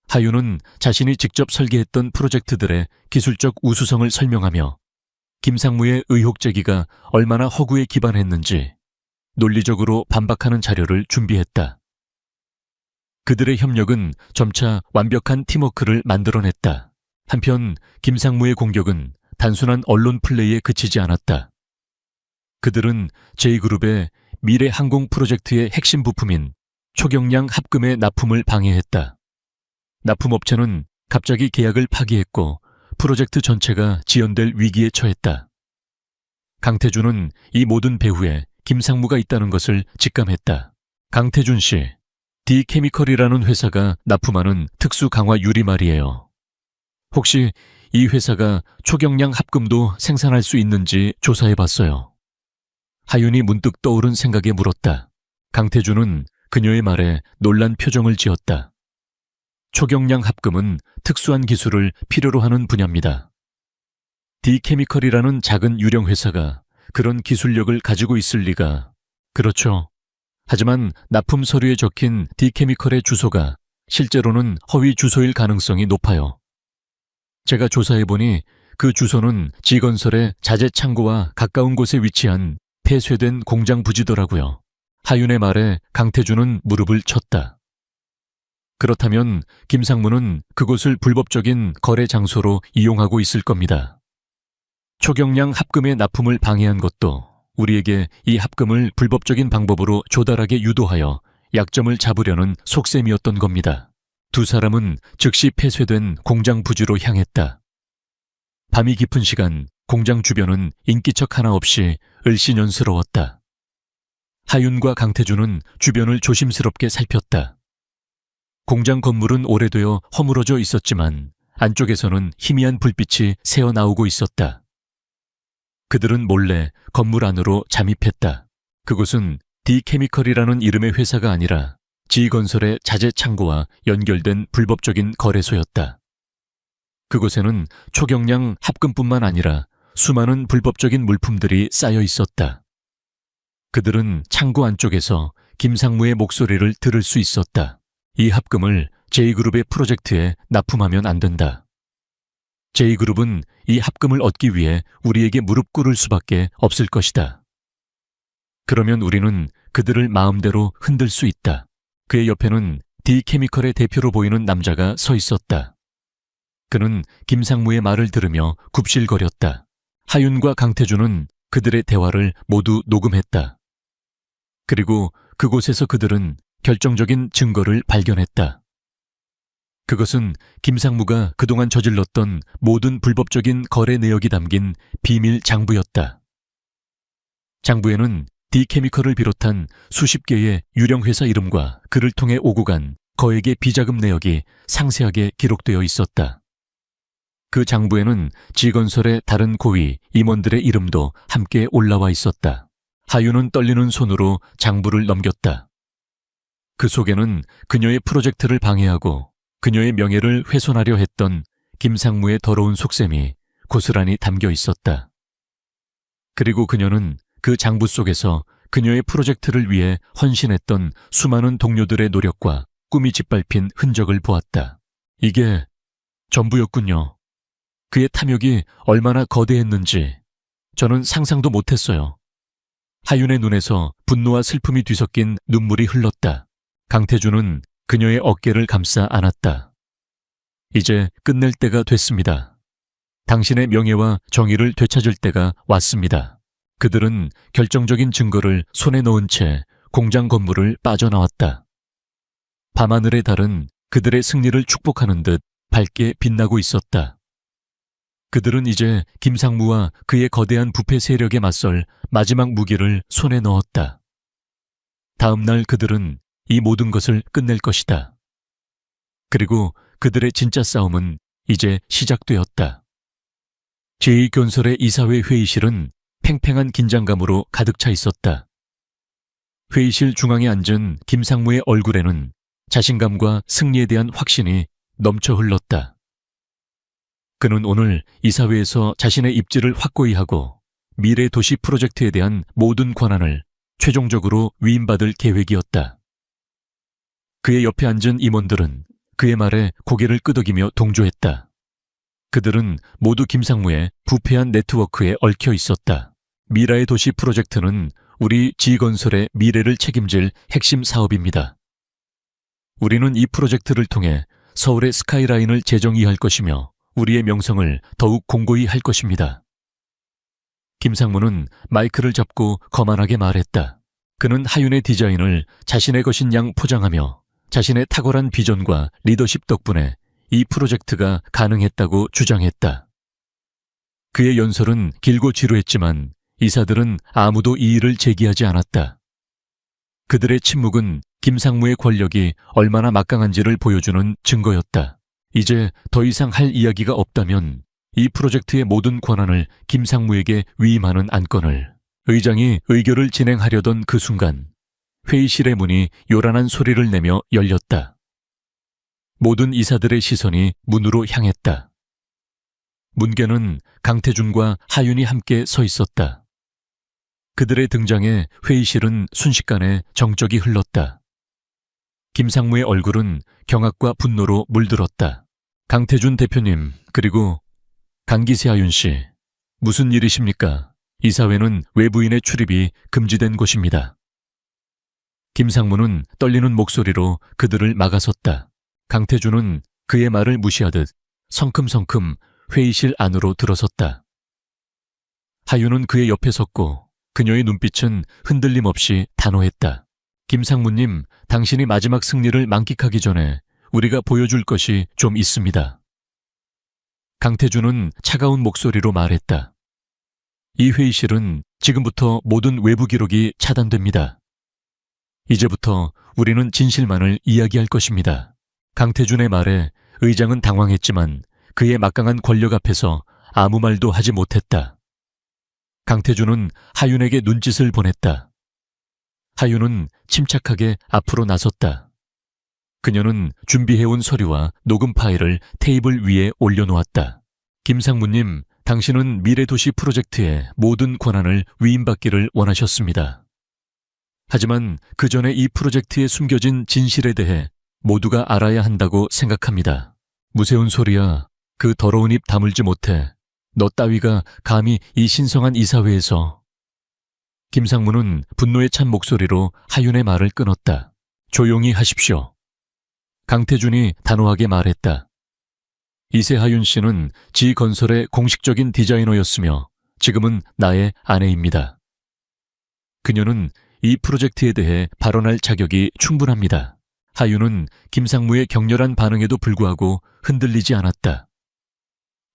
하윤은 자신이 직접 설계했던 프로젝트들의 기술적 우수성을 설명하며 김상무의 의혹 제기가 얼마나 허구에 기반했는지 논리적으로 반박하는 자료를 준비했다. 그들의 협력은 점차 완벽한 팀워크를 만들어냈다. 한편 김상무의 공격은 단순한 언론 플레이에 그치지 않았다. 그들은 J그룹의 미래 항공 프로젝트의 핵심 부품인 초경량 합금의 납품을 방해했다. 납품업체는 갑자기 계약을 파기했고 프로젝트 전체가 지연될 위기에 처했다. 강태준은 이 모든 배후에 김상무가 있다는 것을 직감했다. 강태준 씨, D케미컬이라는 회사가 납품하는 특수 강화 유리 말이에요. 혹시 이 회사가 초경량 합금도 생산할 수 있는지 조사해봤어요. 하윤이 문득 떠오른 생각에 물었다. 강태준은 그녀의 말에 놀란 표정을 지었다. 초경량 합금은 특수한 기술을 필요로 하는 분야입니다. D케미컬이라는 작은 유령 회사가 그런 기술력을 가지고 있을 리가. 그렇죠. 하지만 납품 서류에 적힌 D케미컬의 주소가 실제로는 허위 주소일 가능성이 높아요. 제가 조사해보니 그 주소는 G건설의 자재 창고와 가까운 곳에 위치한 폐쇄된 공장 부지더라고요. 하윤의 말에 강태준은 무릎을 쳤다. 그렇다면 김상무는 그곳을 불법적인 거래 장소로 이용하고 있을 겁니다. 초경량 합금의 납품을 방해한 것도 우리에게 이 합금을 불법적인 방법으로 조달하게 유도하여 약점을 잡으려는 속셈이었던 겁니다. 두 사람은 즉시 폐쇄된 공장 부지로 향했다. 밤이 깊은 시간 공장 주변은 인기척 하나 없이 을씨년스러웠다. 하윤과 강태준은 주변을 조심스럽게 살폈다. 공장 건물은 오래되어 허물어져 있었지만 안쪽에서는 희미한 불빛이 새어나오고 있었다. 그들은 몰래 건물 안으로 잠입했다. 그곳은 D케미컬이라는 이름의 회사가 아니라 G건설의 자재 창고와 연결된 불법적인 거래소였다. 그곳에는 초경량 합금뿐만 아니라 수많은 불법적인 물품들이 쌓여 있었다. 그들은 창고 안쪽에서 김상무의 목소리를 들을 수 있었다. 이 합금을 J그룹의 프로젝트에 납품하면 안 된다. J그룹은 이 합금을 얻기 위해 우리에게 무릎 꿇을 수밖에 없을 것이다. 그러면 우리는 그들을 마음대로 흔들 수 있다. 그의 옆에는 D케미컬의 대표로 보이는 남자가 서 있었다. 그는 김상무의 말을 들으며 굽실거렸다. 하윤과 강태준은 그들의 대화를 모두 녹음했다. 그리고 그곳에서 그들은 결정적인 증거를 발견했다. 그것은 김상무가 그동안 저질렀던 모든 불법적인 거래 내역이 담긴 비밀 장부였다. 장부에는 D케미컬을 비롯한 수십 개의 유령 회사 이름과 그를 통해 오고 간 거액의 비자금 내역이 상세하게 기록되어 있었다. 그 장부에는 지건설의 다른 고위 임원들의 이름도 함께 올라와 있었다. 하윤은 떨리는 손으로 장부를 넘겼다. 그 속에는 그녀의 프로젝트를 방해하고 그녀의 명예를 훼손하려 했던 김상무의 더러운 속셈이 고스란히 담겨 있었다. 그리고 그녀는 그 장부 속에서 그녀의 프로젝트를 위해 헌신했던 수많은 동료들의 노력과 꿈이 짓밟힌 흔적을 보았다. 이게 전부였군요. 그의 탐욕이 얼마나 거대했는지 저는 상상도 못했어요. 하윤의 눈에서 분노와 슬픔이 뒤섞인 눈물이 흘렀다. 강태준은 그녀의 어깨를 감싸 안았다. 이제 끝낼 때가 됐습니다. 당신의 명예와 정의를 되찾을 때가 왔습니다. 그들은 결정적인 증거를 손에 넣은 채 공장 건물을 빠져나왔다. 밤하늘의 달은 그들의 승리를 축복하는 듯 밝게 빛나고 있었다. 그들은 이제 김상무와 그의 거대한 부패 세력에 맞설 마지막 무기를 손에 넣었다. 다음 날 그들은 이 모든 것을 끝낼 것이다. 그리고 그들의 진짜 싸움은 이제 시작되었다. 제2건설의 이사회 회의실은 팽팽한 긴장감으로 가득 차 있었다. 회의실 중앙에 앉은 김상무의 얼굴에는 자신감과 승리에 대한 확신이 넘쳐 흘렀다. 그는 오늘 이사회에서 자신의 입지를 확고히 하고 미래 도시 프로젝트에 대한 모든 권한을 최종적으로 위임받을 계획이었다. 그의 옆에 앉은 임원들은 그의 말에 고개를 끄덕이며 동조했다. 그들은 모두 김상무의 부패한 네트워크에 얽혀 있었다. 미라의 도시 프로젝트는 우리 지건설의 미래를 책임질 핵심 사업입니다. 우리는 이 프로젝트를 통해 서울의 스카이라인을 재정의할 것이며 우리의 명성을 더욱 공고히 할 것입니다. 김상무는 마이크를 잡고 거만하게 말했다. 그는 하윤의 디자인을 자신의 것인 양 포장하며 자신의 탁월한 비전과 리더십 덕분에 이 프로젝트가 가능했다고 주장했다. 그의 연설은 길고 지루했지만 이사들은 아무도 이의를 제기하지 않았다. 그들의 침묵은 김상무의 권력이 얼마나 막강한지를 보여주는 증거였다. 이제 더 이상 할 이야기가 없다면 이 프로젝트의 모든 권한을 김상무에게 위임하는 안건을 의장이 의결을 진행하려던 그 순간 회의실의 문이 요란한 소리를 내며 열렸다. 모든 이사들의 시선이 문으로 향했다. 문개는 강태준과 하윤이 함께 서 있었다. 그들의 등장에 회의실은 순식간에 정적이 흘렀다. 김상무의 얼굴은 경악과 분노로 물들었다. 강태준 대표님, 그리고 강기세 하윤 씨, 무슨 일이십니까? 이사회는 외부인의 출입이 금지된 곳입니다. 김상무는 떨리는 목소리로 그들을 막아섰다. 강태준은 그의 말을 무시하듯 성큼성큼 회의실 안으로 들어섰다. 하윤은 그의 옆에 섰고 그녀의 눈빛은 흔들림 없이 단호했다. 김상무님, 당신이 마지막 승리를 만끽하기 전에 우리가 보여줄 것이 좀 있습니다. 강태준은 차가운 목소리로 말했다. 이 회의실은 지금부터 모든 외부 기록이 차단됩니다. 이제부터 우리는 진실만을 이야기할 것입니다. 강태준의 말에 의장은 당황했지만 그의 막강한 권력 앞에서 아무 말도 하지 못했다. 강태준은 하윤에게 눈짓을 보냈다. 하윤은 침착하게 앞으로 나섰다. 그녀는 준비해온 서류와 녹음 파일을 테이블 위에 올려놓았다. 김상무님, 당신은 미래도시 프로젝트의 모든 권한을 위임받기를 원하셨습니다. 하지만 그 전에 이 프로젝트에 숨겨진 진실에 대해 모두가 알아야 한다고 생각합니다. 무세운 소리야. 그 더러운 입 다물지 못해. 너 따위가 감히 이 신성한 이사회에서. 김상무는 분노에 찬 목소리로 하윤의 말을 끊었다. 조용히 하십시오. 강태준이 단호하게 말했다. 이세하윤 씨는 지건설의 공식적인 디자이너였으며 지금은 나의 아내입니다. 그녀는 이 프로젝트에 대해 발언할 자격이 충분합니다. 하윤은 김상무의 격렬한 반응에도 불구하고 흔들리지 않았다.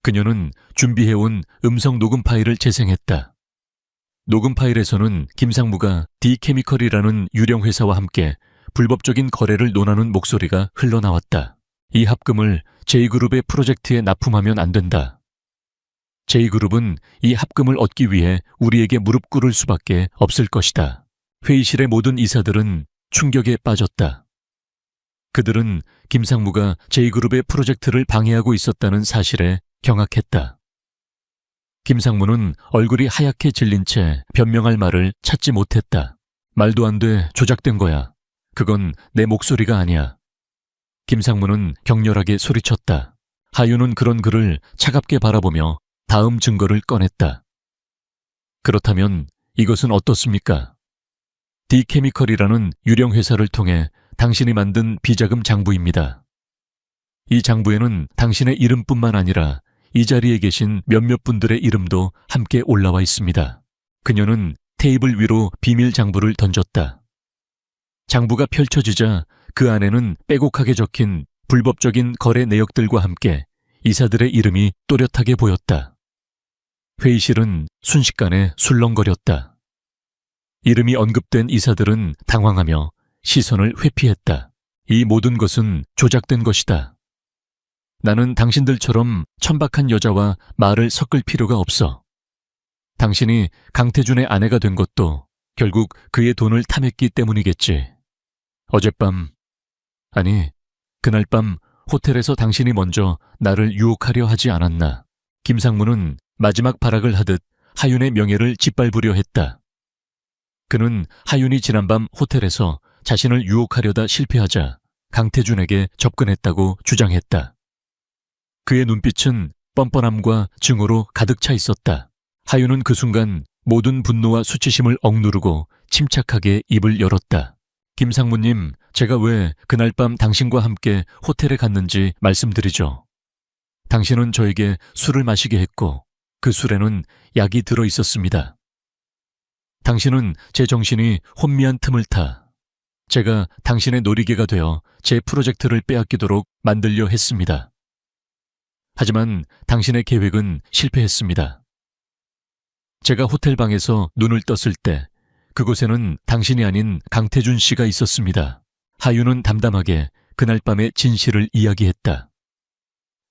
그녀는 준비해온 음성 녹음 파일을 재생했다. 녹음 파일에서는 김상무가 D케미컬이라는 유령 회사와 함께 불법적인 거래를 논하는 목소리가 흘러나왔다. 이 합금을 J그룹의 프로젝트에 납품하면 안 된다. J그룹은 이 합금을 얻기 위해 우리에게 무릎 꿇을 수밖에 없을 것이다. 회의실의 모든 이사들은 충격에 빠졌다. 그들은 김상무가 J그룹의 프로젝트를 방해하고 있었다는 사실에 경악했다. 김상무는 얼굴이 하얗게 질린 채 변명할 말을 찾지 못했다. 말도 안 돼, 조작된 거야. 그건 내 목소리가 아니야. 김상무는 격렬하게 소리쳤다. 하윤은 그런 그를 차갑게 바라보며 다음 증거를 꺼냈다. 그렇다면 이것은 어떻습니까? D케미컬이라는 유령 회사를 통해 당신이 만든 비자금 장부입니다. 이 장부에는 당신의 이름뿐만 아니라 이 자리에 계신 몇몇 분들의 이름도 함께 올라와 있습니다. 그녀는 테이블 위로 비밀 장부를 던졌다. 장부가 펼쳐지자 그 안에는 빼곡하게 적힌 불법적인 거래 내역들과 함께 이사들의 이름이 또렷하게 보였다. 회의실은 순식간에 술렁거렸다. 이름이 언급된 이사들은 당황하며 시선을 회피했다. 이 모든 것은 조작된 것이다. 나는 당신들처럼 천박한 여자와 말을 섞을 필요가 없어. 당신이 강태준의 아내가 된 것도 결국 그의 돈을 탐했기 때문이겠지. 어젯밤, 아니, 그날 밤 호텔에서 당신이 먼저 나를 유혹하려 하지 않았나. 김상무는 마지막 발악을 하듯 하윤의 명예를 짓밟으려 했다. 그는 하윤이 지난밤 호텔에서 자신을 유혹하려다 실패하자 강태준에게 접근했다고 주장했다. 그의 눈빛은 뻔뻔함과 증오로 가득 차 있었다. 하윤은 그 순간 모든 분노와 수치심을 억누르고 침착하게 입을 열었다. 김상무님, 제가 왜 그날 밤 당신과 함께 호텔에 갔는지 말씀드리죠. 당신은 저에게 술을 마시게 했고 그 술에는 약이 들어 있었습니다. 당신은 제 정신이 혼미한 틈을 타 제가 당신의 놀이개가 되어 제 프로젝트를 빼앗기도록 만들려 했습니다. 하지만 당신의 계획은 실패했습니다. 제가 호텔 방에서 눈을 떴을 때 그곳에는 당신이 아닌 강태준 씨가 있었습니다. 하윤은 담담하게 그날 밤의 진실을 이야기했다.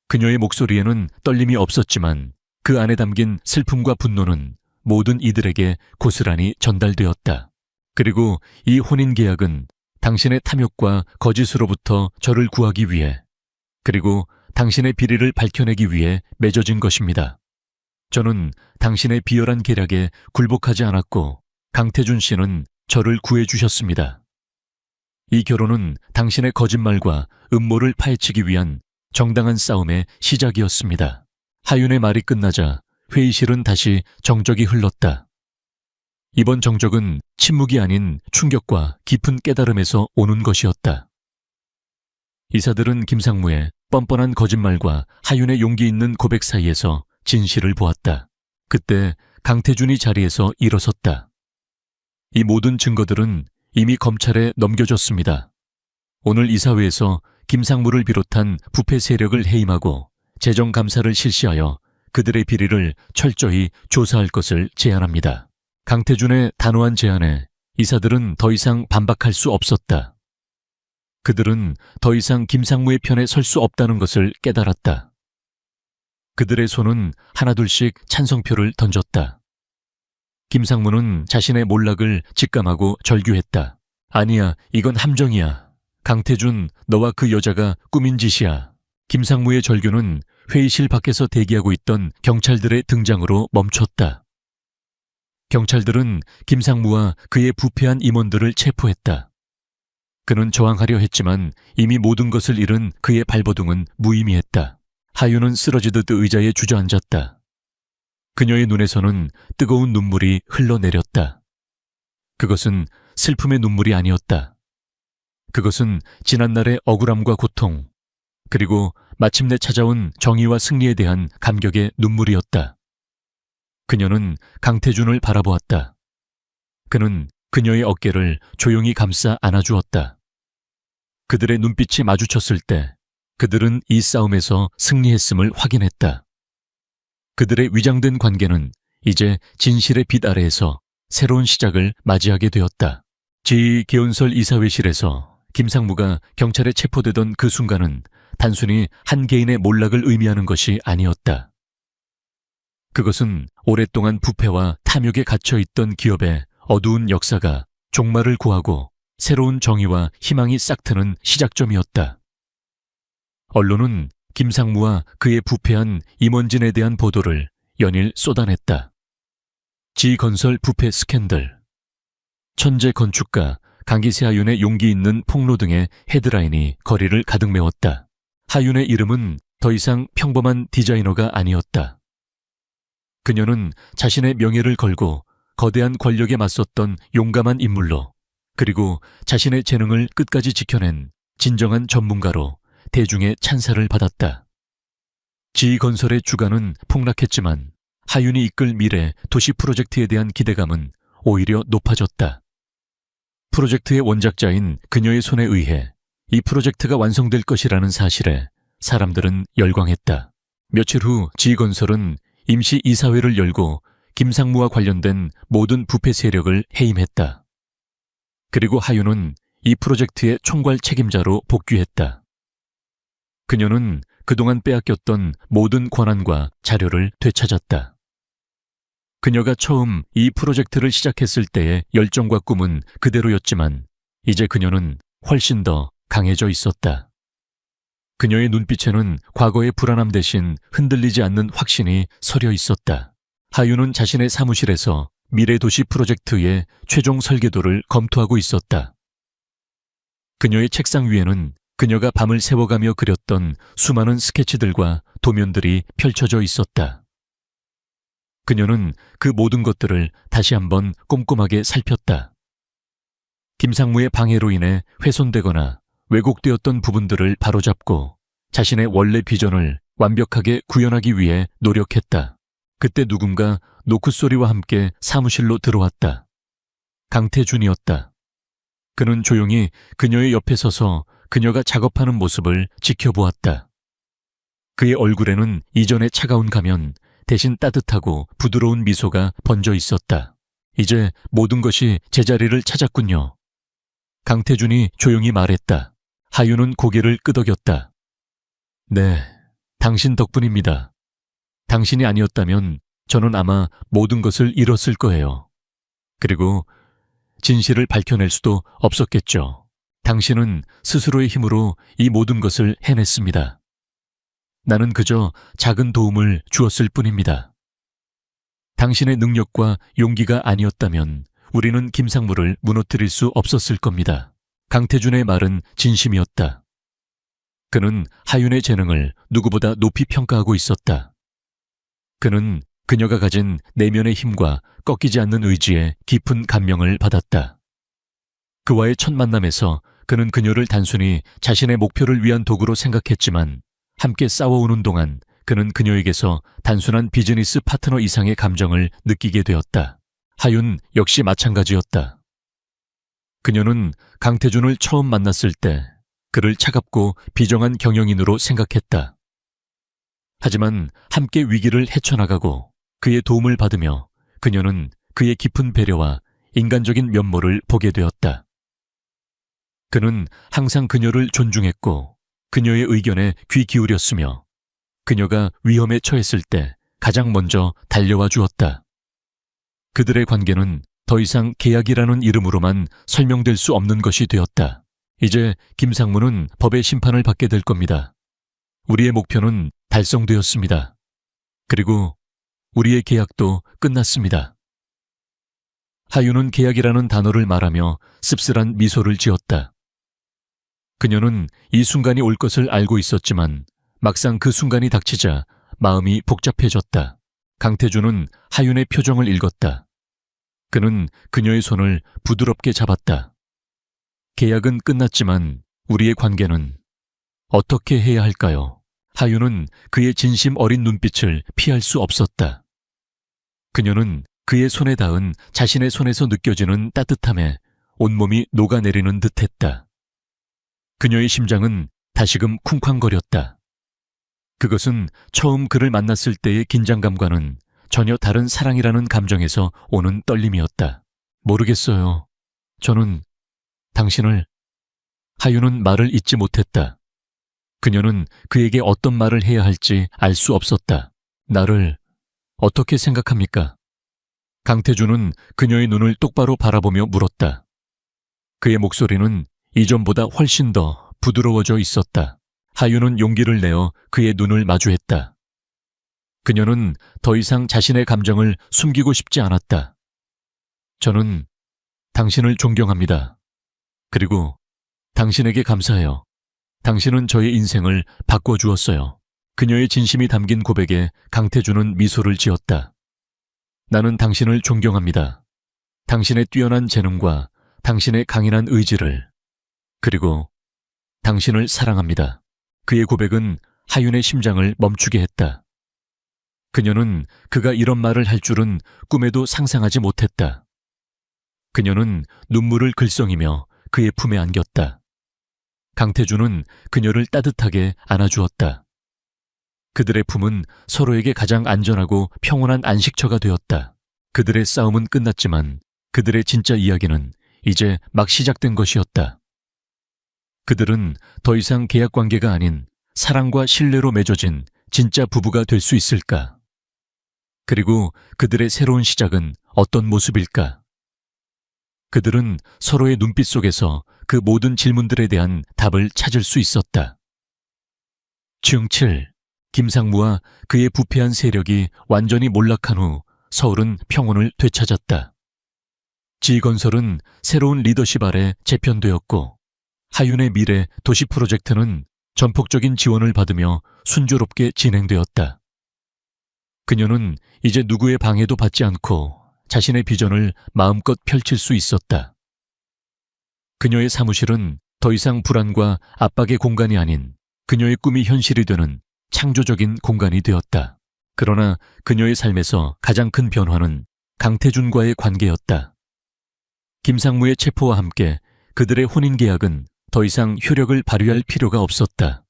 그녀의 목소리에는 떨림이 없었지만 그 안에 담긴 슬픔과 분노는 모든 이들에게 고스란히 전달되었다. 그리고 이 혼인계약은 당신의 탐욕과 거짓으로부터 저를 구하기 위해, 그리고 당신의 비리를 밝혀내기 위해 맺어진 것입니다. 저는 당신의 비열한 계략에 굴복하지 않았고 강태준 씨는 저를 구해주셨습니다. 이 결혼은 당신의 거짓말과 음모를 파헤치기 위한 정당한 싸움의 시작이었습니다. 하윤의 말이 끝나자 회의실은 다시 정적이 흘렀다. 이번 정적은 침묵이 아닌 충격과 깊은 깨달음에서 오는 것이었다. 이사들은 김상무의 뻔뻔한 거짓말과 하윤의 용기 있는 고백 사이에서 진실을 보았다. 그때 강태준이 자리에서 일어섰다. 이 모든 증거들은 이미 검찰에 넘겨졌습니다. 오늘 이사회에서 김상무를 비롯한 부패 세력을 해임하고 재정감사를 실시하여 그들의 비리를 철저히 조사할 것을 제안합니다. 강태준의 단호한 제안에 이사들은 더 이상 반박할 수 없었다. 그들은 더 이상 김상무의 편에 설 수 없다는 것을 깨달았다. 그들의 손은 하나둘씩 찬성표를 던졌다. 김상무는 자신의 몰락을 직감하고 절규했다. 아니야, 이건 함정이야. 강태준, 너와 그 여자가 꾸민 짓이야. 김상무의 절규는 회의실 밖에서 대기하고 있던 경찰들의 등장으로 멈췄다. 경찰들은 김상무와 그의 부패한 임원들을 체포했다. 그는 저항하려 했지만 이미 모든 것을 잃은 그의 발버둥은 무의미했다. 하윤은 쓰러지듯 의자에 주저앉았다. 그녀의 눈에서는 뜨거운 눈물이 흘러내렸다. 그것은 슬픔의 눈물이 아니었다. 그것은 지난날의 억울함과 고통, 그리고 마침내 찾아온 정의와 승리에 대한 감격의 눈물이었다. 그녀는 강태준을 바라보았다. 그는 그녀의 어깨를 조용히 감싸 안아주었다. 그들의 눈빛이 마주쳤을 때 그들은 이 싸움에서 승리했음을 확인했다. 그들의 위장된 관계는 이제 진실의 빛 아래에서 새로운 시작을 맞이하게 되었다. 제2개헌설 이사회실에서 김상무가 경찰에 체포되던 그 순간은 단순히 한 개인의 몰락을 의미하는 것이 아니었다. 그것은 오랫동안 부패와 탐욕에 갇혀있던 기업의 어두운 역사가 종말을 구하고 새로운 정의와 희망이 싹트는 시작점이었다. 언론은 김상무와 그의 부패한 임원진에 대한 보도를 연일 쏟아냈다. 지건설 부패 스캔들, 천재 건축가 강기세 하윤의 용기 있는 폭로 등의 헤드라인이 거리를 가득 메웠다. 하윤의 이름은 더 이상 평범한 디자이너가 아니었다. 그녀는 자신의 명예를 걸고 거대한 권력에 맞섰던 용감한 인물로, 그리고 자신의 재능을 끝까지 지켜낸 진정한 전문가로 대중의 찬사를 받았다. 지건설의 주가는 폭락했지만 하윤이 이끌 미래 도시 프로젝트에 대한 기대감은 오히려 높아졌다. 프로젝트의 원작자인 그녀의 손에 의해 이 프로젝트가 완성될 것이라는 사실에 사람들은 열광했다. 며칠 후 지건설은 임시 이사회를 열고 김상무와 관련된 모든 부패 세력을 해임했다. 그리고 하윤은 이 프로젝트의 총괄 책임자로 복귀했다. 그녀는 그동안 빼앗겼던 모든 권한과 자료를 되찾았다. 그녀가 처음 이 프로젝트를 시작했을 때의 열정과 꿈은 그대로였지만 이제 그녀는 훨씬 더 강해져 있었다. 그녀의 눈빛에는 과거의 불안함 대신 흔들리지 않는 확신이 서려 있었다. 하윤은 자신의 사무실에서 미래도시 프로젝트의 최종 설계도를 검토하고 있었다. 그녀의 책상 위에는 그녀가 밤을 새워가며 그렸던 수많은 스케치들과 도면들이 펼쳐져 있었다. 그녀는 그 모든 것들을 다시 한번 꼼꼼하게 살폈다. 김상무의 방해로 인해 훼손되거나 왜곡되었던 부분들을 바로잡고 자신의 원래 비전을 완벽하게 구현하기 위해 노력했다. 그때 누군가 노크 소리와 함께 사무실로 들어왔다. 강태준이었다. 그는 조용히 그녀의 옆에 서서 그녀가 작업하는 모습을 지켜보았다. 그의 얼굴에는 이전의 차가운 가면 대신 따뜻하고 부드러운 미소가 번져 있었다. 이제 모든 것이 제자리를 찾았군요. 강태준이 조용히 말했다. 하윤은 고개를 끄덕였다. 네, 당신 덕분입니다. 당신이 아니었다면 저는 아마 모든 것을 잃었을 거예요. 그리고 진실을 밝혀낼 수도 없었겠죠. 당신은 스스로의 힘으로 이 모든 것을 해냈습니다. 나는 그저 작은 도움을 주었을 뿐입니다. 당신의 능력과 용기가 아니었다면 우리는 김상무를 무너뜨릴 수 없었을 겁니다. 강태준의 말은 진심이었다. 그는 하윤의 재능을 누구보다 높이 평가하고 있었다. 그는 그녀가 가진 내면의 힘과 꺾이지 않는 의지에 깊은 감명을 받았다. 그와의 첫 만남에서 그는 그녀를 단순히 자신의 목표를 위한 도구로 생각했지만 함께 싸워오는 동안 그는 그녀에게서 단순한 비즈니스 파트너 이상의 감정을 느끼게 되었다. 하윤 역시 마찬가지였다. 그녀는 강태준을 처음 만났을 때 그를 차갑고 비정한 경영인으로 생각했다. 하지만 함께 위기를 헤쳐나가고 그의 도움을 받으며 그녀는 그의 깊은 배려와 인간적인 면모를 보게 되었다. 그는 항상 그녀를 존중했고 그녀의 의견에 귀 기울였으며 그녀가 위험에 처했을 때 가장 먼저 달려와 주었다. 그들의 관계는 더 이상 계약이라는 이름으로만 설명될 수 없는 것이 되었다. 이제 김상무는 법의 심판을 받게 될 겁니다. 우리의 목표는 달성되었습니다. 그리고 우리의 계약도 끝났습니다. 하윤은 계약이라는 단어를 말하며 씁쓸한 미소를 지었다. 그녀는 이 순간이 올 것을 알고 있었지만 막상 그 순간이 닥치자 마음이 복잡해졌다. 강태준은 하윤의 표정을 읽었다. 그는 그녀의 손을 부드럽게 잡았다. 계약은 끝났지만 우리의 관계는 어떻게 해야 할까요? 하윤은 그의 진심 어린 눈빛을 피할 수 없었다. 그녀는 그의 손에 닿은 자신의 손에서 느껴지는 따뜻함에 온몸이 녹아내리는 듯했다. 그녀의 심장은 다시금 쿵쾅거렸다. 그것은 처음 그를 만났을 때의 긴장감과는 전혀 다른 사랑이라는 감정에서 오는 떨림이었다. 모르겠어요. 저는 당신을... 하윤은 말을 잇지 못했다. 그녀는 그에게 어떤 말을 해야 할지 알 수 없었다. 나를 어떻게 생각합니까? 강태준은 그녀의 눈을 똑바로 바라보며 물었다. 그의 목소리는 이전보다 훨씬 더 부드러워져 있었다. 하윤은 용기를 내어 그의 눈을 마주했다. 그녀는 더 이상 자신의 감정을 숨기고 싶지 않았다. 저는 당신을 존경합니다. 그리고 당신에게 감사해요. 당신은 저의 인생을 바꿔주었어요. 그녀의 진심이 담긴 고백에 강태준은 미소를 지었다. 나는 당신을 존경합니다. 당신의 뛰어난 재능과 당신의 강인한 의지를, 그리고 당신을 사랑합니다. 그의 고백은 하윤의 심장을 멈추게 했다. 그녀는 그가 이런 말을 할 줄은 꿈에도 상상하지 못했다. 그녀는 눈물을 글썽이며 그의 품에 안겼다. 강태준은 그녀를 따뜻하게 안아주었다. 그들의 품은 서로에게 가장 안전하고 평온한 안식처가 되었다. 그들의 싸움은 끝났지만 그들의 진짜 이야기는 이제 막 시작된 것이었다. 그들은 더 이상 계약 관계가 아닌 사랑과 신뢰로 맺어진 진짜 부부가 될 수 있을까? 그리고 그들의 새로운 시작은 어떤 모습일까? 그들은 서로의 눈빛 속에서 그 모든 질문들에 대한 답을 찾을 수 있었다. 중7. 김상무와 그의 부패한 세력이 완전히 몰락한 후 서울은 평온을 되찾았다. 지건설은 새로운 리더십 아래 재편되었고 하윤의 미래 도시 프로젝트는 전폭적인 지원을 받으며 순조롭게 진행되었다. 그녀는 이제 누구의 방해도 받지 않고 자신의 비전을 마음껏 펼칠 수 있었다. 그녀의 사무실은 더 이상 불안과 압박의 공간이 아닌 그녀의 꿈이 현실이 되는 창조적인 공간이 되었다. 그러나 그녀의 삶에서 가장 큰 변화는 강태준과의 관계였다. 김상무의 체포와 함께 그들의 혼인계약은 더 이상 효력을 발휘할 필요가 없었다.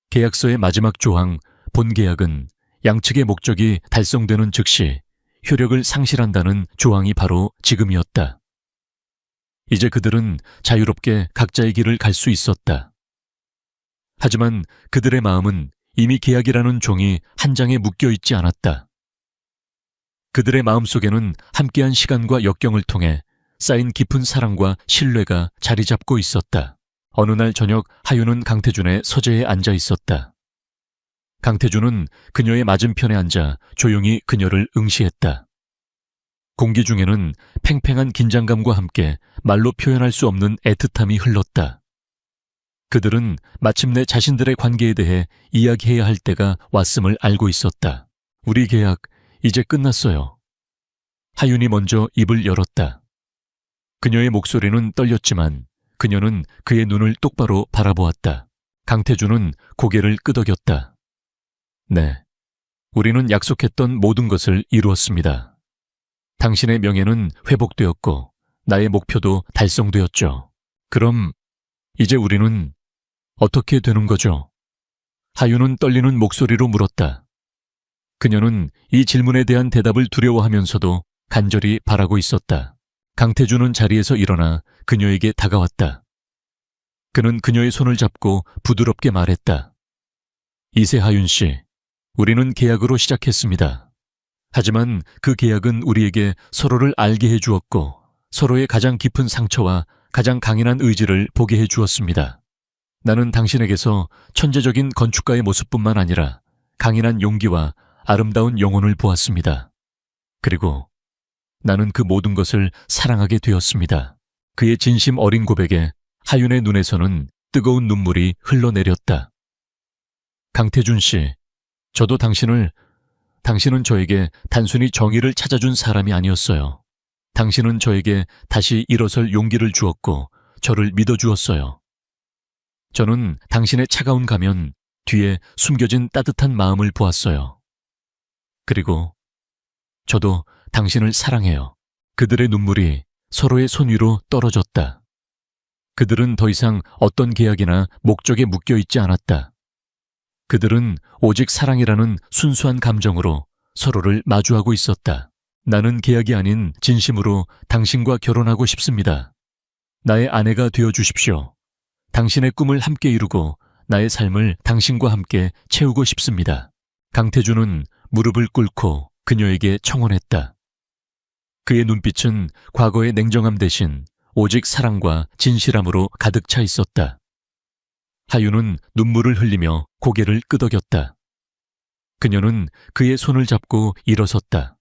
계약서의 마지막 조항 본계약은 양측의 목적이 달성되는 즉시 효력을 상실한다는 조항이 바로 지금이었다. 이제 그들은 자유롭게 각자의 길을 갈 수 있었다. 하지만 그들의 마음은 이미 계약이라는 종이 한 장에 묶여있지 않았다. 그들의 마음속에는 함께한 시간과 역경을 통해 쌓인 깊은 사랑과 신뢰가 자리 잡고 있었다. 어느 날 저녁 하윤은 강태준의 서재에 앉아 있었다. 강태준은 그녀의 맞은편에 앉아 조용히 그녀를 응시했다. 공기 중에는 팽팽한 긴장감과 함께 말로 표현할 수 없는 애틋함이 흘렀다. 그들은 마침내 자신들의 관계에 대해 이야기해야 할 때가 왔음을 알고 있었다. 우리 계약 이제 끝났어요. 하윤이 먼저 입을 열었다. 그녀의 목소리는 떨렸지만 그녀는 그의 눈을 똑바로 바라보았다. 강태준은 고개를 끄덕였다. 네, 우리는 약속했던 모든 것을 이루었습니다. 당신의 명예는 회복되었고 나의 목표도 달성되었죠. 그럼 이제 우리는 어떻게 되는 거죠? 하윤은 떨리는 목소리로 물었다. 그녀는 이 질문에 대한 대답을 두려워하면서도 간절히 바라고 있었다. 강태준은 자리에서 일어나 그녀에게 다가왔다. 그는 그녀의 손을 잡고 부드럽게 말했다. 이세하윤 씨, 우리는 계약으로 시작했습니다. 하지만 그 계약은 우리에게 서로를 알게 해주었고 서로의 가장 깊은 상처와 가장 강인한 의지를 보게 해주었습니다. 나는 당신에게서 천재적인 건축가의 모습뿐만 아니라 강인한 용기와 아름다운 영혼을 보았습니다. 그리고 나는 그 모든 것을 사랑하게 되었습니다. 그의 진심 어린 고백에 하윤의 눈에서는 뜨거운 눈물이 흘러내렸다. 강태준 씨, 당신은 저에게 단순히 정의를 찾아준 사람이 아니었어요. 당신은 저에게 다시 일어설 용기를 주었고 저를 믿어주었어요. 저는 당신의 차가운 가면 뒤에 숨겨진 따뜻한 마음을 보았어요. 그리고 저도 당신을 사랑해요. 그들의 눈물이 서로의 손 위로 떨어졌다. 그들은 더 이상 어떤 계약이나 목적에 묶여 있지 않았다. 그들은 오직 사랑이라는 순수한 감정으로 서로를 마주하고 있었다. 나는 계약이 아닌 진심으로 당신과 결혼하고 싶습니다. 나의 아내가 되어 주십시오. 당신의 꿈을 함께 이루고 나의 삶을 당신과 함께 채우고 싶습니다. 강태준은 무릎을 꿇고 그녀에게 청혼했다. 그의 눈빛은 과거의 냉정함 대신 오직 사랑과 진실함으로 가득 차 있었다. 하윤은 눈물을 흘리며 고개를 끄덕였다. 그녀는 그의 손을 잡고 일어섰다.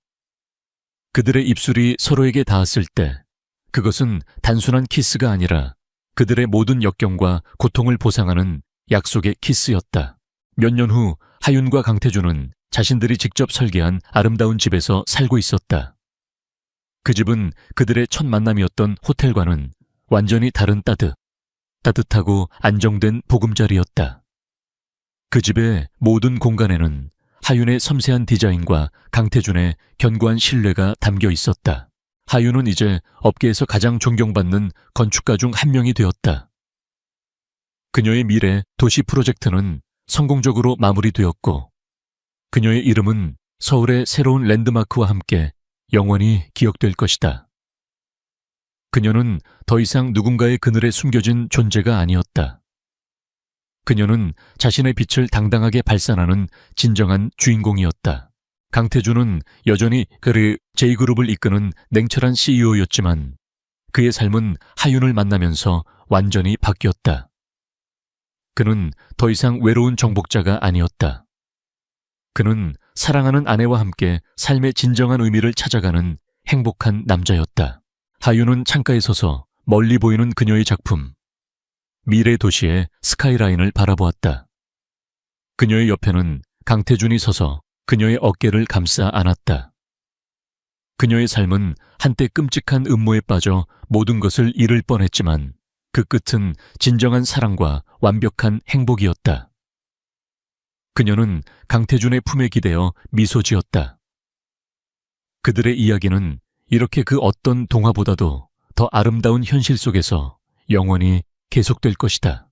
그들의 입술이 서로에게 닿았을 때 그것은 단순한 키스가 아니라 그들의 모든 역경과 고통을 보상하는 약속의 키스였다. 몇 년 후 하윤과 강태준은 자신들이 직접 설계한 아름다운 집에서 살고 있었다. 그 집은 그들의 첫 만남이었던 호텔과는 완전히 다른 따뜻하고 안정된 보금자리였다. 그 집의 모든 공간에는 하윤의 섬세한 디자인과 강태준의 견고한 신뢰가 담겨 있었다. 하윤은 이제 업계에서 가장 존경받는 건축가 중 한 명이 되었다. 그녀의 미래 도시 프로젝트는 성공적으로 마무리되었고 그녀의 이름은 서울의 새로운 랜드마크와 함께 영원히 기억될 것이다. 그녀는 더 이상 누군가의 그늘에 숨겨진 존재가 아니었다. 그녀는 자신의 빛을 당당하게 발산하는 진정한 주인공이었다. 강태준은 여전히 J그룹을 이끄는 냉철한 CEO였지만 그의 삶은 하윤을 만나면서 완전히 바뀌었다. 그는 더 이상 외로운 정복자가 아니었다. 그는 사랑하는 아내와 함께 삶의 진정한 의미를 찾아가는 행복한 남자였다. 하윤은 창가에 서서 멀리 보이는 그녀의 작품, 미래 도시의 스카이라인을 바라보았다. 그녀의 옆에는 강태준이 서서 그녀의 어깨를 감싸 안았다. 그녀의 삶은 한때 끔찍한 음모에 빠져 모든 것을 잃을 뻔했지만 그 끝은 진정한 사랑과 완벽한 행복이었다. 그녀는 강태준의 품에 기대어 미소 지었다. 그들의 이야기는 이렇게 그 어떤 동화보다도 더 아름다운 현실 속에서 영원히 계속될 것이다.